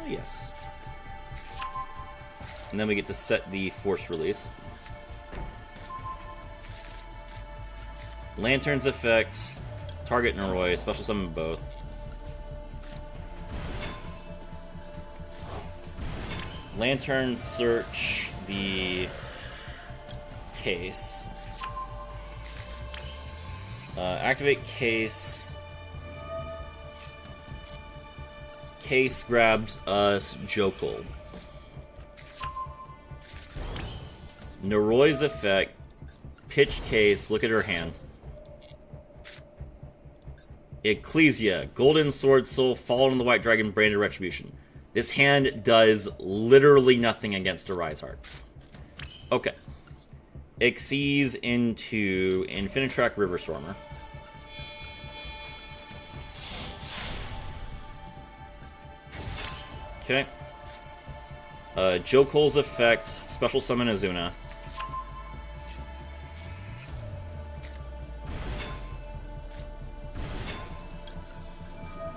Speaker 1: Yes. And then we get to set the Force Release. Lantern's effect, target Noroi, special summon both. Lantern search the case. Activate case. Case grabs us Jokol. Noroi's effect, pitch case, look at her hand. Ecclesia, Golden Sword Soul, Fallen on the White Dragon, Branded Retribution. This hand does literally nothing against a Rise Heart. Okay. Xyz into Infinitrack Riverstormer. Okay. Jokol's effect, special summon Azuna.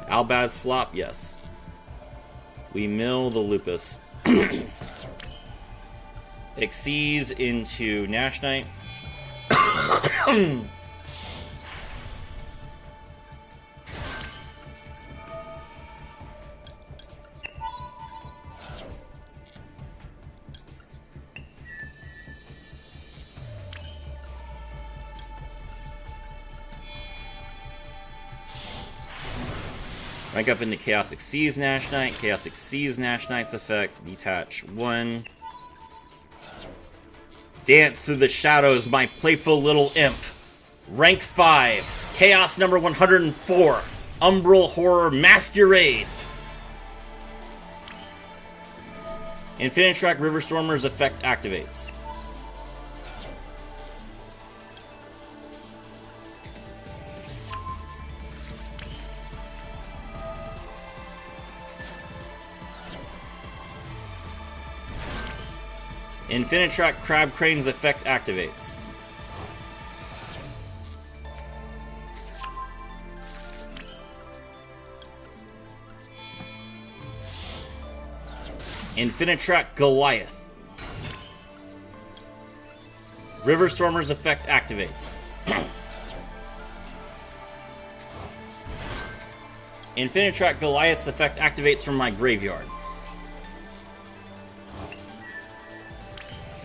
Speaker 1: Albaz Slop, yes. We mill the Lupus. Xyz into Nash Knight. Rank up into Chaos Xyz Nash Knight. Chaos Xyz Nash Knight's effect. Detach 1. Dance through the shadows, my playful little imp. Rank 5. Chaos number 104. Umbral Horror Masquerade. Infinitrack Riverstormer's effect activates. Infinitrack Crab Crane's effect activates. Infinitrack Goliath. Riverstormer's effect activates. Infinitrack Goliath's effect activates from my graveyard.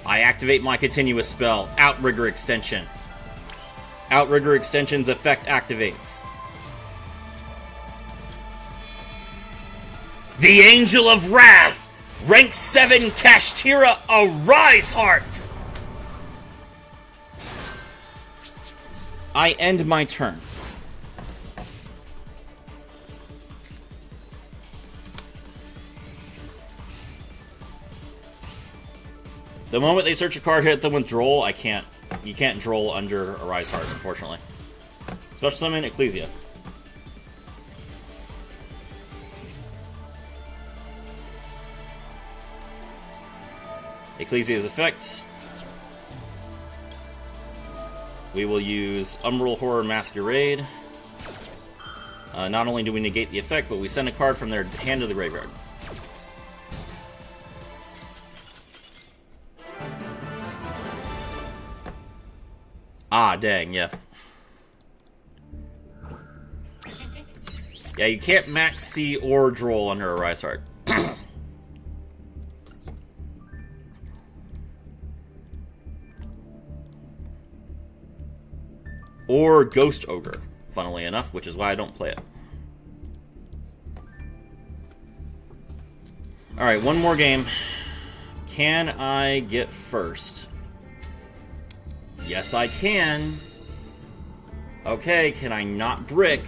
Speaker 1: I activate my continuous spell, Outrigger Extension. Outrigger Extension's effect activates. The Angel of Wrath! Rank 7 Kashtira, a Rise Heart! I end my turn. The moment they search a card, hit them with Droll, I can't. You can't Droll under a Rise Heart, unfortunately. Special summon Ecclesia. Ecclesia's effect. We will use Umbral Horror Masquerade. Not only do we negate the effect, but we send a card from their hand to the graveyard. Ah, dang, yeah. Yeah, you can't max C or Droll under a Rise Heart. or Ghost Ogre, funnily enough, which is why I don't play it. Alright, one more game. Can I get first? Yes, I can. Okay, can I not brick?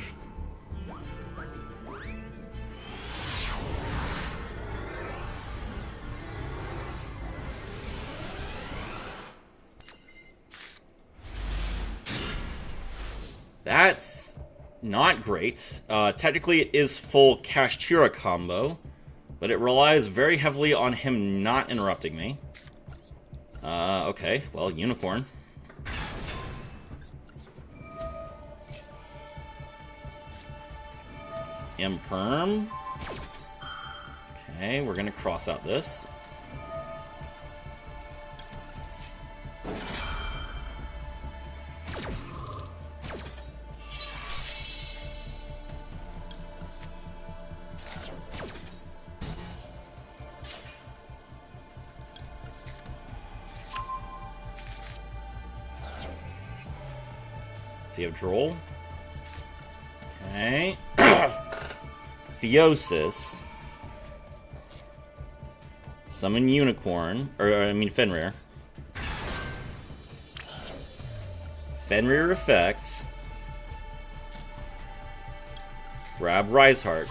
Speaker 1: That's not great. Technically, it is full Kashtira combo, but it relies very heavily on him not interrupting me. Okay, well, Unicorn. Imperm. Okay, we're gonna cross out this. So you have Droll. Okay. Theosis. Summon Unicorn. Or, I mean, Fenrir. Fenrir effects. Grab Riseheart.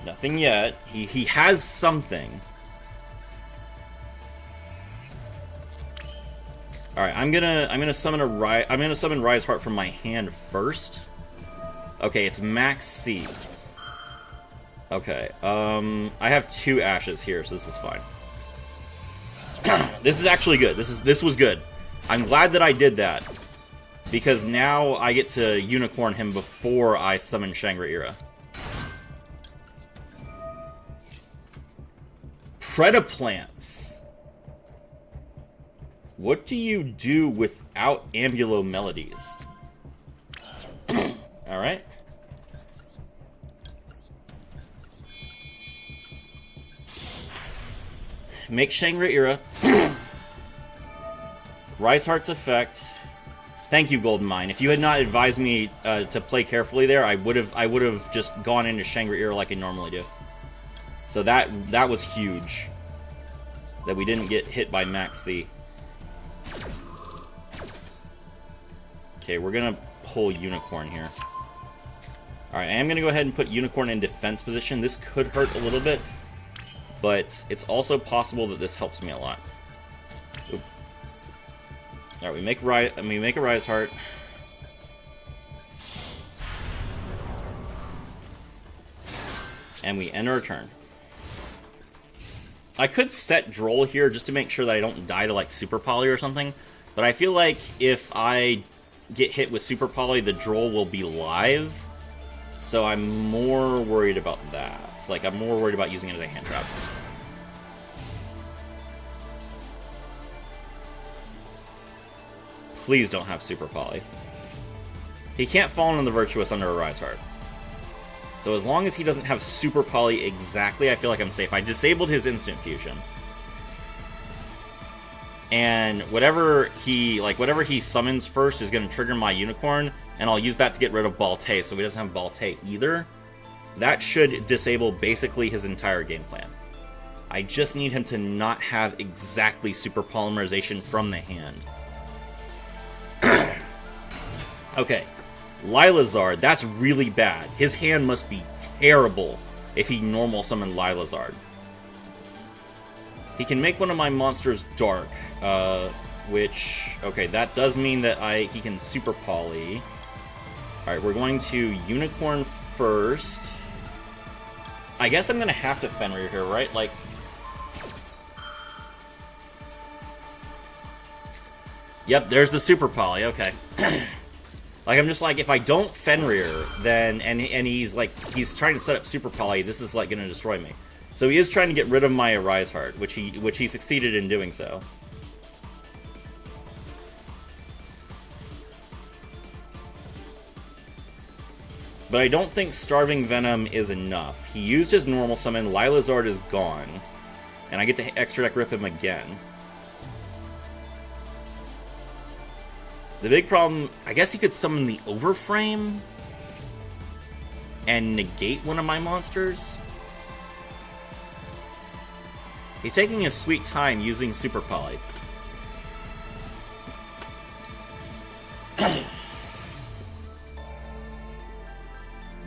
Speaker 1: Nothing yet. He has something. All right, I'm gonna summon Riseheart from my hand first. Okay, it's Max C. Okay, I have 2 ashes here, so this is fine. This is actually good. This was good. I'm glad that I did that, because now I get to unicorn him before I summon Shangri-Ira. Predaplants. What do you do without Ambulo Melodies? Alright. Make Shangri-Ira. Riseheart's effect. Thank you, Golden Mine. If you had not advised me to play carefully there, I would have just gone into Shangri-Ira like I normally do. So that was huge. That we didn't get hit by Max C. Okay, we're gonna pull Unicorn here. Alright, I am gonna go ahead and put Unicorn in defense position. This could hurt a little bit, but it's also possible that this helps me a lot. Alright, we make a Riseheart. And we end our turn. I could set Droll here just to make sure that I don't die to, like, Super Poly or something. But I feel like if I get hit with Super Poly, the Droll will be live. So I'm more worried about that. Like, I'm more worried about using it as a hand trap. Please don't have Super Poly. He can't fall into the Virtuous under a Riseheart. So as long as he doesn't have Super Poly exactly, I feel like I'm safe. I disabled his Instant Fusion. And whatever he summons first is going to trigger my Unicorn, and I'll use that to get rid of Balte, so he doesn't have Balte either. That should disable basically his entire game plan. I just need him to not have exactly Super Polymerization from the hand. Okay. Lylazard, that's really bad. His hand must be terrible if he normal summoned Lylazard. He can make one of my monsters dark, which, okay, that does mean that he can Super Poly. Alright, we're going to Unicorn first. I guess I'm gonna have to Fenrir here, right? Like, yep, there's the Super Poly, okay. Like, I'm just like, if I don't Fenrir, then, and he's trying to set up Super Poly, this is, like, gonna destroy me. So he is trying to get rid of my Riseheart, which he succeeded in doing so. But I don't think Starving Venom is enough. He used his normal summon, Lylazard is gone, and I get to extra deck rip him again. The big problem, I guess he could summon the Overframe and negate one of my monsters. He's taking his sweet time using Super Poly.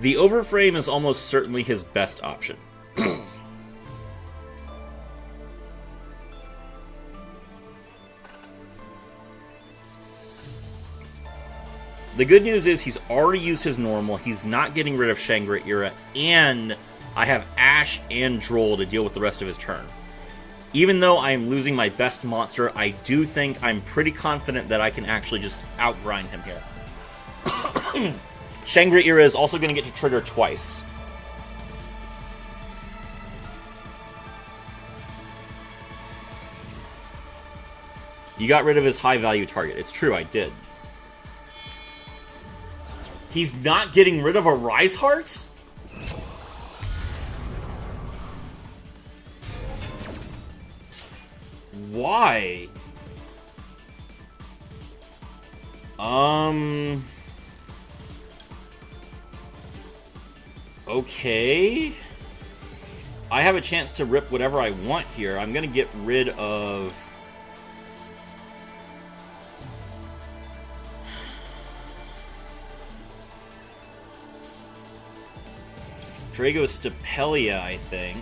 Speaker 1: The Overframe is almost certainly his best option. The good news is he's already used his normal, he's not getting rid of Shangri-Ira, and I have Ash and Droll to deal with the rest of his turn. Even though I am losing my best monster, I do think I'm pretty confident that I can actually just outgrind him here. Shangri-Ira is also going to get to trigger twice. You got rid of his high-value target. It's true, I did. He's not getting rid of a Rise Heart? Why? Okay. I have a chance to rip whatever I want here. I'm gonna get rid of... Dragostapelia, I think.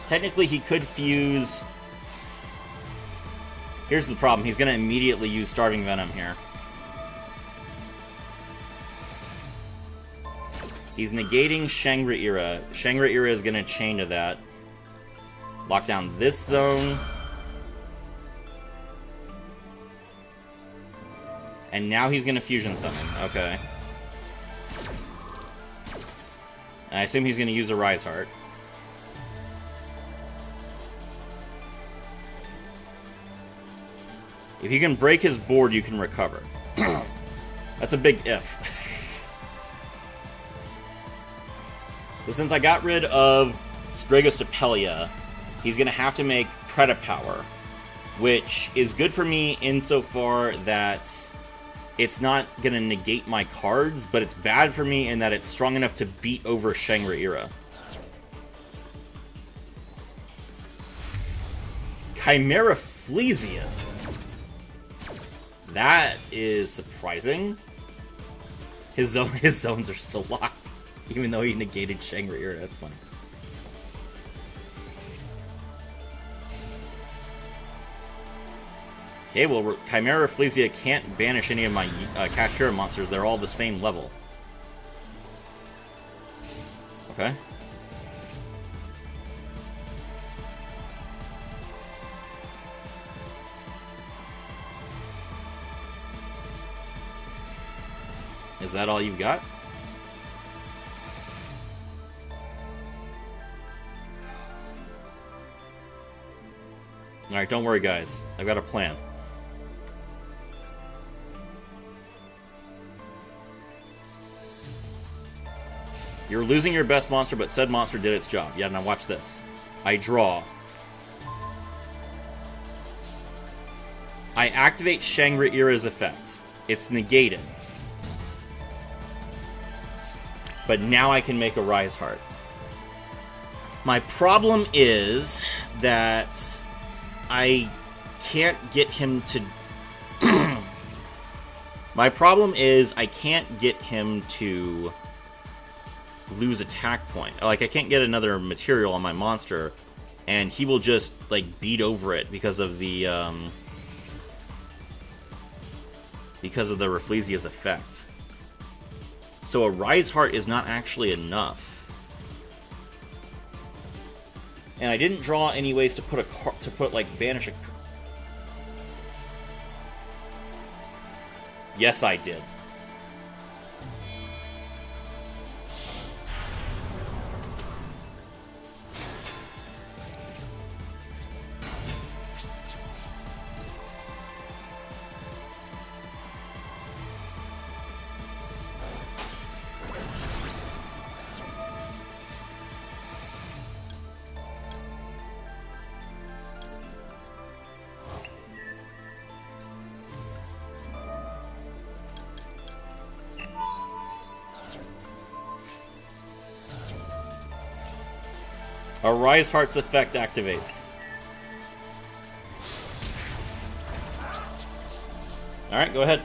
Speaker 1: Technically, he could fuse... Here's the problem. He's going to immediately use Starving Venom here. He's negating Shangri-Ira. Shangri-Ira is going to chain to that. Lock down this zone. And now he's going to fusion summon. Okay. I assume he's going to use a Rise Heart. If you can break his board, you can recover. That's a big if. But since I got rid of Dragostapelia, he's going to have to make Predapower, which is good for me insofar that it's not going to negate my cards, but it's bad for me in that it's strong enough to beat over Shangri-Ira. Chimera Flesia. That is surprising. His zones are still locked, even though he negated Shangri-Ira. That's funny. Okay, well, Chimera Flesia can't banish any of my Kashtira monsters. They're all the same level. Okay. Is that all you've got? Alright, don't worry, guys. I've got a plan. You're losing your best monster, but said monster did its job. Yeah, now watch this. I draw. I activate Shangri-Ira's effect. It's negated. But now I can make a Rise Heart. My problem is that I can't get him to... My problem is I can't get him to lose attack point. Like, I can't get another material on my monster, and he will just, like, beat over it because of the Rafflesia's effect. So a Rise Heart is not actually enough. And I didn't draw any ways to put like banish a... Yes, I did. A Rise Heart's effect activates. Alright, go ahead.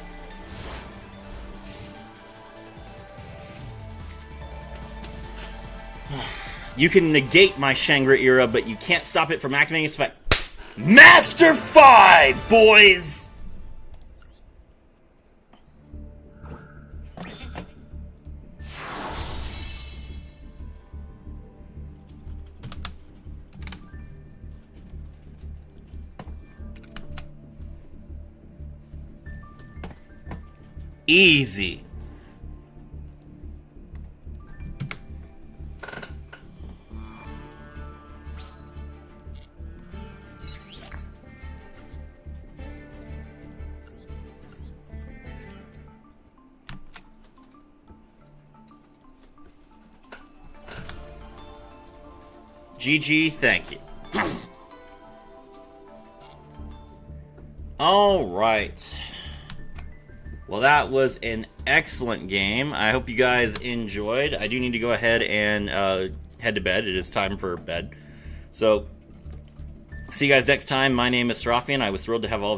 Speaker 1: You can negate my Shangri era, but you can't stop it from activating its effect. Master 5, boys! Easy. GG, thank you. Alright. Well, that was an excellent game. I hope you guys enjoyed. I do need to go ahead and head to bed. It is time for bed. So, see you guys next time. My name is Serafian. I was thrilled to have all of you